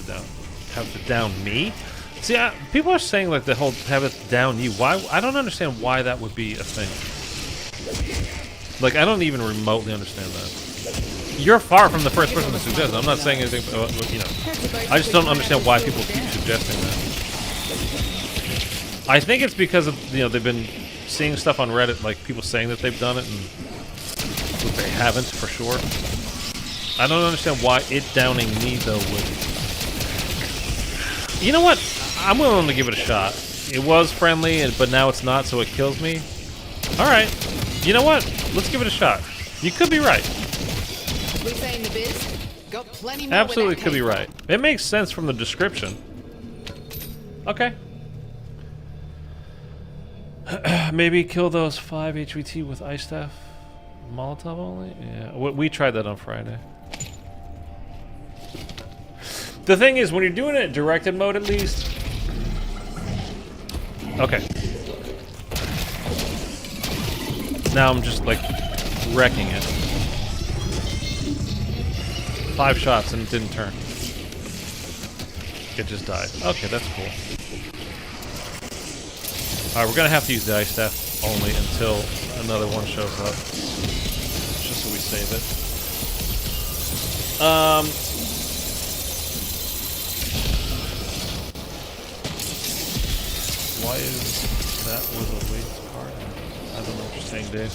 have to down me? See, people are saying like the whole have it down you. Why? I don't understand why that would be a thing. Like, I don't even remotely understand that. You're far from the first person to suggest it. I'm not saying anything, you know. I just don't understand why people keep suggesting that. I think it's because of, you know, they've been seeing stuff on Reddit, like people saying that they've done it, and they haven't for sure. I don't understand why it downing me though would. You know what? I'm willing to give it a shot. It was friendly, but now it's not, so it kills me. All right. You know what? Let's give it a shot. You could be right. We say in the biz, got plenty more. Absolutely could be right. It makes sense from the description. Okay. Maybe kill those 5 HVT with ice staff. Molotov only? Yeah, we tried that on Friday. The thing is, when you're doing it in directed mode at least... Okay. Now I'm just, like, wrecking it. 5 shots and it didn't turn. It just died. Okay, that's cool. Alright, we're gonna have to use the ice staff only until another one shows up. Just so we save it. Why is that with a waste card? I don't know what you're saying, Dave.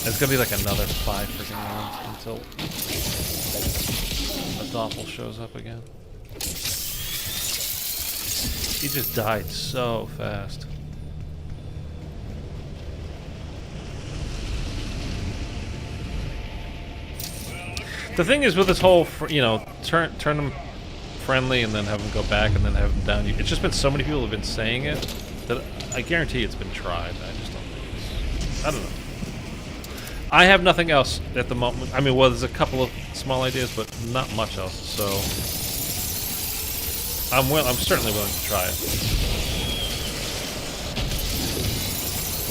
It's gonna be like another 5 freaking rounds until a doppel shows up again. He just died so fast. The thing is with this whole, you know, turn them friendly and then have them go back and then have them down. It's just been so many people have been saying it that I guarantee it's been tried. I just don't think it's, I don't know. I have nothing else at the moment. I mean, well, there's a couple of small ideas, but not much else. So I'm certainly willing to try it.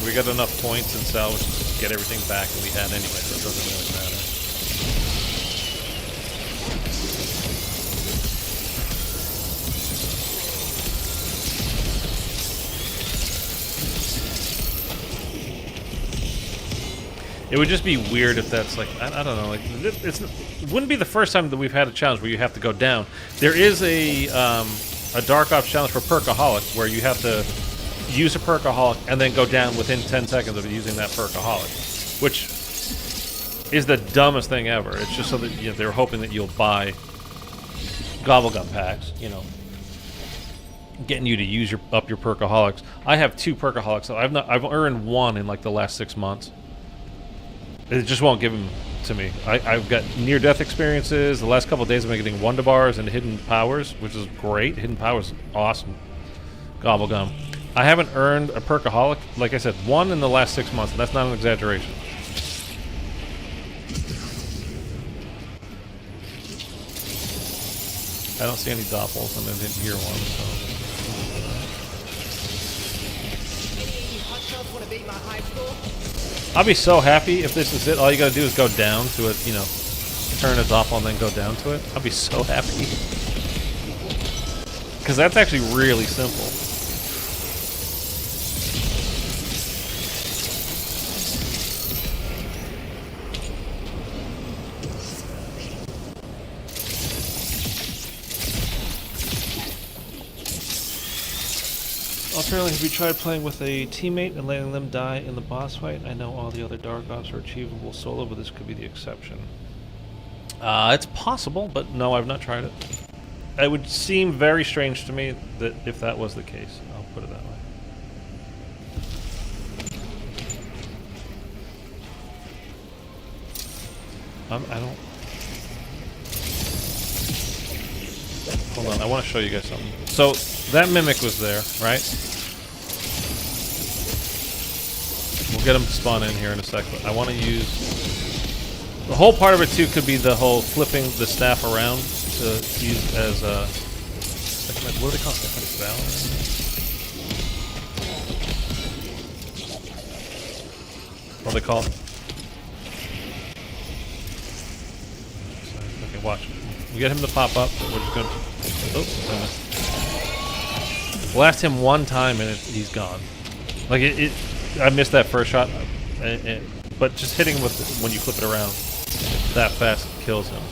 We got enough points and salvage to get everything back that we had anyway, so it doesn't really matter. It would just be weird if that's like, I don't know, like it wouldn't be the first time that we've had a challenge where you have to go down. There is a Dark Ops challenge for Perkaholic where you have to use a Perkaholic and then go down within 10 seconds of using that Perkaholic, which is the dumbest thing ever. It's just so that they're hoping that you'll buy gobblegum packs, getting you to use up your Perkaholics. I have 2 Perkaholics. So I've earned 1 in like the last 6 months. It just won't give them to me. I've got near-death experiences. The last couple of days I've been getting Wonder Bars and Hidden Powers, which is great. Hidden Powers, awesome. Gobblegum. I haven't earned a Perkaholic, like I said, 1 in the last 6 months, and that's not an exaggeration. I don't see any doppels, and I didn't hear one, so... I'll be so happy if this is it. All you gotta do is go down to it, turn a doppel and then go down to it. I'll be so happy. Because that's actually really simple. Alternatively, have you tried playing with a teammate and letting them die in the boss fight? I know all the other Dark Ops are achievable solo, but this could be the exception. It's possible, but no, I've not tried it. It would seem very strange to me that if that was the case. I'll put it that way. I don't... Hold on, I want to show you guys something. So, that Mimic was there, right? We'll get him to spawn in here in a sec, but I want to use... The whole part of it, too, could be the whole flipping the staff around to use as a... What do they call it? What do they call it? Okay, watch. We get him to pop up. We're just going to... Oh, I missed. Blast him one time and he's gone. Like, I missed that first shot. But just hitting him with when you flip it around that fast kills him.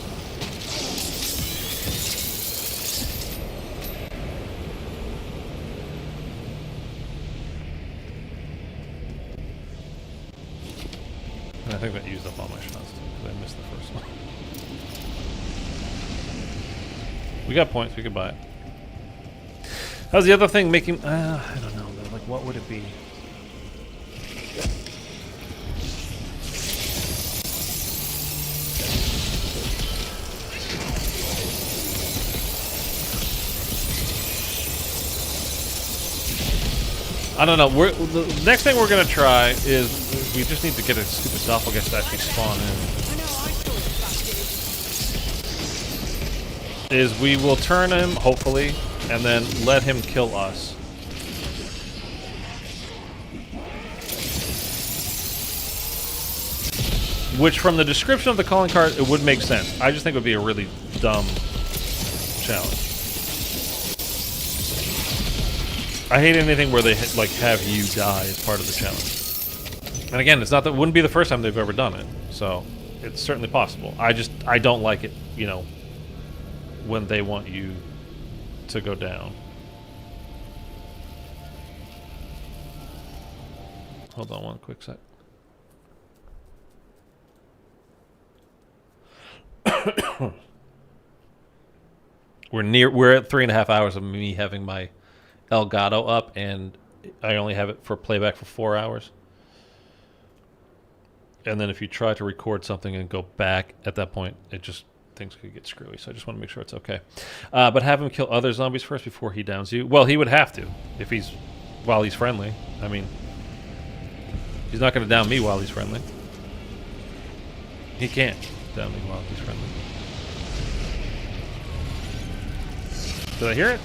And I think that used up all my shots too, because I missed the first one. We got points, we could buy it. How's the other thing making... I don't know, though. Like, what would it be? I don't know. The next thing we're going to try is... We just need to get a stupid doppelganger to actually spawn in. Is we will turn him, hopefully, and then let him kill us. Which, from the description of the calling card, it would make sense. I just think it would be a really dumb challenge. I hate anything where they like have you die as part of the challenge. And again, it's not that it wouldn't be the first time they've ever done it, so it's certainly possible. I don't like it, when they want you to go down. Hold on one quick sec. We're at 3.5 hours of me having my Elgato up, and I only have it for playback for 4 hours. And then if you try to record something and go back at that point, things could get screwy, so I just want to make sure it's okay. But have him kill other zombies first before he downs you. Well, he would have to, while he's friendly. I mean, he's not going to down me while he's friendly. He can't down me while he's friendly. Did I hear it?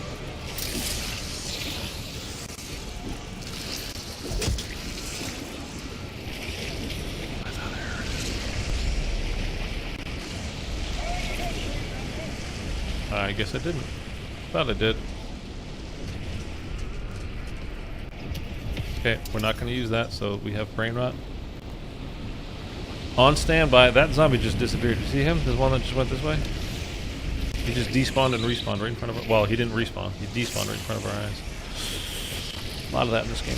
I guess I didn't. Thought I did. Okay, we're not going to use that, so we have brain rot. On standby. That zombie just disappeared. You see him? The one that just went this way? He just despawned and respawned right in front of our... Well, he didn't respawn. He despawned right in front of our eyes. A lot of that in this game.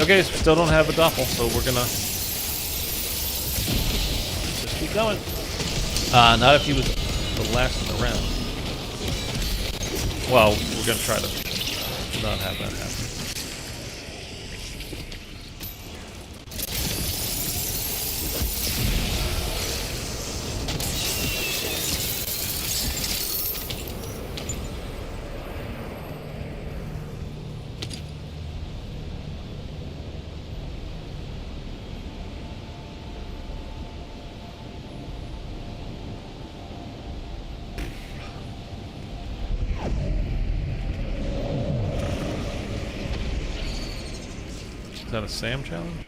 Okay, so still don't have a doppel, so we're gonna... just keep going. Not if he was the last in the round. Well, we're gonna try to not have that happen. Is that a Sam challenge?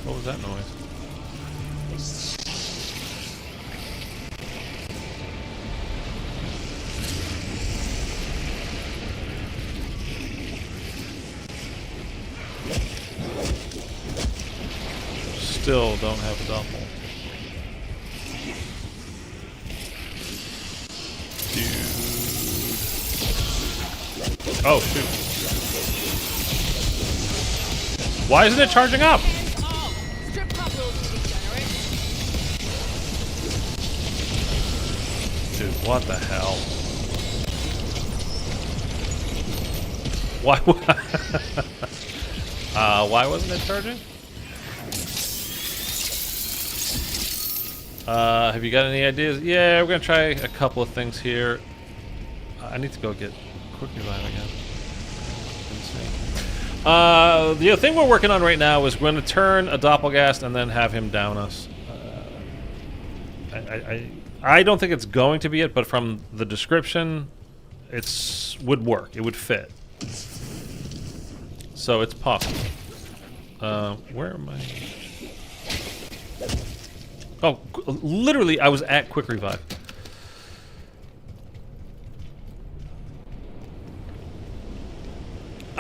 What was that noise? Still don't have a doppel. Dude. Oh, shoot. Why isn't it charging up? Dude, what the hell? Why? Why wasn't it charging? Have you got any ideas? Yeah, we're gonna try a couple of things here. I need to go get quick revive again. The thing we're working on right now is we're going to turn a doppelgast and then have him down us. I don't think it's going to be it, but from the description, it would work. It would fit. So it's possible. Where am I? Oh, literally, I was at quick revive.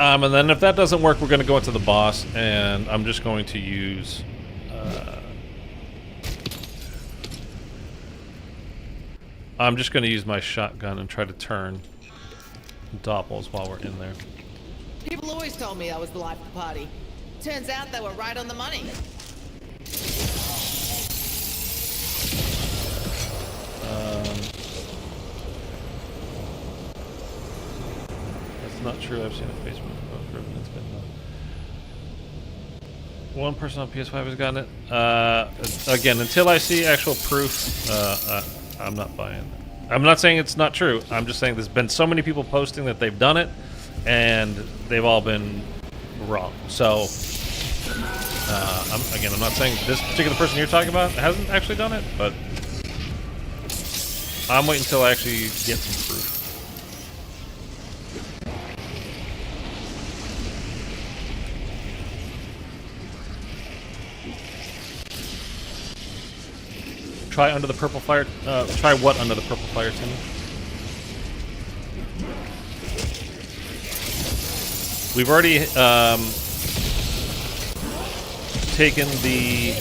And then if that doesn't work, we're going to go into the boss, and I'm just going to use... I'm just going to use my shotgun and try to turn doppels while we're in there. People always told me I was the life of the party. Turns out they were right on the money. That's not true. I've seen a Facebook post where it's been one person on PS5 has gotten it. Again, until I see actual proof, I'm not buying it. I'm not saying it's not true. I'm just saying there's been so many people posting that they've done it, and they've all been wrong. So, I'm not saying this particular person you're talking about hasn't actually done it, but I'm waiting until I actually get some proof. Try under the purple fire. Try what under the purple fire, Timmy? We've already taken a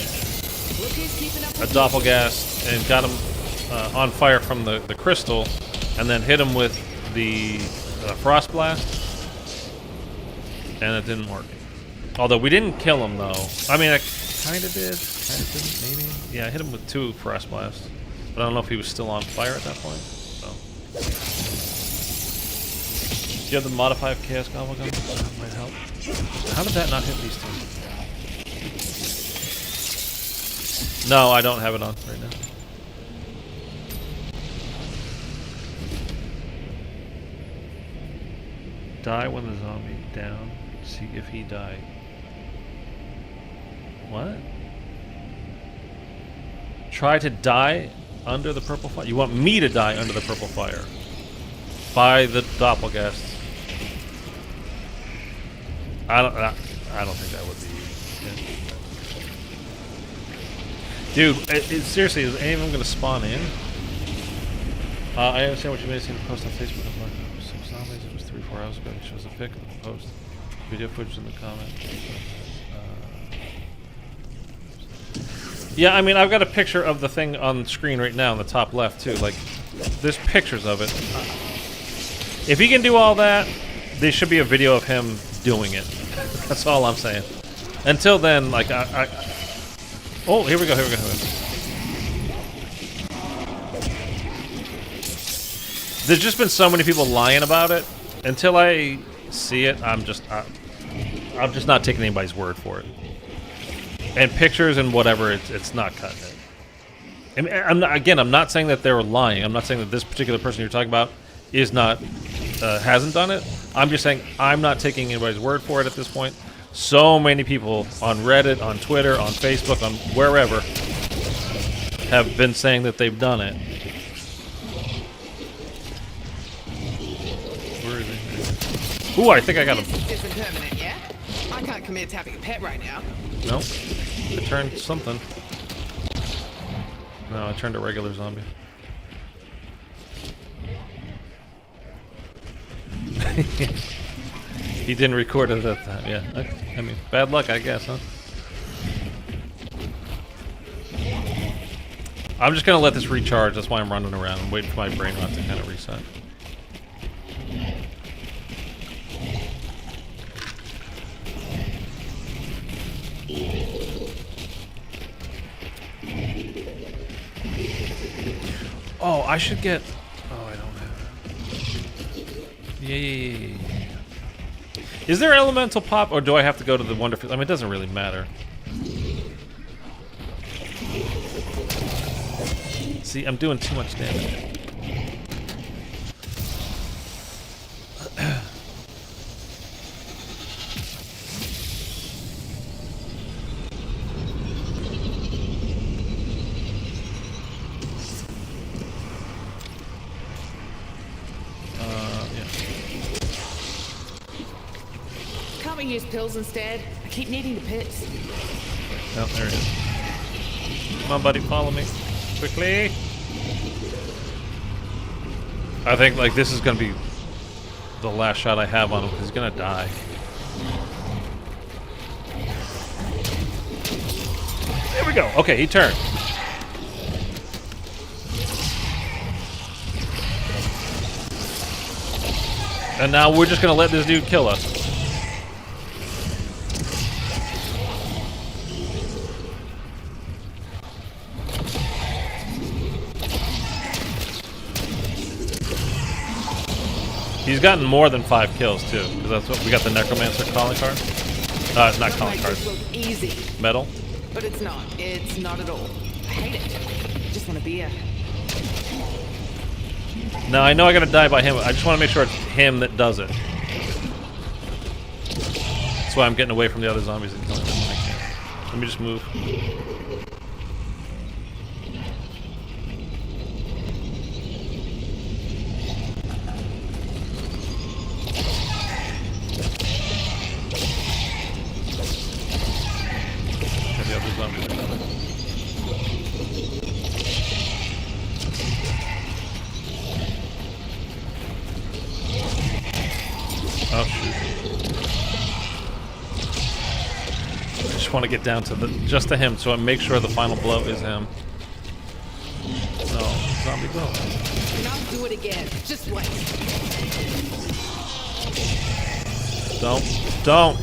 doppelgast and got him on fire from the crystal, and then hit him with the frost blast, and it didn't work. Although we didn't kill him, though. I mean, I kind of did. Kind of didn't, maybe. Yeah, I hit him with 2 frost blasts, but I don't know if he was still on fire at that point. So, do you have the modified chaos goblin gun? That might help. How did that not hit these 2? No, I don't have it on right now. Die when the zombie down. See if he died. What? Try to die under the purple fire? You want me to die under the purple fire? By the doppelgast. I don't think that would be good. Dude, seriously, is any of them going to spawn in? I understand what you may have seen a post on Facebook about 6 zombies. It was 3-4 hours ago. It shows a pic of the post. Video footage in the comments. Yeah, I mean, I've got a picture of the thing on screen right now in the top left, too. Like, there's pictures of it. If he can do all that, there should be a video of him doing it. That's all I'm saying. Until then, like, oh, here we go, here we go, here we go. There's just been so many people lying about it. Until I see it, I'm just not taking anybody's word for it. And pictures and whatever, it's not cutting it. And I'm not saying that they're lying. I'm not saying that this particular person you're talking about is not hasn't done it. I'm just saying I'm not taking anybody's word for it at this point. So many people on Reddit, on Twitter, on Facebook, on wherever have been saying that they've done it. Where is he? Ooh, I think I got him. This isn't permanent, yeah? I can't commit to having a pet right now. Nope. I turned something. No, I turned a regular zombie. He didn't record it at that time, yeah. I mean, bad luck, I guess, huh? I'm just gonna let this recharge, that's why I'm running around. I'm waiting for my brain rot to kind of reset. Oh, I should get... Oh, I don't have it. Yeah. Is there elemental pop, or do I have to go to the wonderful... I mean, it doesn't really matter. See, I'm doing too much damage. Can't we use pills instead? I keep needing the pits. Oh, there it is. Come on, buddy, follow me. Quickly. I think, like, this is gonna be the last shot I have on him, because he's gonna die. There we go. Okay, he turned. And now we're just gonna let this dude kill us. He's gotten more than 5 kills too, because that's what we got the Necromancer calling card. Not calling card. Look easy, Metal. but it's not. It's not at all. I hate it. I just want to be a... Now I know I gotta die by him. I just want to make sure it's him that does it. That's why I'm getting away from the other zombies and killing them when I can. Let me just move. The other zombies are coming. Oh shoot. I just want to get down to just to him so I make sure the final blow is him. No, zombie blow. And I'll do it again. Just wait. Don't.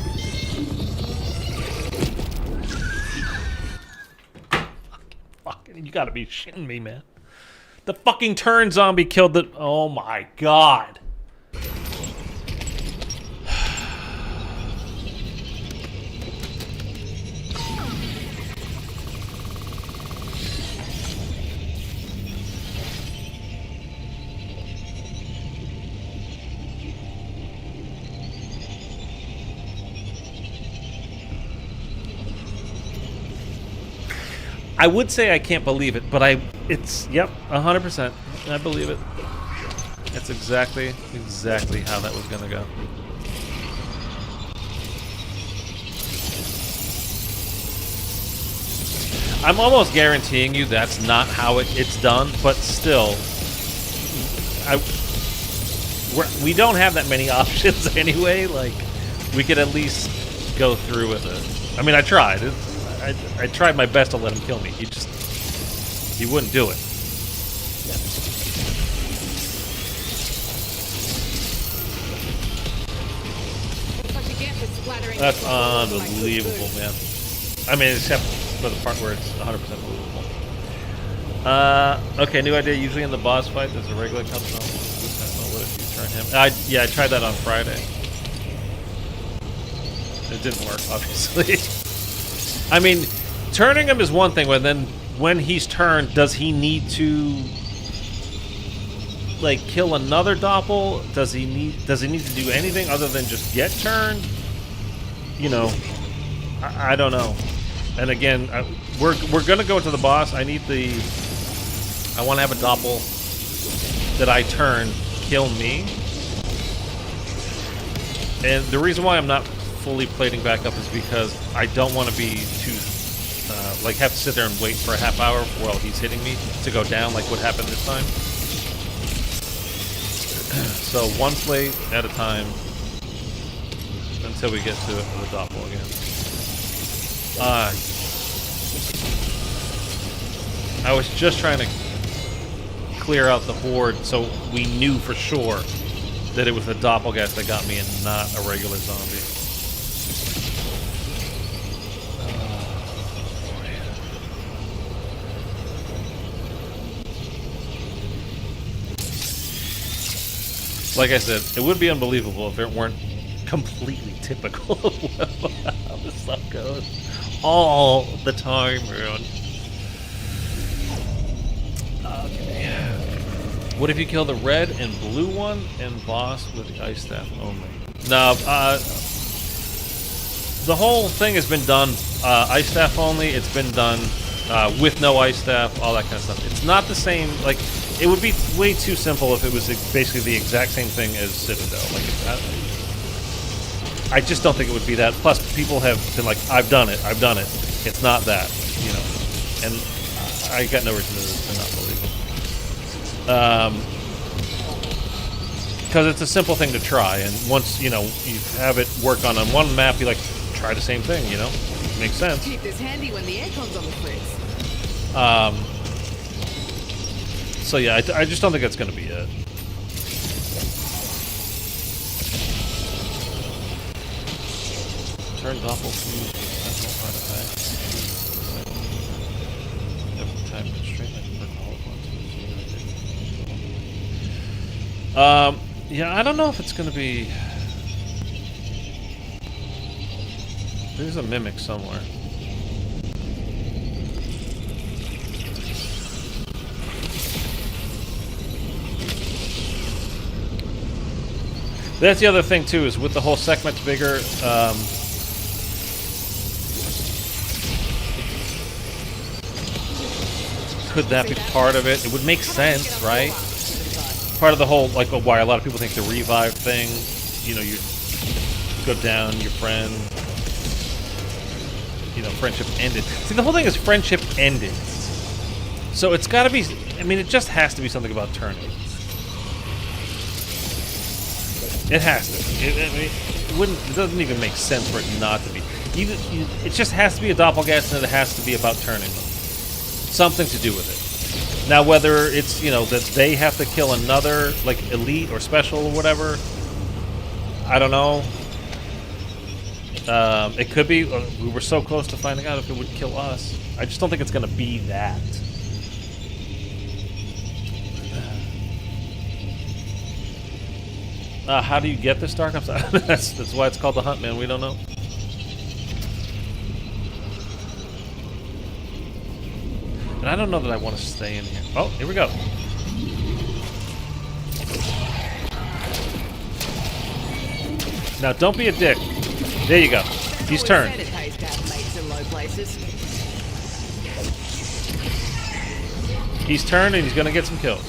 Fucking, you gotta be shitting me, man. The fucking turn zombie killed the... Oh my god. I would say I can't believe it, but it's, yep, 100%. I believe it. That's exactly how that was gonna go. I'm almost guaranteeing you that's not how it's done, but still, we don't have that many options anyway. Like, we could at least go through with it. I mean, I tried. I tried my best to let him kill me. He wouldn't do it. That's unbelievable, man. I mean, except for the part where it's 100% believable. Okay, new idea. Usually in the boss fight, there's a regular comes on. What if you turn him? Yeah, I tried that on Friday. It didn't work, obviously. I mean, turning him is one thing, but then when he's turned, does he need to like kill another doppel? Does he need to do anything other than just get turned? You know, I don't know. And again, we're gonna go to the boss. I want to have a doppel that I turn kill me. And the reason why I'm not fully plating back up is because I don't want to be too like have to sit there and wait for a half hour while he's hitting me to go down, like what happened this time. So one plate at a time until we get to the doppel again. I was just trying to clear out the horde so we knew for sure that it was the doppelgast that got me and not a regular zombie. Like I said, it would be unbelievable if it weren't completely typical of how this stuff goes all the time, man. Okay. What if you kill the red and blue one and boss with the ice staff only? No, the whole thing has been done ice staff only. It's been done with no ice staff, all that kind of stuff. It's not the same. Like, it would be way too simple if it was basically the exact same thing as Citadel. Like, I just don't think it would be that. Plus, people have been like, I've done it. It's not that, you know. And I got no reason to not believe it. Because it's a simple thing to try. And once, you know, you have it work on one map, you like, try the same thing, you know? It makes sense. Keep this handy when the aircon's on the fritz. So yeah, I just don't think that's going to be it. Turn doppel to every time constraint. Yeah, I don't know if it's going to be. There's a mimic somewhere. That's the other thing too, is with the whole segment's bigger. Could that be part of it? It would make sense, right? Part of the whole, like, why a lot of people think the revive thing, you know, you go down, your friend, you know, friendship ended. See, the whole thing is friendship ended. So it's got to be, I mean, it just has to be something about turning. It has to. It doesn't even make sense for it not to be. It just has to be a doppelgast, and it has to be about turning them. Something to do with it. Now, whether it's, you know, that they have to kill another, like, elite or special or whatever, I don't know. It could be. We were so close to finding out if it would kill us. I just don't think it's going to be that. How do you get this dark? That's why it's called the hunt, man. We don't know. And I don't know that I want to stay in here. Oh, here we go. Now, don't be a dick. There you go. He's turned. He's turned, and he's going to get some kills.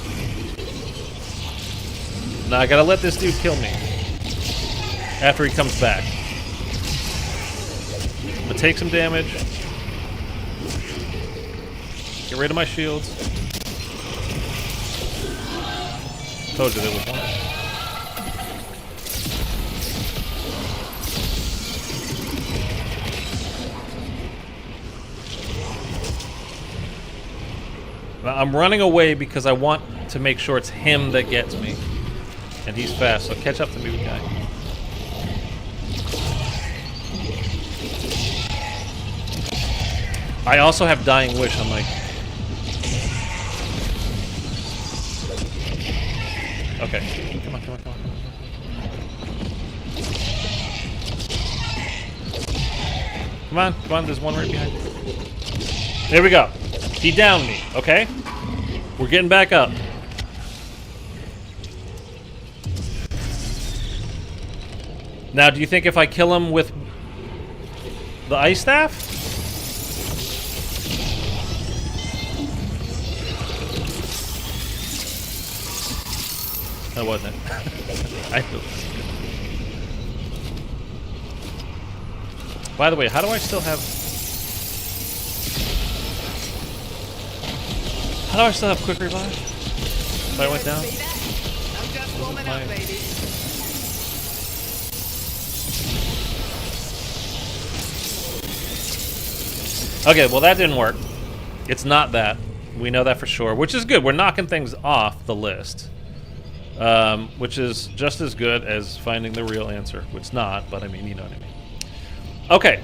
Now I gotta let this dude kill me after he comes back. I'm gonna take some damage. Get rid of my shields. Told you there was one. I'm running away because I want to make sure it's him that gets me. And he's fast, so catch up to me, guy. I also have Dying Wish. I'm like... Okay. Come on, come on, come on. Come on, come on, there's one right behind you. There we go. He downed me, okay? We're getting back up. Now, do you think if I kill him with the ice staff? That wasn't it. I feel. By the way, how do I still have... How do I still have quick revive? If I went down? See that? I'm just warming up, baby. Okay, well that didn't work. It's not that. We know that for sure, which is good. We're knocking things off the list. Which is just as good as finding the real answer. Which it's not, but I mean, you know what I mean. Okay.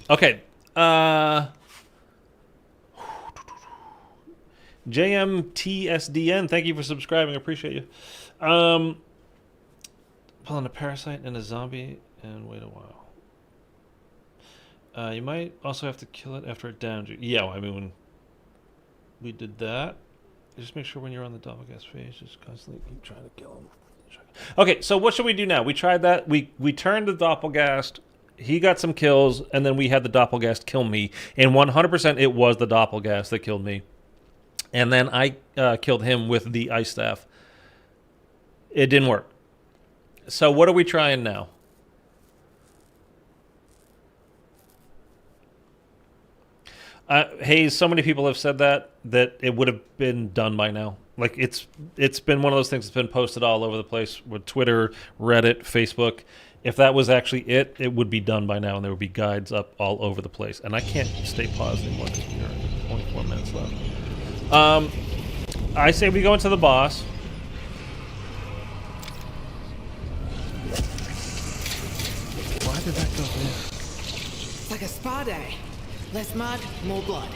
Okay. JMTSDN, thank you for subscribing. I appreciate you. Pulling a parasite and a zombie and wait a while. You might also have to kill it after it downs you. Yeah, well, I mean, when we did that, just make sure when you're on the doppelganger phase, just constantly keep trying to kill him. Okay, so what should we do now? We tried that. We turned the doppelgast. He got some kills, and then we had the doppelgast kill me. And 100% it was the doppelgast that killed me. And then I killed him with the ice staff. It didn't work. So what are we trying now? Hey, so many people have said that it would have been done by now. Like it's been one of those things that's been posted all over the place with Twitter, Reddit, Facebook. If that was actually it, it would be done by now, and there would be guides up all over the place. And I can't stay paused anymore. There are only 4 minutes left. I say we go into the boss. Why did that go there? It's like a spa day. Less mud, more blood.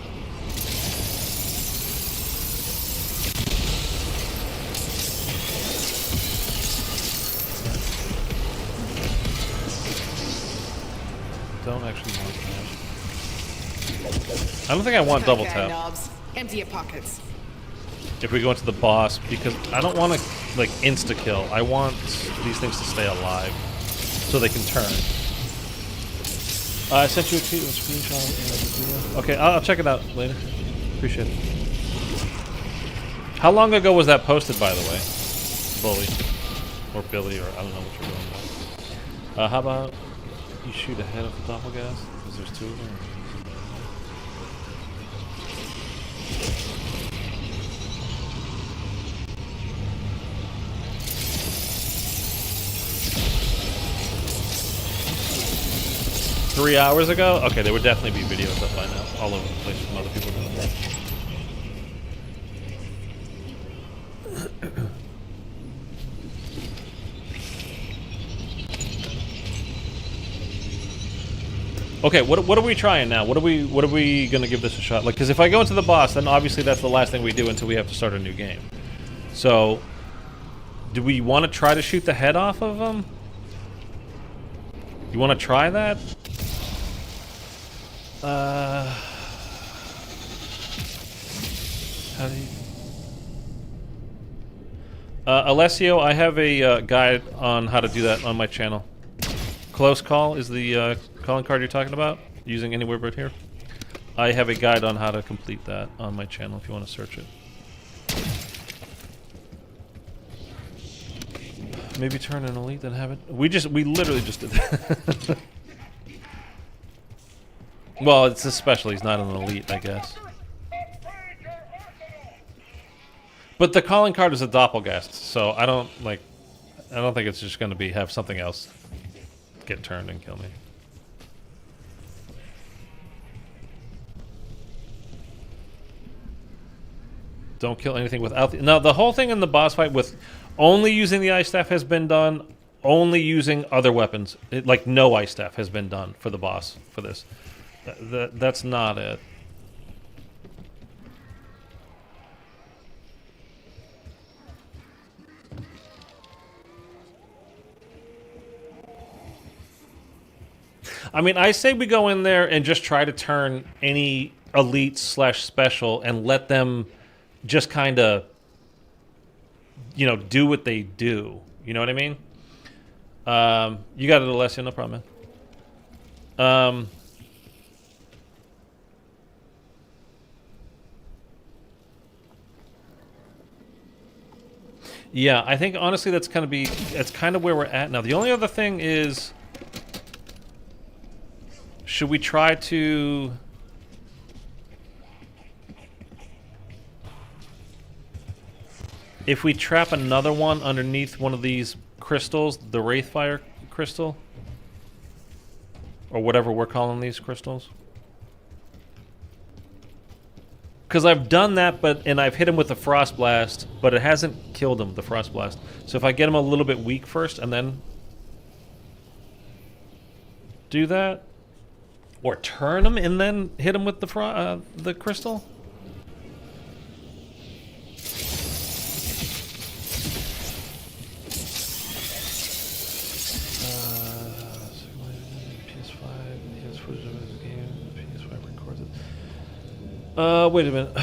Don't actually want that. I don't think I want double tap. Knobs. Empty your pockets. If we go into the boss, because I don't want to like insta kill. I want these things to stay alive so they can turn. I sent you a tweet with a screenshot and a video. Okay, I'll check it out later. Appreciate it. How long ago was that posted, by the way? Bully. Or Billy, or I don't know what you're going with. How about you shoot ahead of the doppelgast? Because there's 2 of them. 3 hours ago? Okay, there would definitely be videos up by now, all over the place from other people doing that. Okay, what are we trying now? What are we gonna give this a shot? Like, because if I go into the boss, then obviously that's the last thing we do until we have to start a new game. So, do we want to try to shoot the head off of him? You want to try that? How do you... Alessio, I have a guide on how to do that on my channel. Close Call is the calling card you're talking about, using anywhere but here. I have a guide on how to complete that on my channel if you want to search it. Maybe turn an elite, then have it. We literally just did that. Well, it's a special. He's not an elite, I guess. But the calling card is a doppelgast, so I don't think it's just going to be have something else get turned and kill me. Don't kill anything without the... Now, the whole thing in the boss fight with only using the ice staff has been done. Only using other weapons. Like, no ice staff has been done for the boss for this. That's not it. I mean, I say we go in there and just try to turn any elite / special and let them just kind of, you know, do what they do. You know what I mean? You got it, Alessia, no problem, man. Yeah, I think honestly that's kind of where we're at now. The only other thing is, should we try to... If we trap another one underneath one of these crystals, the Wraithfire crystal, or whatever we're calling these crystals, because I've done that, and I've hit him with a Frost Blast, but it hasn't killed him, the Frost Blast. So if I get him a little bit weak first and then do that, or turn him and then hit him with the crystal. Wait a minute.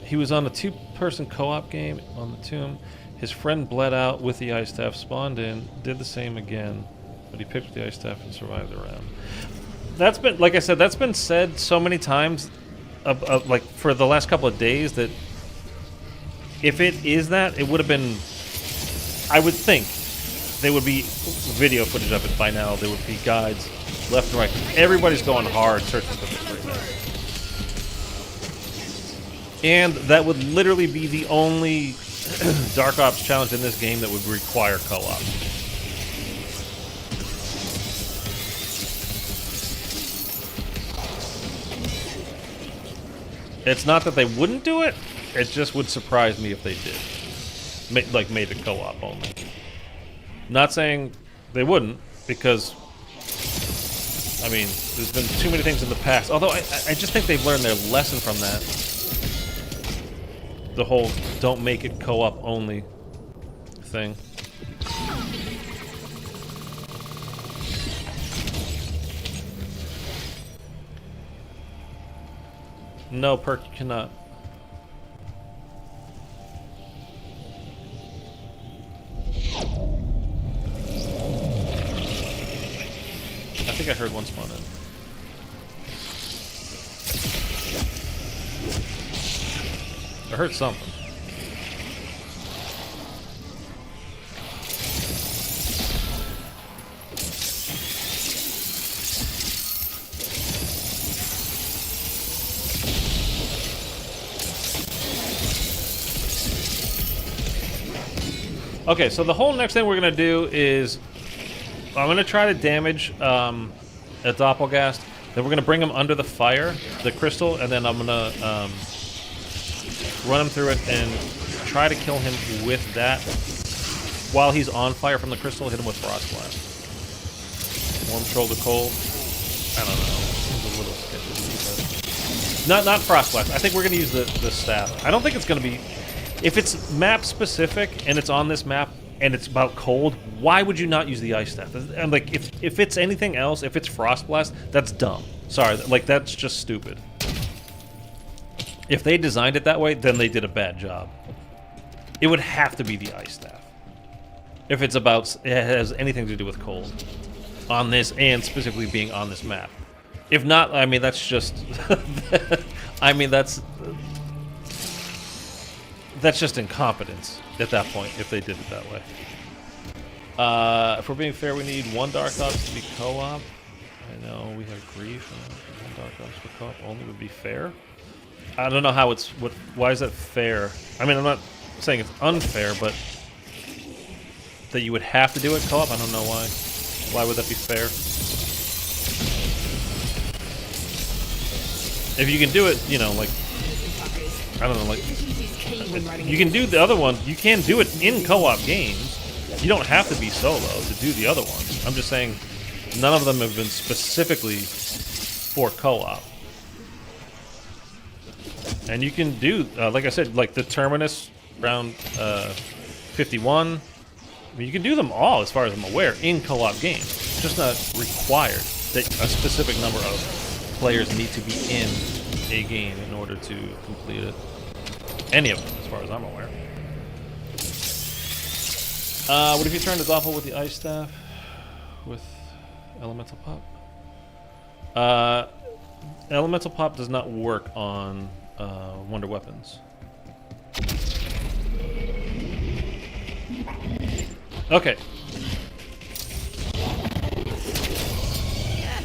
He was on a 2-person co-op game on the tomb. His friend bled out with the ice staff, spawned in, did the same again, but he picked up the ice staff and survived the round. That's been, like I said, that's been said so many times, like for the last couple of days, that if it is that, it would have been, I would think, there would be video footage of it by now. There would be guides left and right. Everybody's going hard searching for this right now. And that would literally be the only Dark Ops challenge in this game that would require co-op. It's not that they wouldn't do it, it just would surprise me if they did. Like, made it co-op only. Not saying they wouldn't, because, I mean, there's been too many things in the past. Although, I just think they've learned their lesson from that. The whole don't make it co-op only thing. No, perk, you cannot. I think I heard one spawn in. I heard something. Okay, so the whole next thing we're gonna do is I'm gonna try to damage a Doppelgast. Then we're gonna bring him under the fire, the crystal, and then I'm gonna run him through it and try to kill him with that. While he's on fire from the crystal, hit him with Frost Blast. Warm shoulder cold. I don't know. Seems a little sketchy, but not Frost Blast. I think we're gonna use the staff. I don't think it's gonna be. If it's map specific and it's on this map and it's about cold, why would you not use the ice staff? And like, if it's anything else, if it's Frost Blast, that's dumb. Sorry, like that's just stupid. If they designed it that way, then they did a bad job. It would have to be the ice staff. If it's about, it has anything to do with cold. On this, and specifically being on this map. If not, I mean, that's just, I mean, that's just incompetence at that point, if they did it that way. If we're being fair, we need one Dark Ops to be co-op. I know we have grief. One Dark Ops for co-op only would be fair. I don't know how it's, why is that fair? I mean, I'm not saying it's unfair, but that you would have to do it co-op, I don't know why. Why would that be fair? If you can do it, you know, like, I don't know, like, Efficiency is key when writing you can do the other one. You can do it in co-op games. You don't have to be solo to do the other ones. I'm just saying, none of them have been specifically for co-op. And you can do, like I said, like the Terminus round 51. I mean, you can do them all, as far as I'm aware, in co-op games. It's just not required that a specific number of players need to be in a game in order to complete it. Any of them, as far as I'm aware. What if you turn the Doppel with the Ice Staff? With Elemental Pop? Elemental Pop does not work on Wonder Weapons. Okay.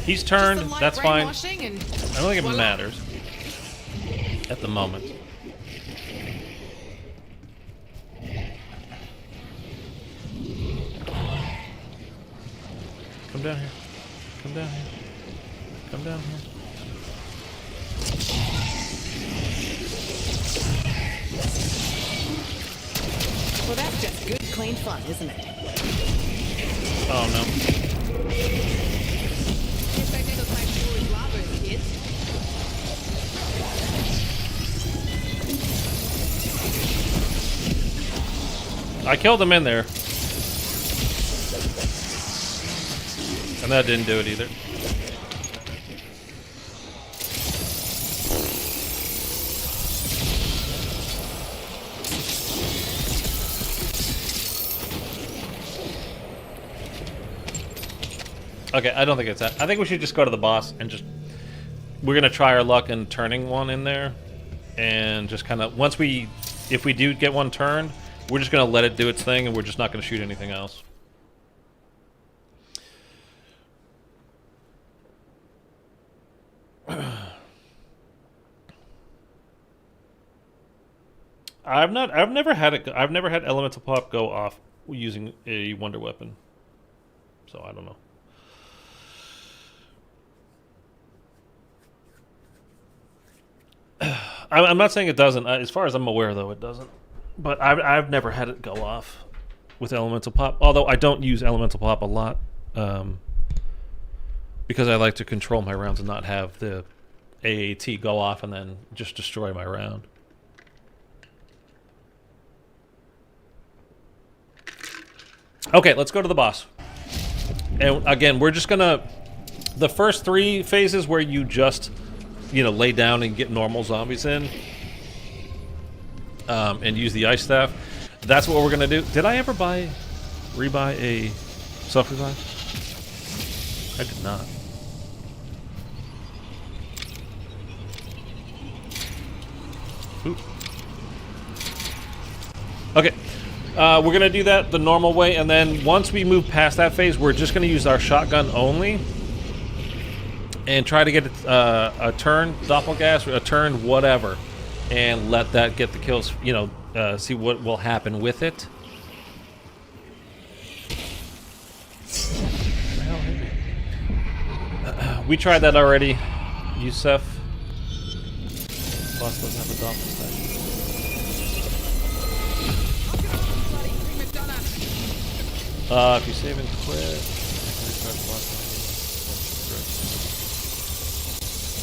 He's turned, that's fine. I don't think it matters at the moment. Come down here. Come down here. Come down here. Well, that's just good, clean fun, isn't it? Oh no. I killed him in there. And that didn't do it either. Okay, I don't think it's that. I think we should just go to the boss and just... We're going to try our luck in turning one in there. And just kind of... Once we... If we do get one turned, we're just going to let it do its thing and we're just not going to shoot anything else. I've never had Elemental Pop go off using a Wonder Weapon. So I don't know. I'm not saying it doesn't. As far as I'm aware, though, it doesn't. But I've never had it go off with Elemental Pop. Although I don't use Elemental Pop a lot, because I like to control my rounds and not have the AAT go off and then just destroy my round. Okay, let's go to the boss. And again, we're just gonna... The first 3 phases where you just... You know, lay down and get normal zombies in, and use the Ice Staff. That's what we're gonna do. Did I ever rebuy a self-revive? I did not. Ooh. Okay, we're gonna do that the normal way, and then once we move past that phase, we're just gonna use our shotgun only. And try to get a turn, doppelgas, a turn, whatever, and let that get the kills. You know, see what will happen with it. We tried that already, Yusef. Boss doesn't have a doppel stash. If you save and quit.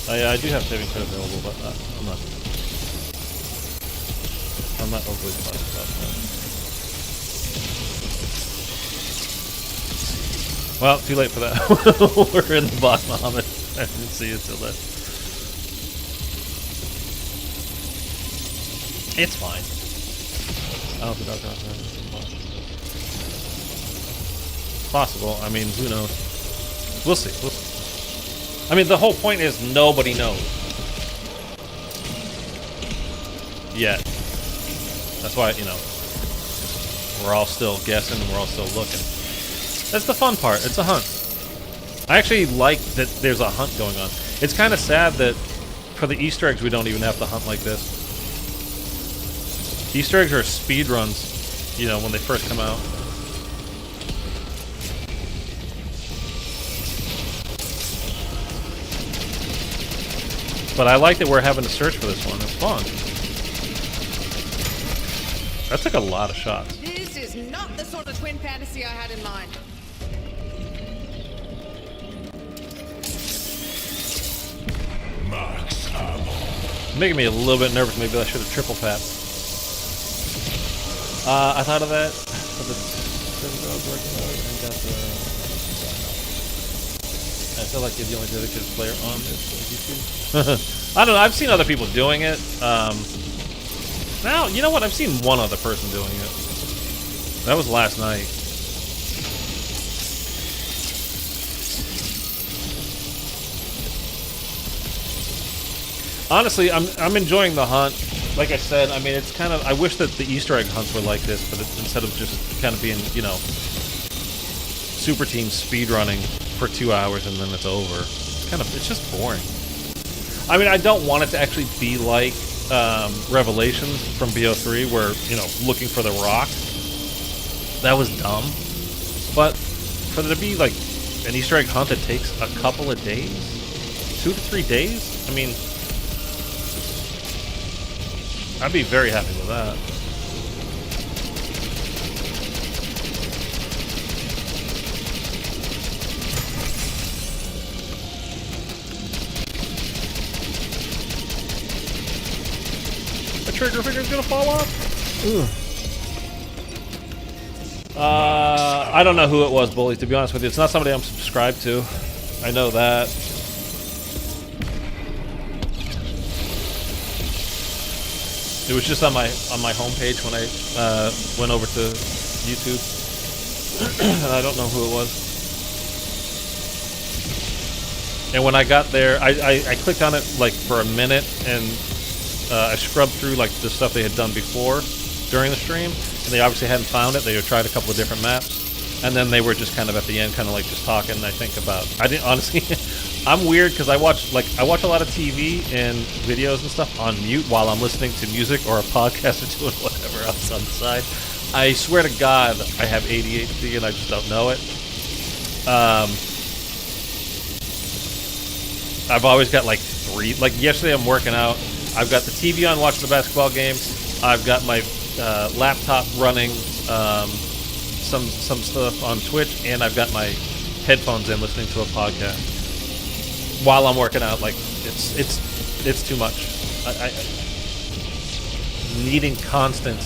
I do have saving credit available, but I'm not overly fussed about that. Well, too late for that. We're in the boss, Muhammad. I didn't see you till then. It's fine. I don't think I'll go It's possible. I mean, who knows? We'll see. We'll see. I mean, the whole point is nobody knows yet. That's why, you know, we're all still guessing and we're all still looking. That's the fun part. It's a hunt. I actually like that there's a hunt going on. It's kind of sad that for the Easter eggs we don't even have to hunt like this. Easter eggs are speed runs, you know, when they first come out. But I like that we're having to search for this one. It's fun. That took a lot of shots. This is not the sort of twin fantasy I had in mind. Making me a little bit nervous. Maybe I should have triple tapped. I thought of that. For the Citadel working mode and got the. I feel like you're the only dedicated player on this YouTube. I don't know. I've seen other people doing it. Now, you know what? I've seen one other person doing it. That was last night. Honestly, I'm enjoying the hunt. Like I said, I mean, it's kind of. I wish that the Easter egg hunts were like this, but instead of just kind of being, you know, super team speedrunning for 2 hours and then it's over. It's just boring. I mean, I don't want it to actually be like Revelations from BO3, where, you know, looking for the rock. That was dumb. But for there to be like an Easter egg hunt that takes a couple of days, 2 to 3 days, I mean, I'd be very happy with that. The trigger finger's gonna fall off. Ugh. I don't know who it was, Bully, to be honest with you. It's not somebody I'm subscribed to. I know that. It was just on my homepage when I went over to YouTube, and I don't know who it was. And when I got there, I clicked on it like for a minute, and I scrubbed through like the stuff they had done before during the stream, and they obviously hadn't found it. They had tried a couple of different maps, and then they were just kind of at the end, kind of like just talking. I think about. I didn't honestly. I'm weird because I watch a lot of TV and videos and stuff on mute while I'm listening to music or a podcast or doing whatever else on the side. I swear to God, I have ADHD and I just don't know it. I've always got like 3. Like yesterday, I'm working out. I've got the TV on, watching the basketball game. I've got my laptop running some stuff on Twitch, and I've got my headphones in, listening to a podcast while I'm working out. Like it's too much. I needing constant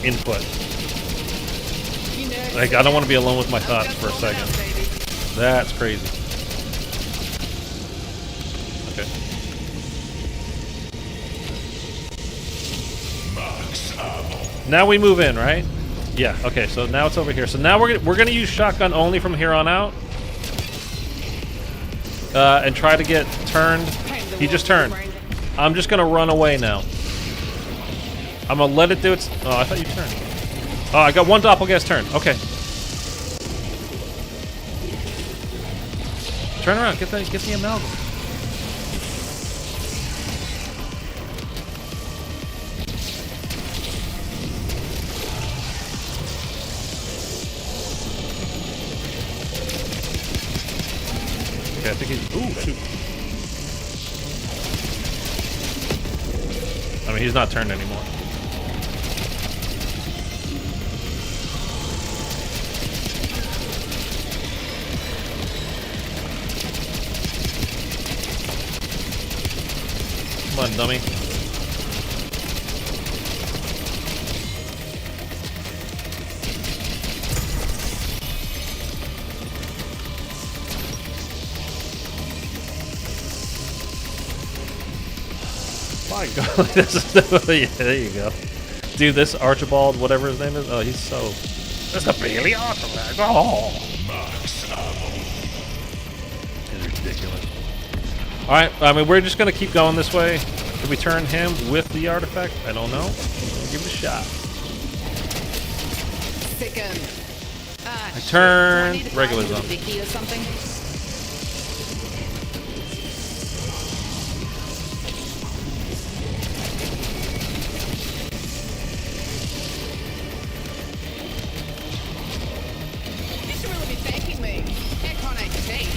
input. Like I don't want to be alone with my thoughts for a second. That's crazy. Okay. Now we move in, right? Yeah. Okay. So now it's over here. So now we're gonna use shotgun only from here on out. And try to get turned. He just turned. I'm just gonna run away now. I'm gonna let it do its. Oh, I thought you turned. Oh, I got one doppelganger turn. Okay. Turn around. Get the amalgam. Okay, I think he's. Ooh, shoot. I mean, he's not turned anymore. Come on, dummy. My God, yeah, there you go. Dude, this Archibald, whatever his name is, oh, he's so... That's the Bailey Archibald. Oh! It's ridiculous. Alright, I mean, we're just going to keep going this way. Can we turn him with the artifact? I don't know. We'll give it a shot. Sick 'em. I turn regular zone. Vicky or something? You should really be thanking me. Aircon ain't cheap.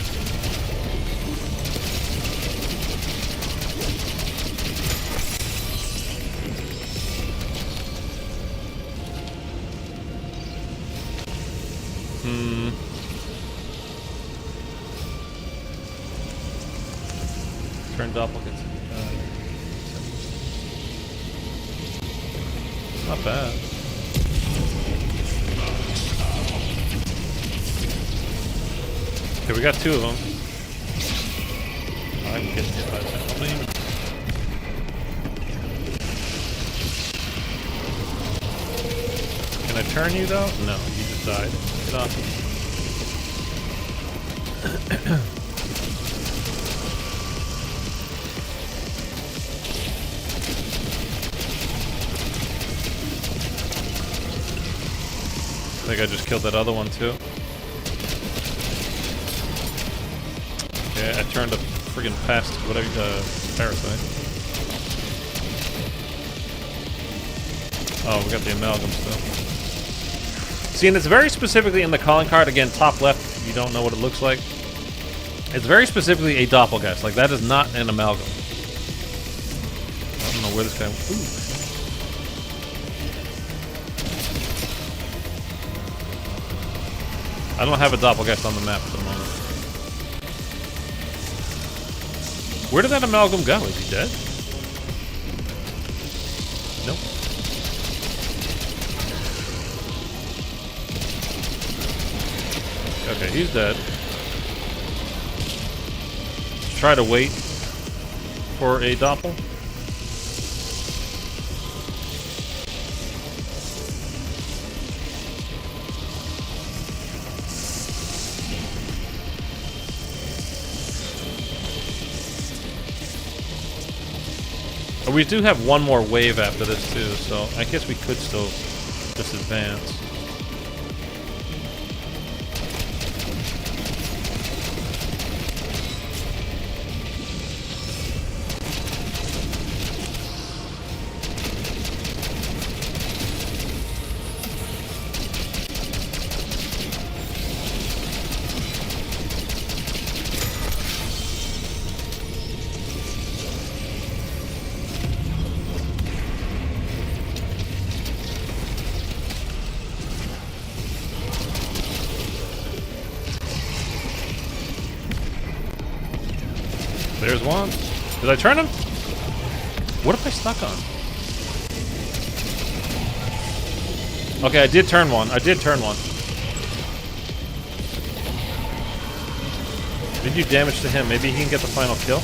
Turn duplicates. Not bad. Okay, we got 2 of them. Oh, I'm getting hit by that. I'm not even... Can I turn you though? No, you just died. Get off me. I think I just killed that other one too. Yeah, I turned a friggin' past whatever parasite. Oh, we got the amalgam still. See, and it's very specifically in the calling card. Again, top left, you don't know what it looks like. It's very specifically a doppelgast. Like, that is not an amalgam. I don't know where this guy... Ooh. I don't have a doppelgast on the map at the moment. Where did that amalgam go? Is he dead? Nope. Okay, he's dead. Let's try to wait for a doppel. We do have one more wave after this too, so I guess we could still just advance. There's one. Did I turn him? What if I stuck on? Okay, I did turn one. I did turn one. Did you damage to him? Maybe he can get the final kill?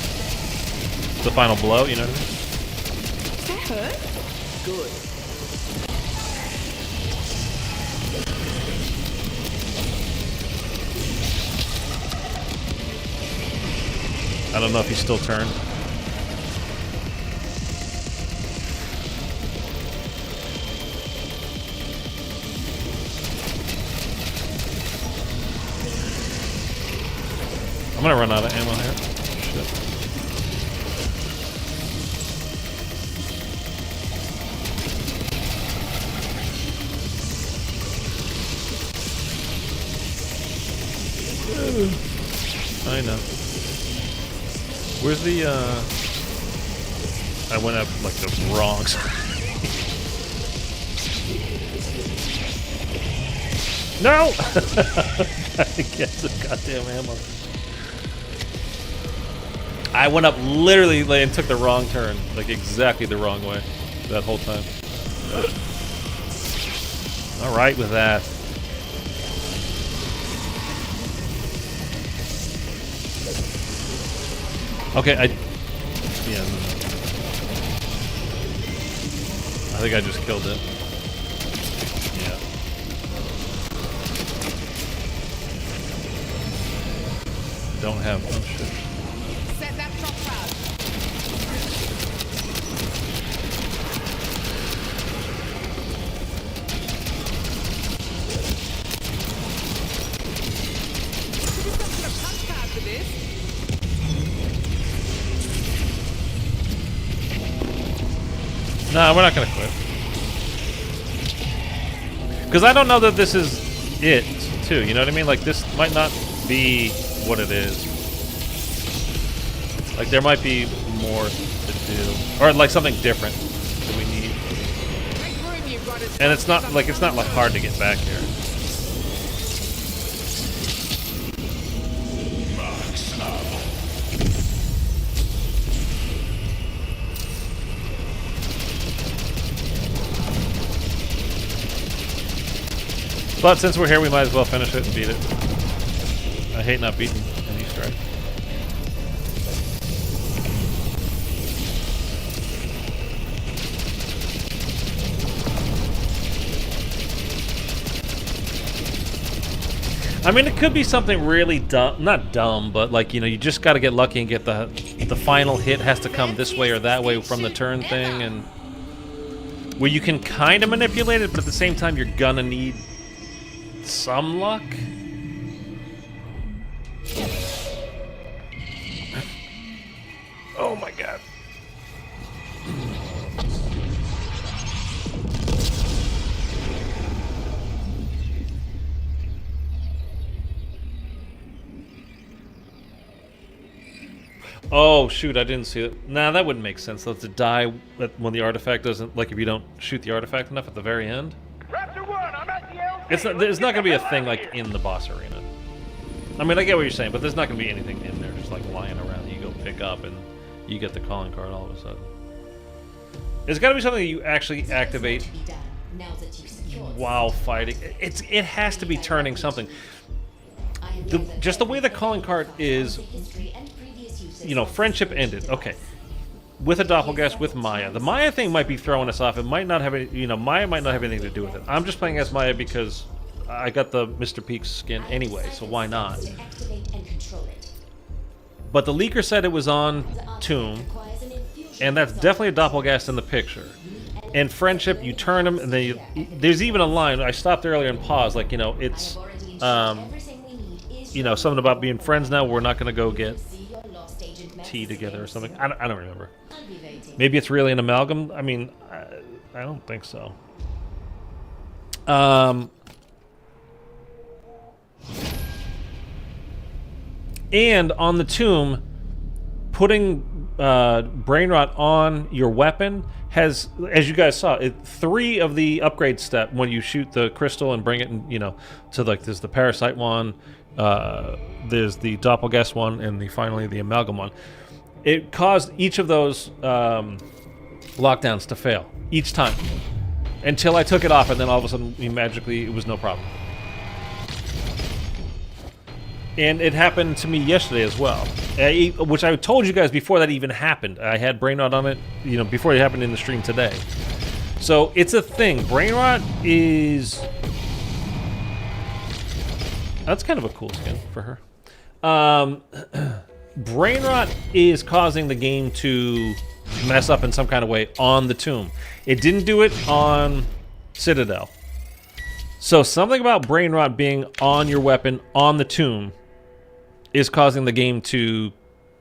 The final blow, you know what I mean? Does that hurt? Good. I don't know if he's still turned. I'm gonna run out of ammo here. Shit. I know. Where's the, I went up, like, the wrong side. No! I get the goddamn ammo. I went up literally, like, and took the wrong turn. Like, exactly the wrong way. That whole time. Alright with that. Okay, I think I just killed it. Yeah. Don't have... Oh, shit. Set that trap trap. We just got to put a punch card for this. Nah, we're not gonna quit. Because I don't know that this is it, too. You know what I mean? Like, this might not be what it is. Like, there might be more to do. Or, like, something different that we need. Make room, you runners. And it's not like hard to get back here. But since we're here, we might as well finish it and beat it. I hate not beating an Easter egg. I mean, it could be something really dumb, not dumb, but like, you know, you just got to get lucky and get the final hit has to come this way or that way from the turn thing, and where you can kind of manipulate it, but at the same time, you're gonna need some luck. Oh my god. Oh shoot, I didn't see it. Nah, that wouldn't make sense. Though, to die when the artifact doesn't, like if you don't shoot the artifact enough at the very end. Raptor 1, I'm at the LZ. It's not, there's not going to be a thing like in the boss arena. I mean, I get what you're saying, but there's not going to be anything in there just like lying around that you go pick up and you get the calling card all of a sudden. It's got to be something that you actually activate while fighting. It has to be turning something. Just the way the calling card is, you know, friendship ended. Okay. With a doppelganger, with Maya. The Maya thing might be throwing us off. It might not have any, you know, Maya might not have anything to do with it. I'm just playing as Maya because I got the Mr. Peaks skin anyway, so why not? But the leaker said it was on Tomb, and that's definitely a doppelganger in the picture. And friendship, you turn them, and then there's even a line. I stopped earlier and paused, like, you know, it's, you know, something about being friends now. We're not going to go get tea together or something. I don't remember. Maybe it's really an amalgam. I mean, I don't think so. And on the tomb, putting brain rot on your weapon has, as you guys saw, 3 of the upgrade step when you shoot the crystal and bring it, in, you know, to like there's the parasite one, there's the doppelganger one, and finally the amalgam one. It caused each of those lockdowns to fail each time until I took it off, and then all of a sudden, magically, it was no problem. And it happened to me yesterday as well, which I told you guys before that even happened. I had brain rot on it, you know, before it happened in the stream today. So it's a thing. Brain rot is... That's kind of a cool skin for her. Brain rot is causing the game to mess up in some kind of way on the tomb. It didn't do it on Citadel. So something about brain rot being on your weapon on the tomb is causing the game to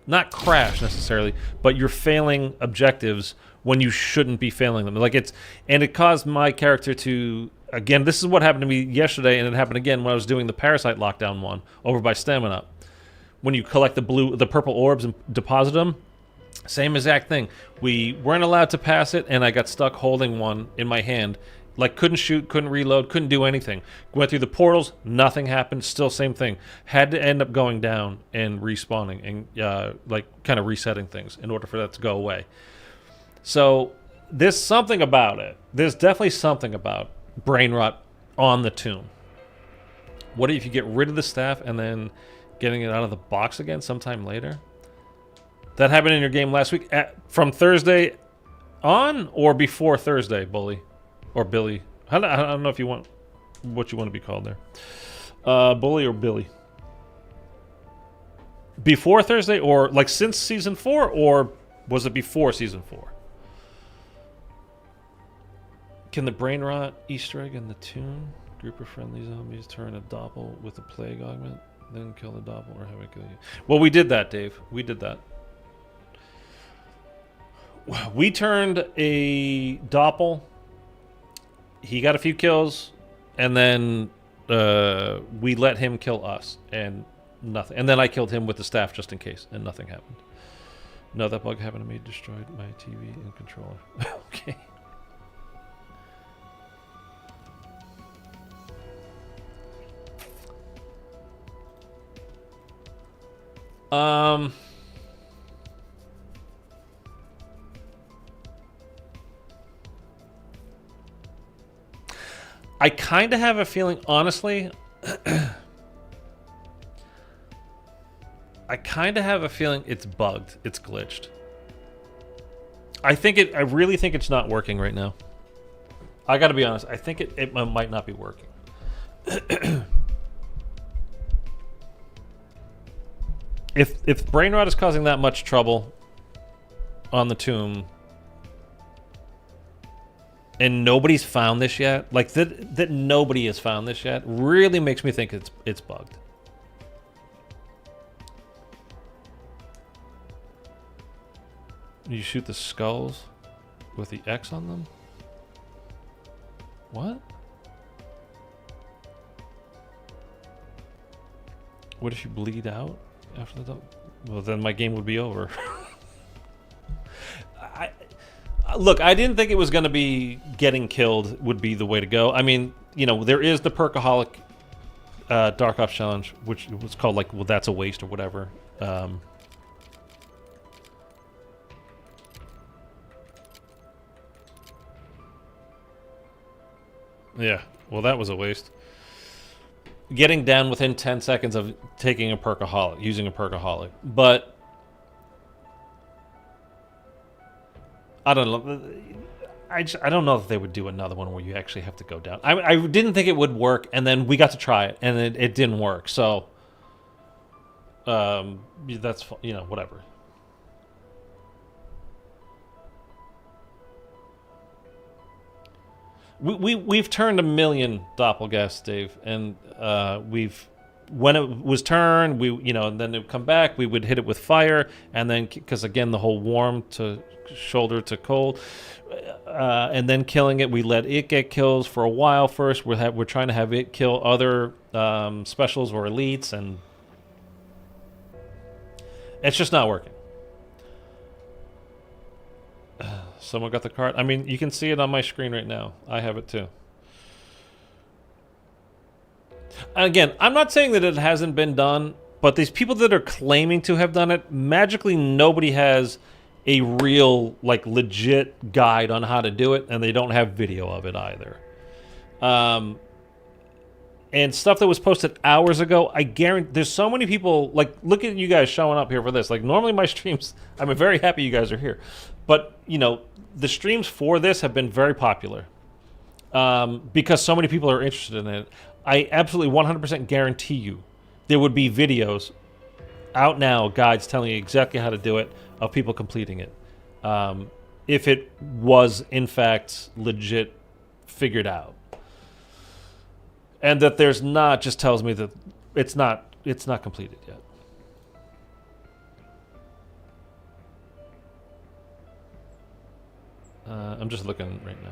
not crash necessarily, but you're failing objectives when you shouldn't be failing them. Like and it caused my character to, again, this is what happened to me yesterday, and it happened again when I was doing the parasite lockdown one over by Stamina. When you collect the purple orbs and deposit them, same exact thing. We weren't allowed to pass it, and I got stuck holding one in my hand. Like, couldn't shoot, couldn't reload, couldn't do anything. Went through the portals, nothing happened, still same thing. Had to end up going down and respawning and, like, kind of resetting things in order for that to go away. So, there's something about it. There's definitely something about brain rot on the tomb. What if you get rid of the staff and then getting it out of the box again sometime later? That happened in your game last week? From Thursday on or before Thursday, Bully? Or Billy. I don't know if you want what you want to be called there. Bully or Billy. Before Thursday or like since season 4, or was it before season 4? Can the brain rot Easter egg in the tomb? Group of friendly zombies turn a doppel with a plague augment, then kill the doppel or have it kill you. Well, we did that, Dave. We did that. We turned a doppel. He got a few kills, and then we let him kill us, and nothing. And then I killed him with the staff just in case, and nothing happened. No, that bug happened to me. Destroyed my TV and controller. Okay. I kind of have a feeling, honestly, I kind of have a feeling it's bugged. It's glitched. I really think it's not working right now. I got to be honest. I think it might not be working. If brain rot is causing that much trouble on the tomb, and nobody's found this yet, like that nobody has found this yet, really makes me think it's bugged. You shoot the skulls with the X on them? What? What if you bleed out after the... Well, then my game would be over. Look, I didn't think it was going to be getting killed would be the way to go. I mean, you know, there is the Perkaholic Dark Ops Challenge, which was called, like, well, that's a waste or whatever. Yeah, well, that was a waste. Getting down within 10 seconds of taking a Perkaholic, using a Perkaholic. But I don't know. I don't know if they would do another one where you actually have to go down. I didn't think it would work, and then we got to try it, and it didn't work. So that's, you know, whatever. We've turned 1 million doppelgasts, Dave, and when it was turned, and then it would come back, we would hit it with fire, and then, because again, the whole warm to shoulder to cold, and then killing it, we let it get kills for a while first. We're trying to have it kill other specials or elites, and it's just not working. Someone got the card. I mean, you can see it on my screen right now. I have it too. Again, I'm not saying that it hasn't been done, but these people that are claiming to have done it, magically nobody has a real, like, legit guide on how to do it, and they don't have video of it either. And stuff that was posted hours ago, I guarantee there's so many people, like, look at you guys showing up here for this. Like, normally my streams, I'm very happy you guys are here. But, you know, the streams for this have been very popular because so many people are interested in it. I absolutely 100% guarantee you there would be videos out now, guides telling you exactly how to do it, of people completing it. If it was, in fact, legit figured out. And that there's not just tells me that it's not completed yet. I'm just looking right now.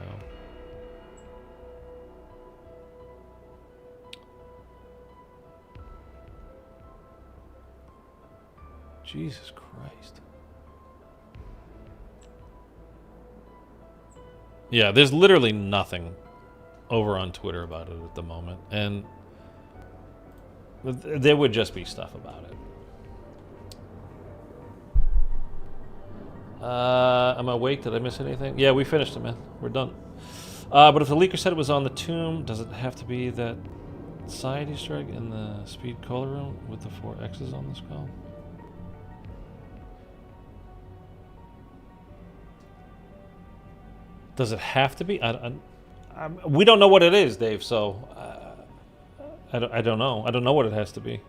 Jesus Christ. Yeah, there's literally nothing over on Twitter about it at the moment, and there would just be stuff about it. Am I awake? Did I miss anything? Yeah, we finished it, man. We're done. But if the leaker said it was on the tomb, does it have to be that side Easter egg in the speed cola room with the 4 X's on the skull? Does it have to be? We don't know what it is, Dave, so I don't know. I don't know what it has to be.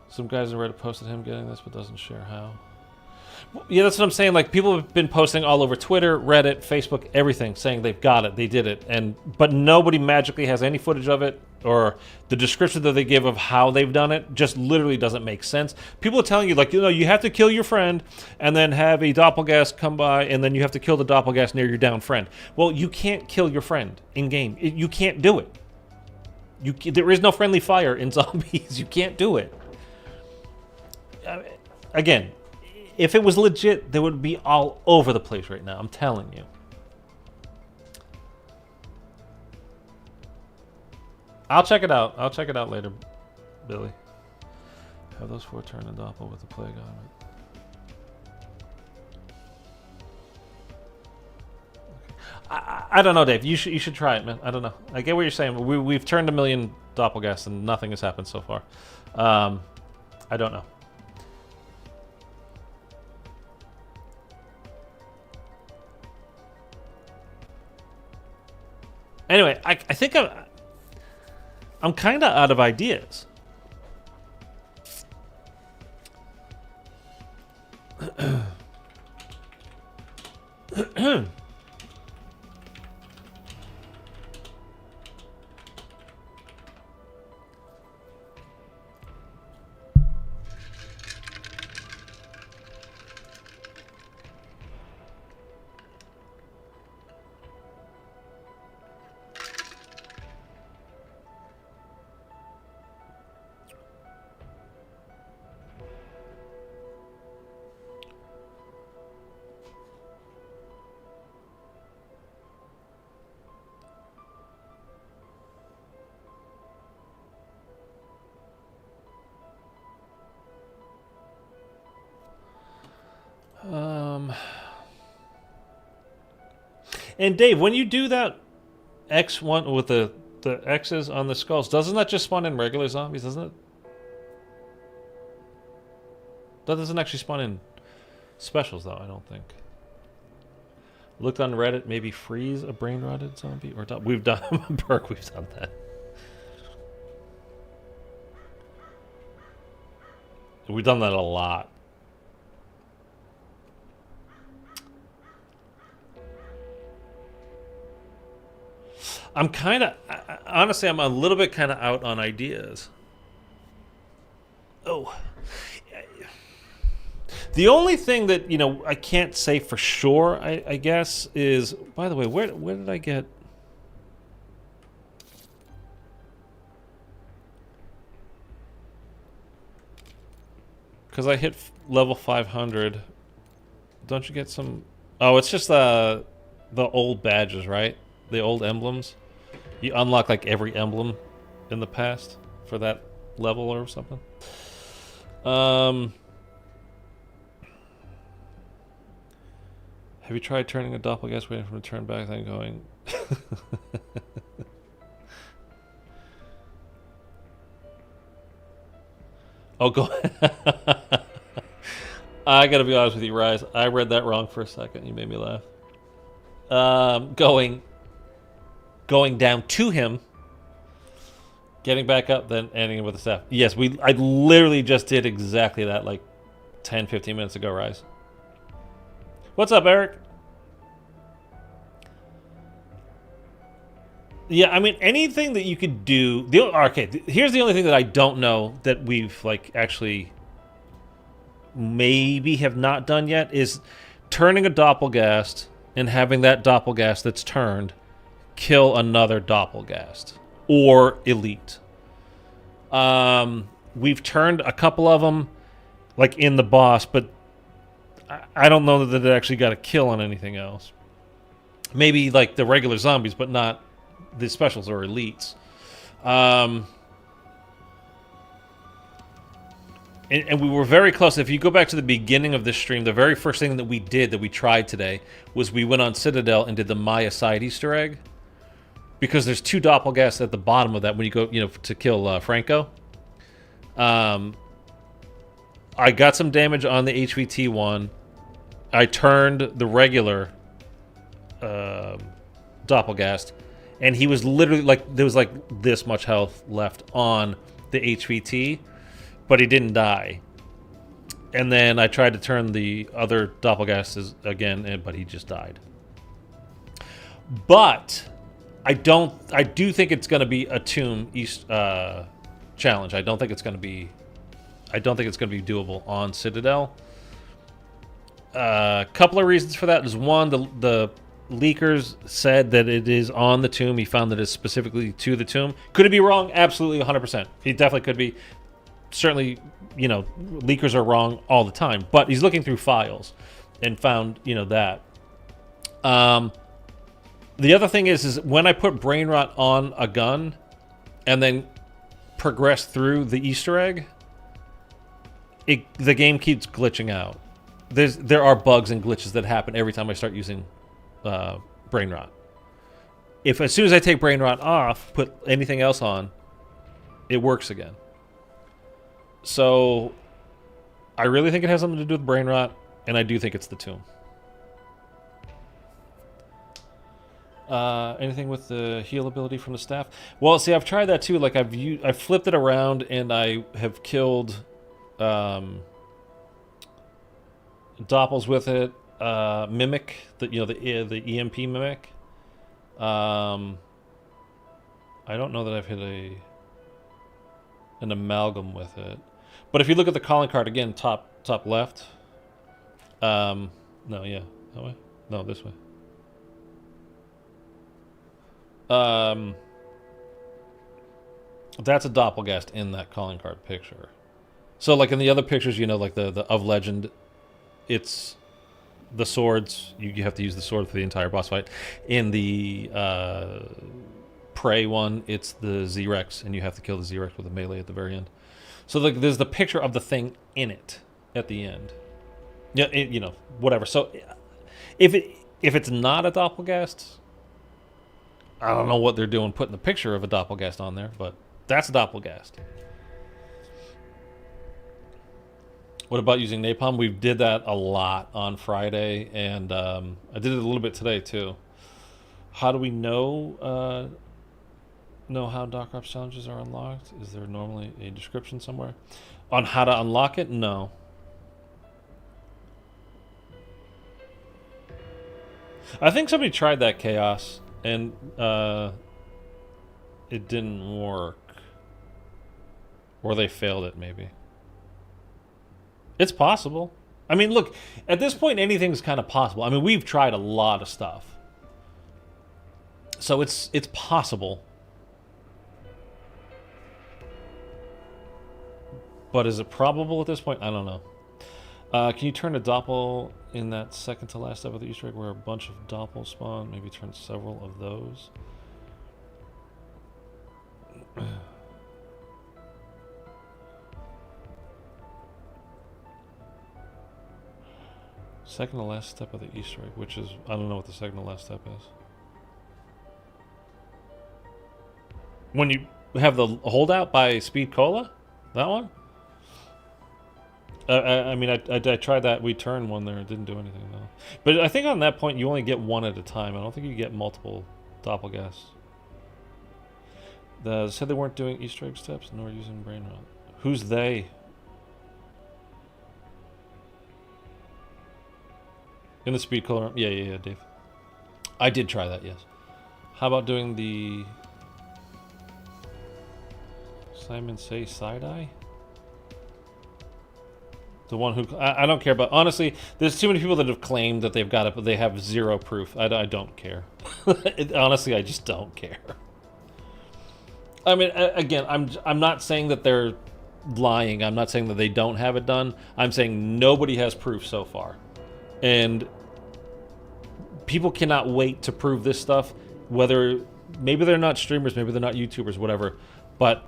Some guys in Reddit posted him getting this, but doesn't share how. Yeah, that's what I'm saying. Like, people have been posting all over Twitter, Reddit, Facebook, everything, saying they've got it, they did it, but nobody magically has any footage of it, or the description that they give of how they've done it just literally doesn't make sense. People are telling you, like, you know, you have to kill your friend and then have a doppelgast come by, and then you have to kill the doppelgast near your down friend. Well, you can't kill your friend in game. You can't do it. There is no friendly fire in zombies. You can't do it. Again, if it was legit, they would be all over the place right now. I'm telling you. I'll check it out. I'll check it out later, Billy. Have those 4 turn a doppel with the plague on it. I don't know, Dave. You should try it, man. I don't know. I get what you're saying. We've turned 1 million doppelgasts and nothing has happened so far. I don't know. Anyway, I think I'm kind of out of ideas. And Dave, when you do that X1 with the X's on the skulls, doesn't that just spawn in regular zombies, doesn't it? That doesn't actually spawn in specials, though, I don't think. Looked on Reddit, maybe freeze a brain-rotted zombie? Or we've done, Burke, we've done that. We've done that a lot. I'm kind of, honestly, I'm a little bit kind of out on ideas. Oh. The only thing that, you know, I can't say for sure, I guess, is, by the way, where did I get... Because I hit level 500. Don't you get some... Oh, it's just the old badges, right? The old emblems. You unlock like every emblem in the past for that level or something. Have you tried turning a doppelganger, waiting for him to turn back, then going... Oh, go... I gotta be honest with you, Rise. I read that wrong for a second. You made me laugh. Going down to him, getting back up, then ending him with a staff. Yes, I literally just did exactly that like 10, 15 minutes ago, Rise. What's up, Eric? Yeah, I mean, anything that you could do... here's the only thing that I don't know that we've like actually maybe have not done yet is turning a doppelgast and having that doppelgast that's turned kill another doppelgast or elite. We've turned a couple of them like in the boss, but I don't know that it actually got a kill on anything else. Maybe like the regular zombies, but not the specials or elites. And we were very close. If you go back to the beginning of this stream, the very first thing that we did, that we tried today, was we went on Citadel and did the Maya side Easter egg. Because there's 2 doppelgasts at the bottom of that when you go, to kill Franco. I got some damage on the HVT one. I turned the regular doppelgast, and he was literally like, there was like this much health left on the HVT. But he didn't die. And then I tried to turn the other doppelgasts again, but he just died. But I do think it's going to be a tomb challenge. I don't think it's going to be doable on Citadel. A couple of reasons for that is, one, the leakers said that it is on the tomb. He found that it's specifically to the tomb. Could it be wrong? Absolutely, 100%. He definitely could be. Certainly, leakers are wrong all the time, but he's looking through files and found, that. The other thing is when I put brain rot on a gun and then progress through the Easter egg, the game keeps glitching out. There are bugs and glitches that happen every time I start using brain rot. if as soon as I take brain rot off, put anything else on, it works again. So I really think it has something to do with brain rot, and I do think it's the tomb. Anything with the heal ability from the staff? Well, see, I've tried that too. Like I've flipped it around, and I have killed Doppels with it. Mimic, the EMP mimic. I don't know that I've hit an amalgam with it, but if you look at the calling card again, top left. No, yeah, that way. No, this way. That's a Doppelgast in that calling card picture. So, like in the other pictures, like the of legend, it's the swords. You have to use the sword for the entire boss fight. In the Prey one, it's the Z-Rex, and you have to kill the Z-Rex with a melee at the very end. So, like, there's the picture of the thing in it at the end. Yeah, whatever. So, if it's not a Doppelgast, I don't know what they're doing putting the picture of a Doppelgast on there, but that's a Doppelgast. What about using napalm? We did that a lot on Friday, and I did it a little bit today too. How do we know how Doc Ops challenges are unlocked? Is there normally a description somewhere on how to unlock it? No. I think somebody tried that chaos, and it didn't work, or they failed it maybe. It's possible. I mean, look, at this point, anything's kind of possible. I mean, we've tried a lot of stuff. So it's possible. But is it probable at this point? I don't know. Can you turn a Doppel in that second to last step of the Easter egg where a bunch of Doppels spawn? Maybe turn several of those. Second to last step of the Easter egg, which is, I don't know what the second to last step is. When you have the holdout by Speed Cola? That one? I mean, I tried that. We turned one there. It didn't do anything, though. But I think on that point, you only get one at a time. I don't think you get multiple Doppelgasts. They said they weren't doing Easter egg steps, nor using brain rot. Who's they? In the Speed Cola? Yeah, Dave. I did try that, yes. How about doing the Simon Say side-eye? The one who... I don't care about... Honestly, there's too many people that have claimed that they've got it, but they have zero proof. I don't care. Honestly, I just don't care. I mean, again, I'm not saying that they're lying. I'm not saying that they don't have it done. I'm saying nobody has proof so far. And people cannot wait to prove this stuff, whether... Maybe they're not streamers, maybe they're not YouTubers, whatever, but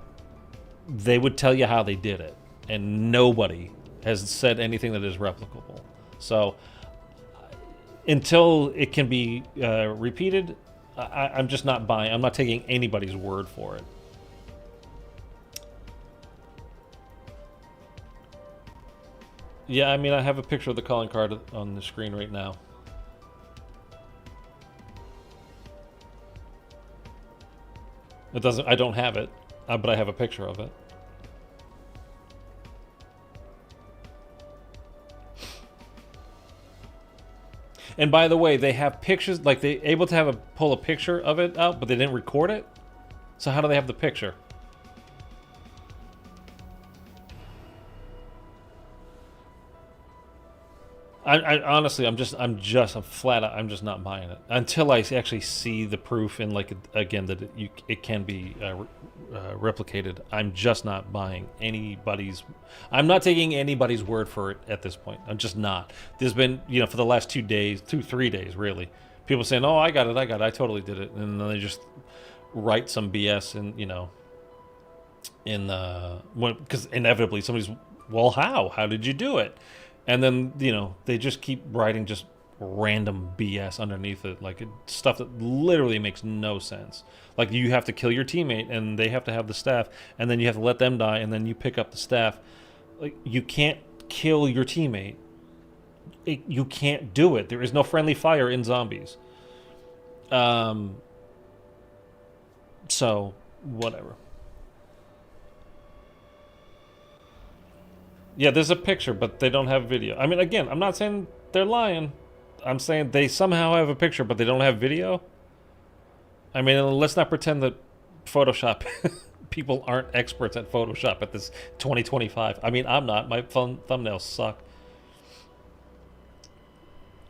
they would tell you how they did it. And nobody has said anything that is replicable. So until it can be repeated, I'm just not buying. I'm not taking anybody's word for it. Yeah, I mean, I have a picture of the calling card on the screen right now. It doesn't. I don't have it, but I have a picture of it. And by the way, they have pictures, like they able to pull a picture of it out, but they didn't record it. So how do they have the picture? I honestly, I'm just flat out, I'm just not buying it until I actually see the proof and, like, again, that it can be replicated. I'm just not buying anybody's. I'm not taking anybody's word for it at this point. I'm just not. There's been, for the last 3 days, really, people saying, "Oh, I got it, I totally did it," and then they just write some BS and because inevitably somebody's, well, how did you do it? And then, they just keep writing just random BS underneath it, like stuff that literally makes no sense. Like you have to kill your teammate and they have to have the staff, and then you have to let them die and then you pick up the staff. Like you can't kill your teammate. You can't do it. There is no friendly fire in zombies. So whatever. Yeah, there's a picture, but they don't have video. I mean, again, I'm not saying they're lying. I'm saying they somehow have a picture, but they don't have video. I mean, let's not pretend that Photoshop people aren't experts at Photoshop at this 2025. I mean, I'm not. My thumbnails suck.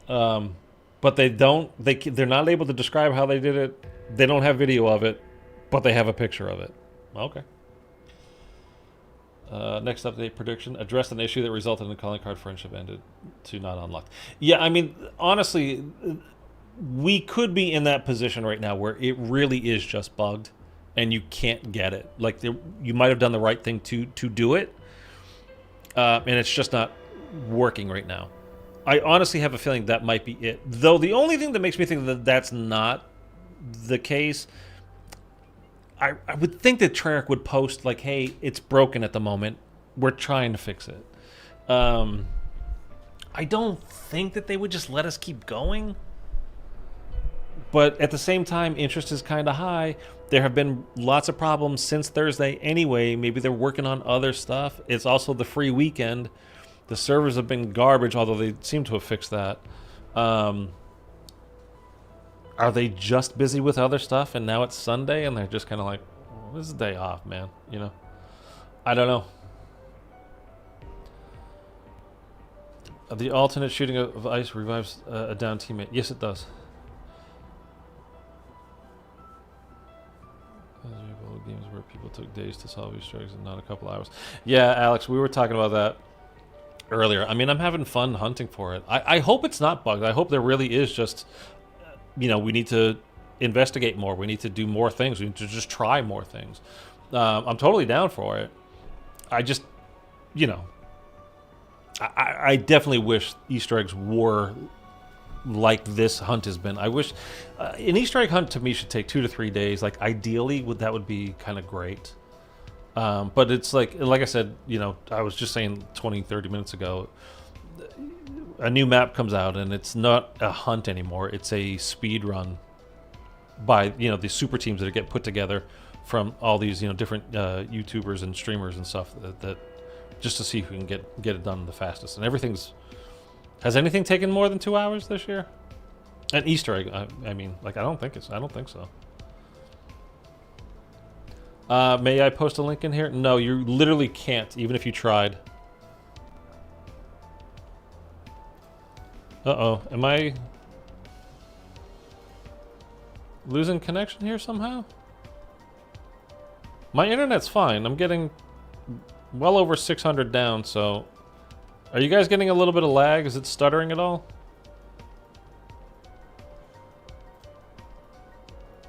But they don't. They're not able to describe how they did it. They don't have video of it, but they have a picture of it. Okay. Next update prediction: addressed an issue that resulted in the calling card friendship ended to not unlocked. Yeah, I mean, honestly, we could be in that position right now where it really is just bugged, and you can't get it. Like you might have done the right thing to do it, and it's just not working right now. I honestly have a feeling that might be it. Though the only thing that makes me think that that's not the case, I would think that Treyarch would post like, hey, it's broken at the moment. We're trying to fix it. I don't think that they would just let us keep going. But at the same time, interest is kind of high. There have been lots of problems since Thursday anyway. Maybe they're working on other stuff. It's also the free weekend. The servers have been garbage, although they seem to have fixed that. Are they just busy with other stuff and now it's Sunday and they're just kind of like, well, this is a day off, man, you know? I don't know. The alternate shooting of ice revives a down teammate. Yes, it does. Games where people took days to solve these strikes and not a couple hours. Yeah, Alex, we were talking about that earlier. I mean, I'm having fun hunting for it. I hope it's not bugged. I hope there really is just, you know, we need to investigate more. We need to do more things. We need to just try more things. I'm totally down for it. I just, you know, I definitely wish Easter eggs were like this hunt has been. I wish an Easter egg hunt to me should take 2 to 3 days. Like ideally, that would be kind of great. But it's like I said, you know, I was just saying 20-30 minutes ago, a new map comes out and it's not a hunt anymore. It's a speed run by, you know, the super teams that get put together from all these, you know, different YouTubers and streamers and stuff that just to see who can get it done the fastest. And everything's... Has anything taken more than 2 hours this year? An Easter egg, I mean, like, I don't think so. May I post a link in here? No, you literally can't, even if you tried. Uh-oh, am I losing connection here somehow? My internet's fine. I'm getting well over 600 down, so... Are you guys getting a little bit of lag? Is it stuttering at all?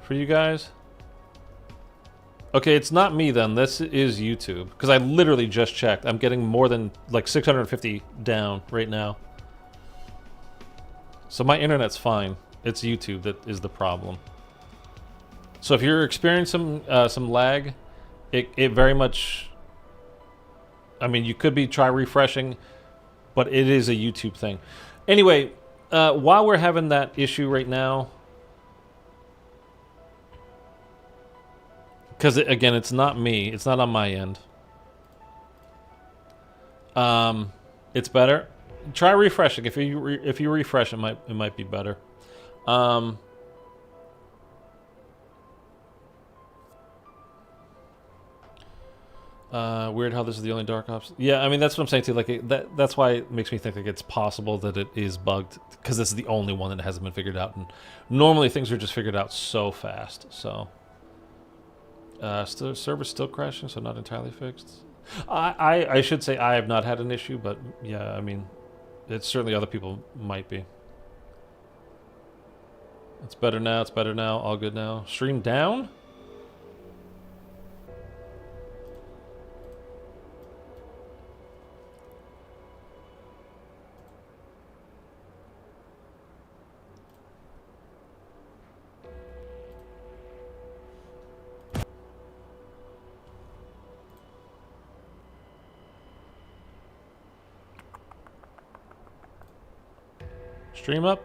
For you guys? Okay, it's not me then. This is YouTube. Because I literally just checked. I'm getting more than like 650 down right now. So my internet's fine. It's YouTube that is the problem. So if you're experiencing some lag, it very much... I mean, you could be try refreshing... But it is a YouTube thing. Anyway, while we're having that issue right now, because again, it's not me. It's not on my end. It's better. Try refreshing. If you refresh, it might be better. Weird how this is the only Dark Ops. Yeah, I mean, that's what I'm saying too. Like, that's why it makes me think like it's possible that it is bugged, because this is the only one that hasn't been figured out. And normally things are just figured out so fast. So, server's still crashing, so not entirely fixed. I should say I have not had an issue, but yeah, I mean, it's certainly other people might be. It's better now. It's better now. All good now. Stream down? Stream up.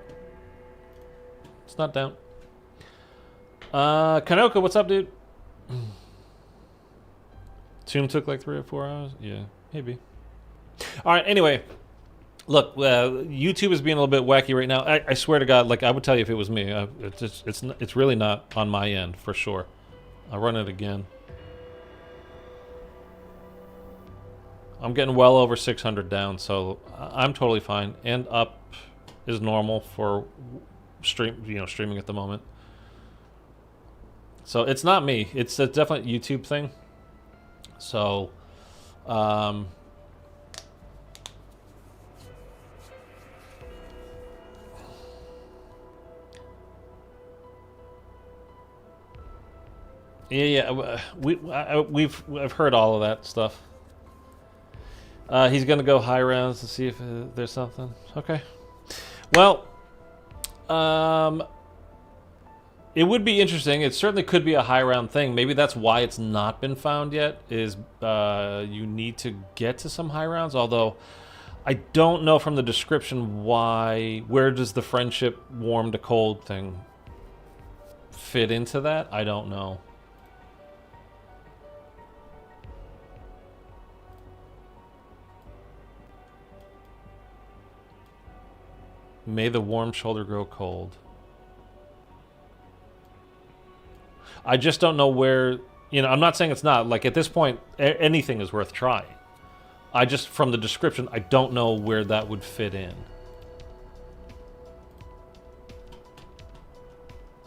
It's not down. Kanoka, what's up, dude? Tomb took like 3 or 4 hours? Yeah, maybe. Alright, anyway. Look, YouTube is being a little bit wacky right now. I swear to God, like I would tell you if it was me. It's really not on my end, for sure. I'll run it again. I'm getting well over 600 down, so I'm totally fine. And up is normal for streaming at the moment. So it's not me. It's a definite YouTube thing. So, I've heard all of that stuff. He's gonna go high rounds to see if there's something. Okay. Well, it would be interesting. It certainly could be a high round thing. Maybe that's why it's not been found yet, is you need to get to some high rounds. Although, I don't know from the description where does the friendship warm to cold thing fit into that? I don't know. May the warm shoulder grow cold. I just don't know where, I'm not saying it's not. Like, at this point, anything is worth trying. I just, from the description, I don't know where that would fit in.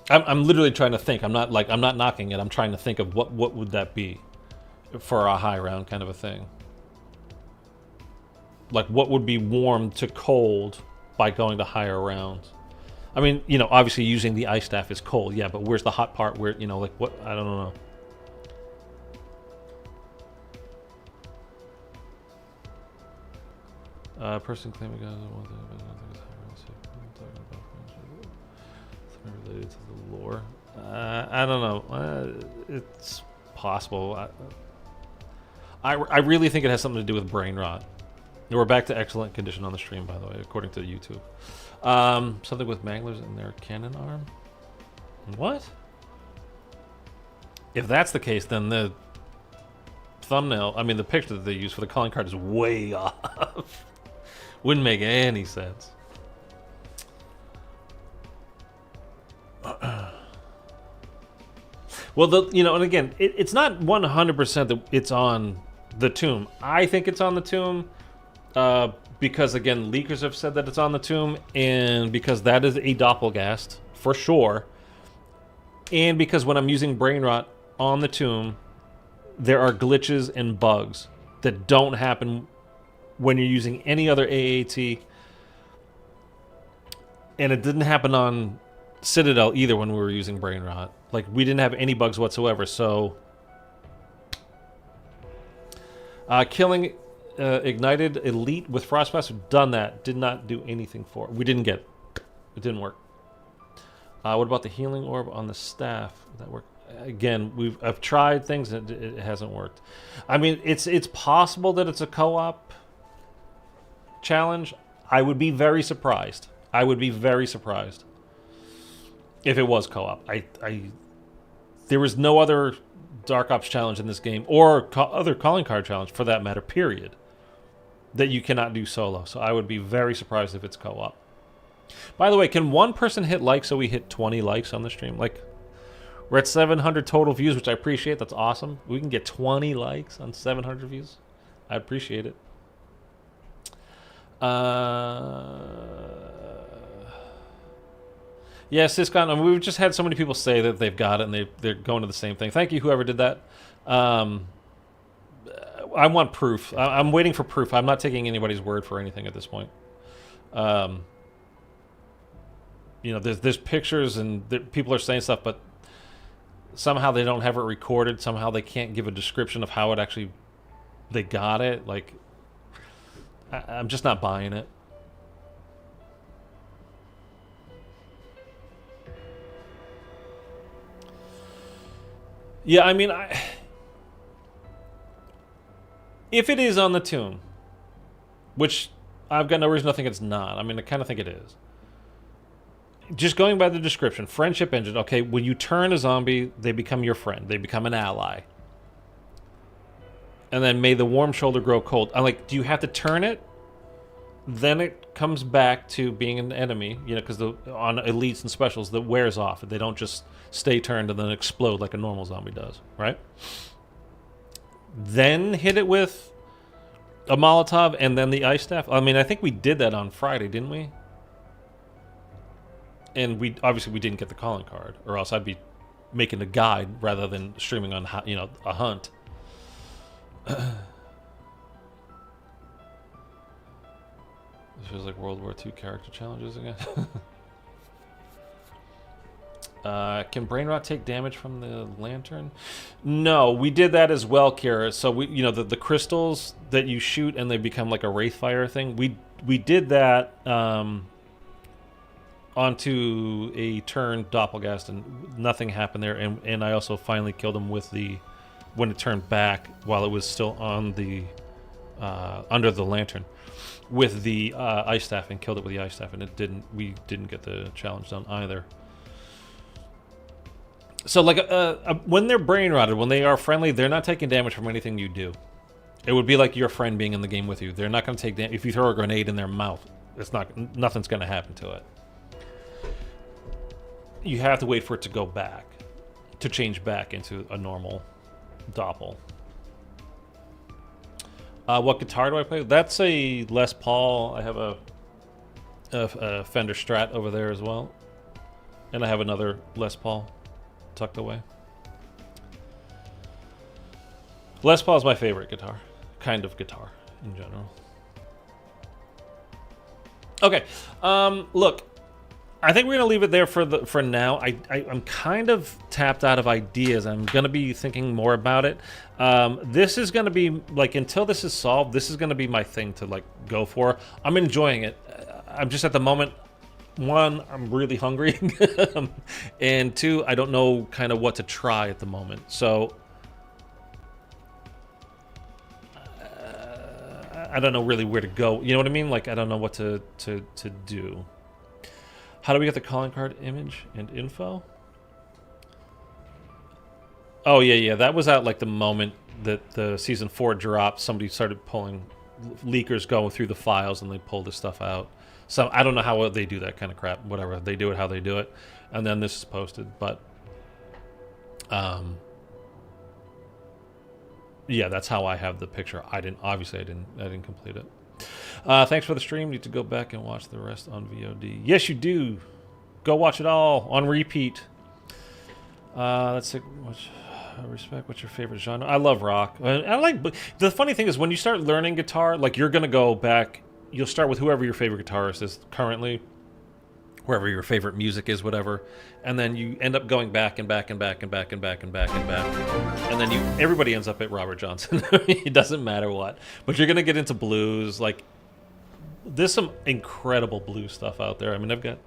I'm literally trying to think. I'm not knocking it. I'm trying to think of what would that be for a high round kind of a thing. Like, what would be warm to cold by going to higher rounds? I mean, obviously using the ice staff is cold, yeah, but where's the hot part where, like what? I don't know. Person claiming God doesn't want something related to the lore. I don't know. It's possible. I really think it has something to do with brain rot. We're back to excellent condition on the stream, by the way, according to YouTube. Something with manglers in their cannon arm? What? If that's the case, then the thumbnail, the picture that they use for the calling card is way off. Wouldn't make any sense. Well, and again, it's not 100% that it's on the tomb. I think it's on the tomb. Because, again, leakers have said that it's on the tomb, and because that is a doppelgast, for sure, and because when I'm using brain rot on the tomb, there are glitches and bugs that don't happen when you're using any other AAT, and it didn't happen on Citadel either when we were using brain rot. Like, we didn't have any bugs whatsoever, so... killing... ignited elite with frostblast. We've done that. Did not do anything for it. We didn't get it. It didn't work. What about the healing orb on the staff? That worked again. I've tried things and it hasn't worked. It's possible that it's a co-op challenge. I would be very surprised. If it was co-op. There was no other Dark Ops challenge in this game, or other calling card challenge for that matter, period, that you cannot do solo. So I would be very surprised if it's co-op. By the way, can one person hit like so we hit 20 likes on the stream? Like, we're at 700 total views, which I appreciate. That's awesome. We can get 20 likes on 700 views. I appreciate it. Yeah, Syscon, we've just had so many people say that they've got it and they're going to the same thing. Thank you, whoever did that. I want proof. I'm waiting for proof. I'm not taking anybody's word for anything at this point. There's pictures and people are saying stuff, but somehow they don't have it recorded. Somehow they can't give a description of how they got it. Like, I'm just not buying it. Yeah, if it is on the tomb, which I've got no reason to think it's not. I kind of think it is. just going by the description, friendship engine. Okay, when you turn a zombie, they become your friend. They become an ally. And then may the warm shoulder grow cold. I'm like, do you have to turn it? Then it comes back to being an enemy, you know, because on elites and specials, that wears off. They don't just stay turned and then explode like a normal zombie does, right? Then hit it with a Molotov and then the ice staff. I mean, I think we did that on Friday, didn't we? And we obviously didn't get the calling card, or else I'd be making a guide rather than streaming on, you know, a hunt. This feels like World War II character challenges again. Can brain rot take damage from the lantern? No, we did that as well, Kira. So we, you know, the crystals that you shoot and they become like a wraithfire thing. We did that onto a turned doppelgast, and nothing happened there. And I also finally killed him with the when it turned back while it was still on the under the lantern with the ice staff, and killed it with the ice staff, and we didn't get the challenge done either. So like when they're brain rotted, when they are friendly, they're not taking damage from anything you do. It would be like your friend being in the game with you. They're not going to take damage if you throw a grenade in their mouth. Nothing's going to happen to it. You have to wait for it to go back, to change back into a normal doppel. What guitar do I play? That's a Les Paul. I have a Fender Strat over there as well, and I have another Les Paul tucked away. Les Paul is my favorite guitar, kind of guitar in general. Okay, look, I think we're gonna leave it there for now. I'm kind of tapped out of ideas. I'm gonna be thinking more about it. This is gonna be like, until this is solved, this is gonna be my thing to like go for. I'm enjoying it. I'm just at the moment, one, I'm really hungry, and two, I don't know kind of what to try at the moment. So I don't know really where to go. You know what I mean? Like, I don't know what to do. How do we get the calling card image and info? Oh, yeah. That was out like the moment that the Season 4 dropped. Somebody started pulling leakers going through the files, and they pulled the stuff out. So I don't know how they do that kind of crap. Whatever. They do it how they do it. And then this is posted. But yeah, that's how I have the picture. I didn't complete it. Thanks for the stream. Need to go back and watch the rest on VOD. Yes, you do. Go watch it all on repeat. Let's see. Respect. What's your favorite genre? I love rock. I like. The funny thing is, when you start learning guitar, like, you're gonna go back. You'll start with whoever your favorite guitarist is currently, wherever your favorite music is, whatever, and then you end up going back and back and back and back and back and back and back, and then everybody ends up at Robert Johnson. It doesn't matter what, but you're gonna get into blues. Like, there's some incredible blues stuff out there. I mean, I've got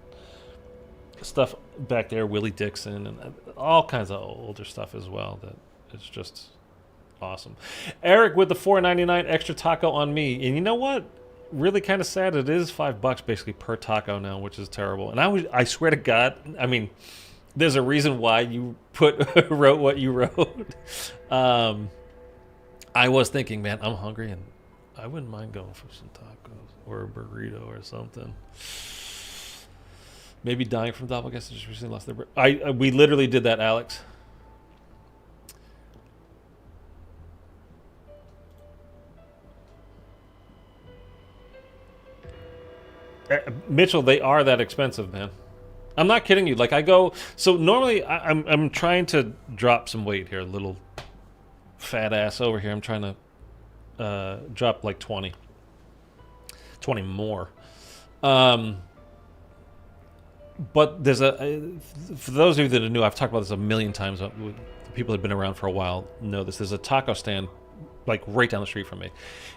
stuff back there, Willie Dixon, and all kinds of older stuff as well. That it's just awesome. Eric with the $4.99 extra taco on me, and you know what? Really kind of sad. It is $5 basically per taco now, which is terrible. And I swear to God, I mean, there's a reason why you wrote what you wrote. I was thinking, man, I'm hungry, and I wouldn't mind going for some tacos or a burrito or something. Maybe dying from doppelgangers just recently lost their. We literally did that, Alex. Mitchell, they are that expensive, man. I'm not kidding you. Like, I go. So normally, I'm trying to drop some weight here. A little fat ass over here. I'm trying to drop like 20 more. But there's for those of you that are new, I've talked about this a million times. People that have been around for a while know this. There's a taco stand like right down the street from me,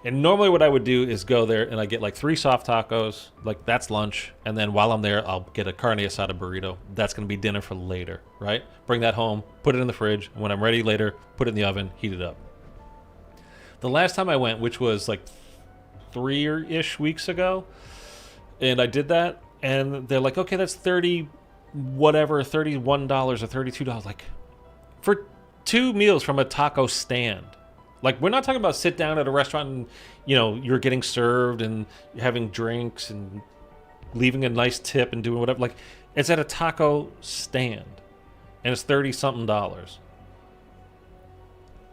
and normally what I would do is go there and I get like 3 soft tacos, like that's lunch, and then while I'm there I'll get a carne asada burrito. That's going to be dinner for later, right? Bring that home, put it in the fridge, and when I'm ready later, put it in the oven, heat it up. The last time I went, which was like 3-ish weeks ago, and I did that, And they're like, okay, that's 30 whatever, $31 or $32. Like, for 2 meals from a taco stand. Like, we're not talking about sit down at a restaurant and, you know, you're getting served and having drinks and leaving a nice tip and doing whatever. Like, it's at a taco stand. And it's $30-something.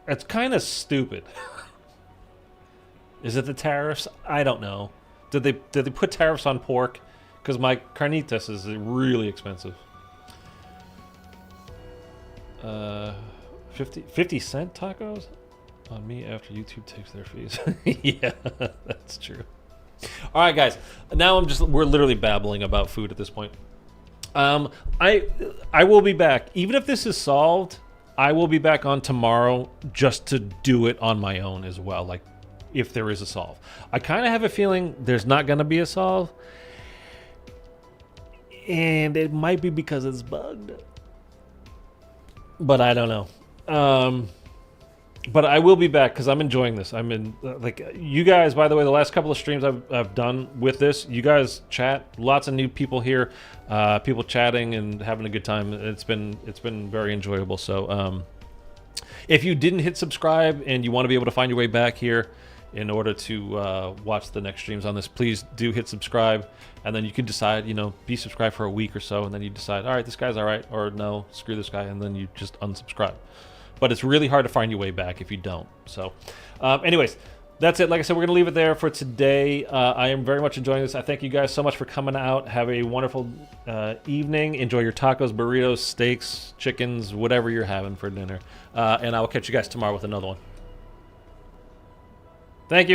It's kind of stupid. Is it the tariffs? I don't know. Did they put tariffs on pork? Because my carnitas is really expensive. 50 cent tacos on me after YouTube takes their fees. Yeah, that's true. All right, guys. Now we're literally babbling about food at this point. I will be back. Even if this is solved, I will be back on tomorrow just to do it on my own as well. Like, if there is a solve. I kind of have a feeling there's not going to be a solve. And it might be because it's bugged. But I don't know. But I will be back because I'm enjoying this. I'm in, like, you guys, by the way, the last couple of streams I've done with this, you guys chat. Lots of new people here, people chatting and having a good time. It's been very enjoyable. So if you didn't hit subscribe and you want to be able to find your way back here in order to watch the next streams on this, please do hit subscribe. And then you can decide, you know, be subscribed for a week or so. And then you decide, all right, this guy's all right. Or no, screw this guy. And then you just unsubscribe. But it's really hard to find your way back if you don't. So anyways, that's it. Like I said, we're going to leave it there for today. I am very much enjoying this. I thank you guys so much for coming out. Have a wonderful evening. Enjoy your tacos, burritos, steaks, chickens, whatever you're having for dinner. And I will catch you guys tomorrow with another one. Thank you.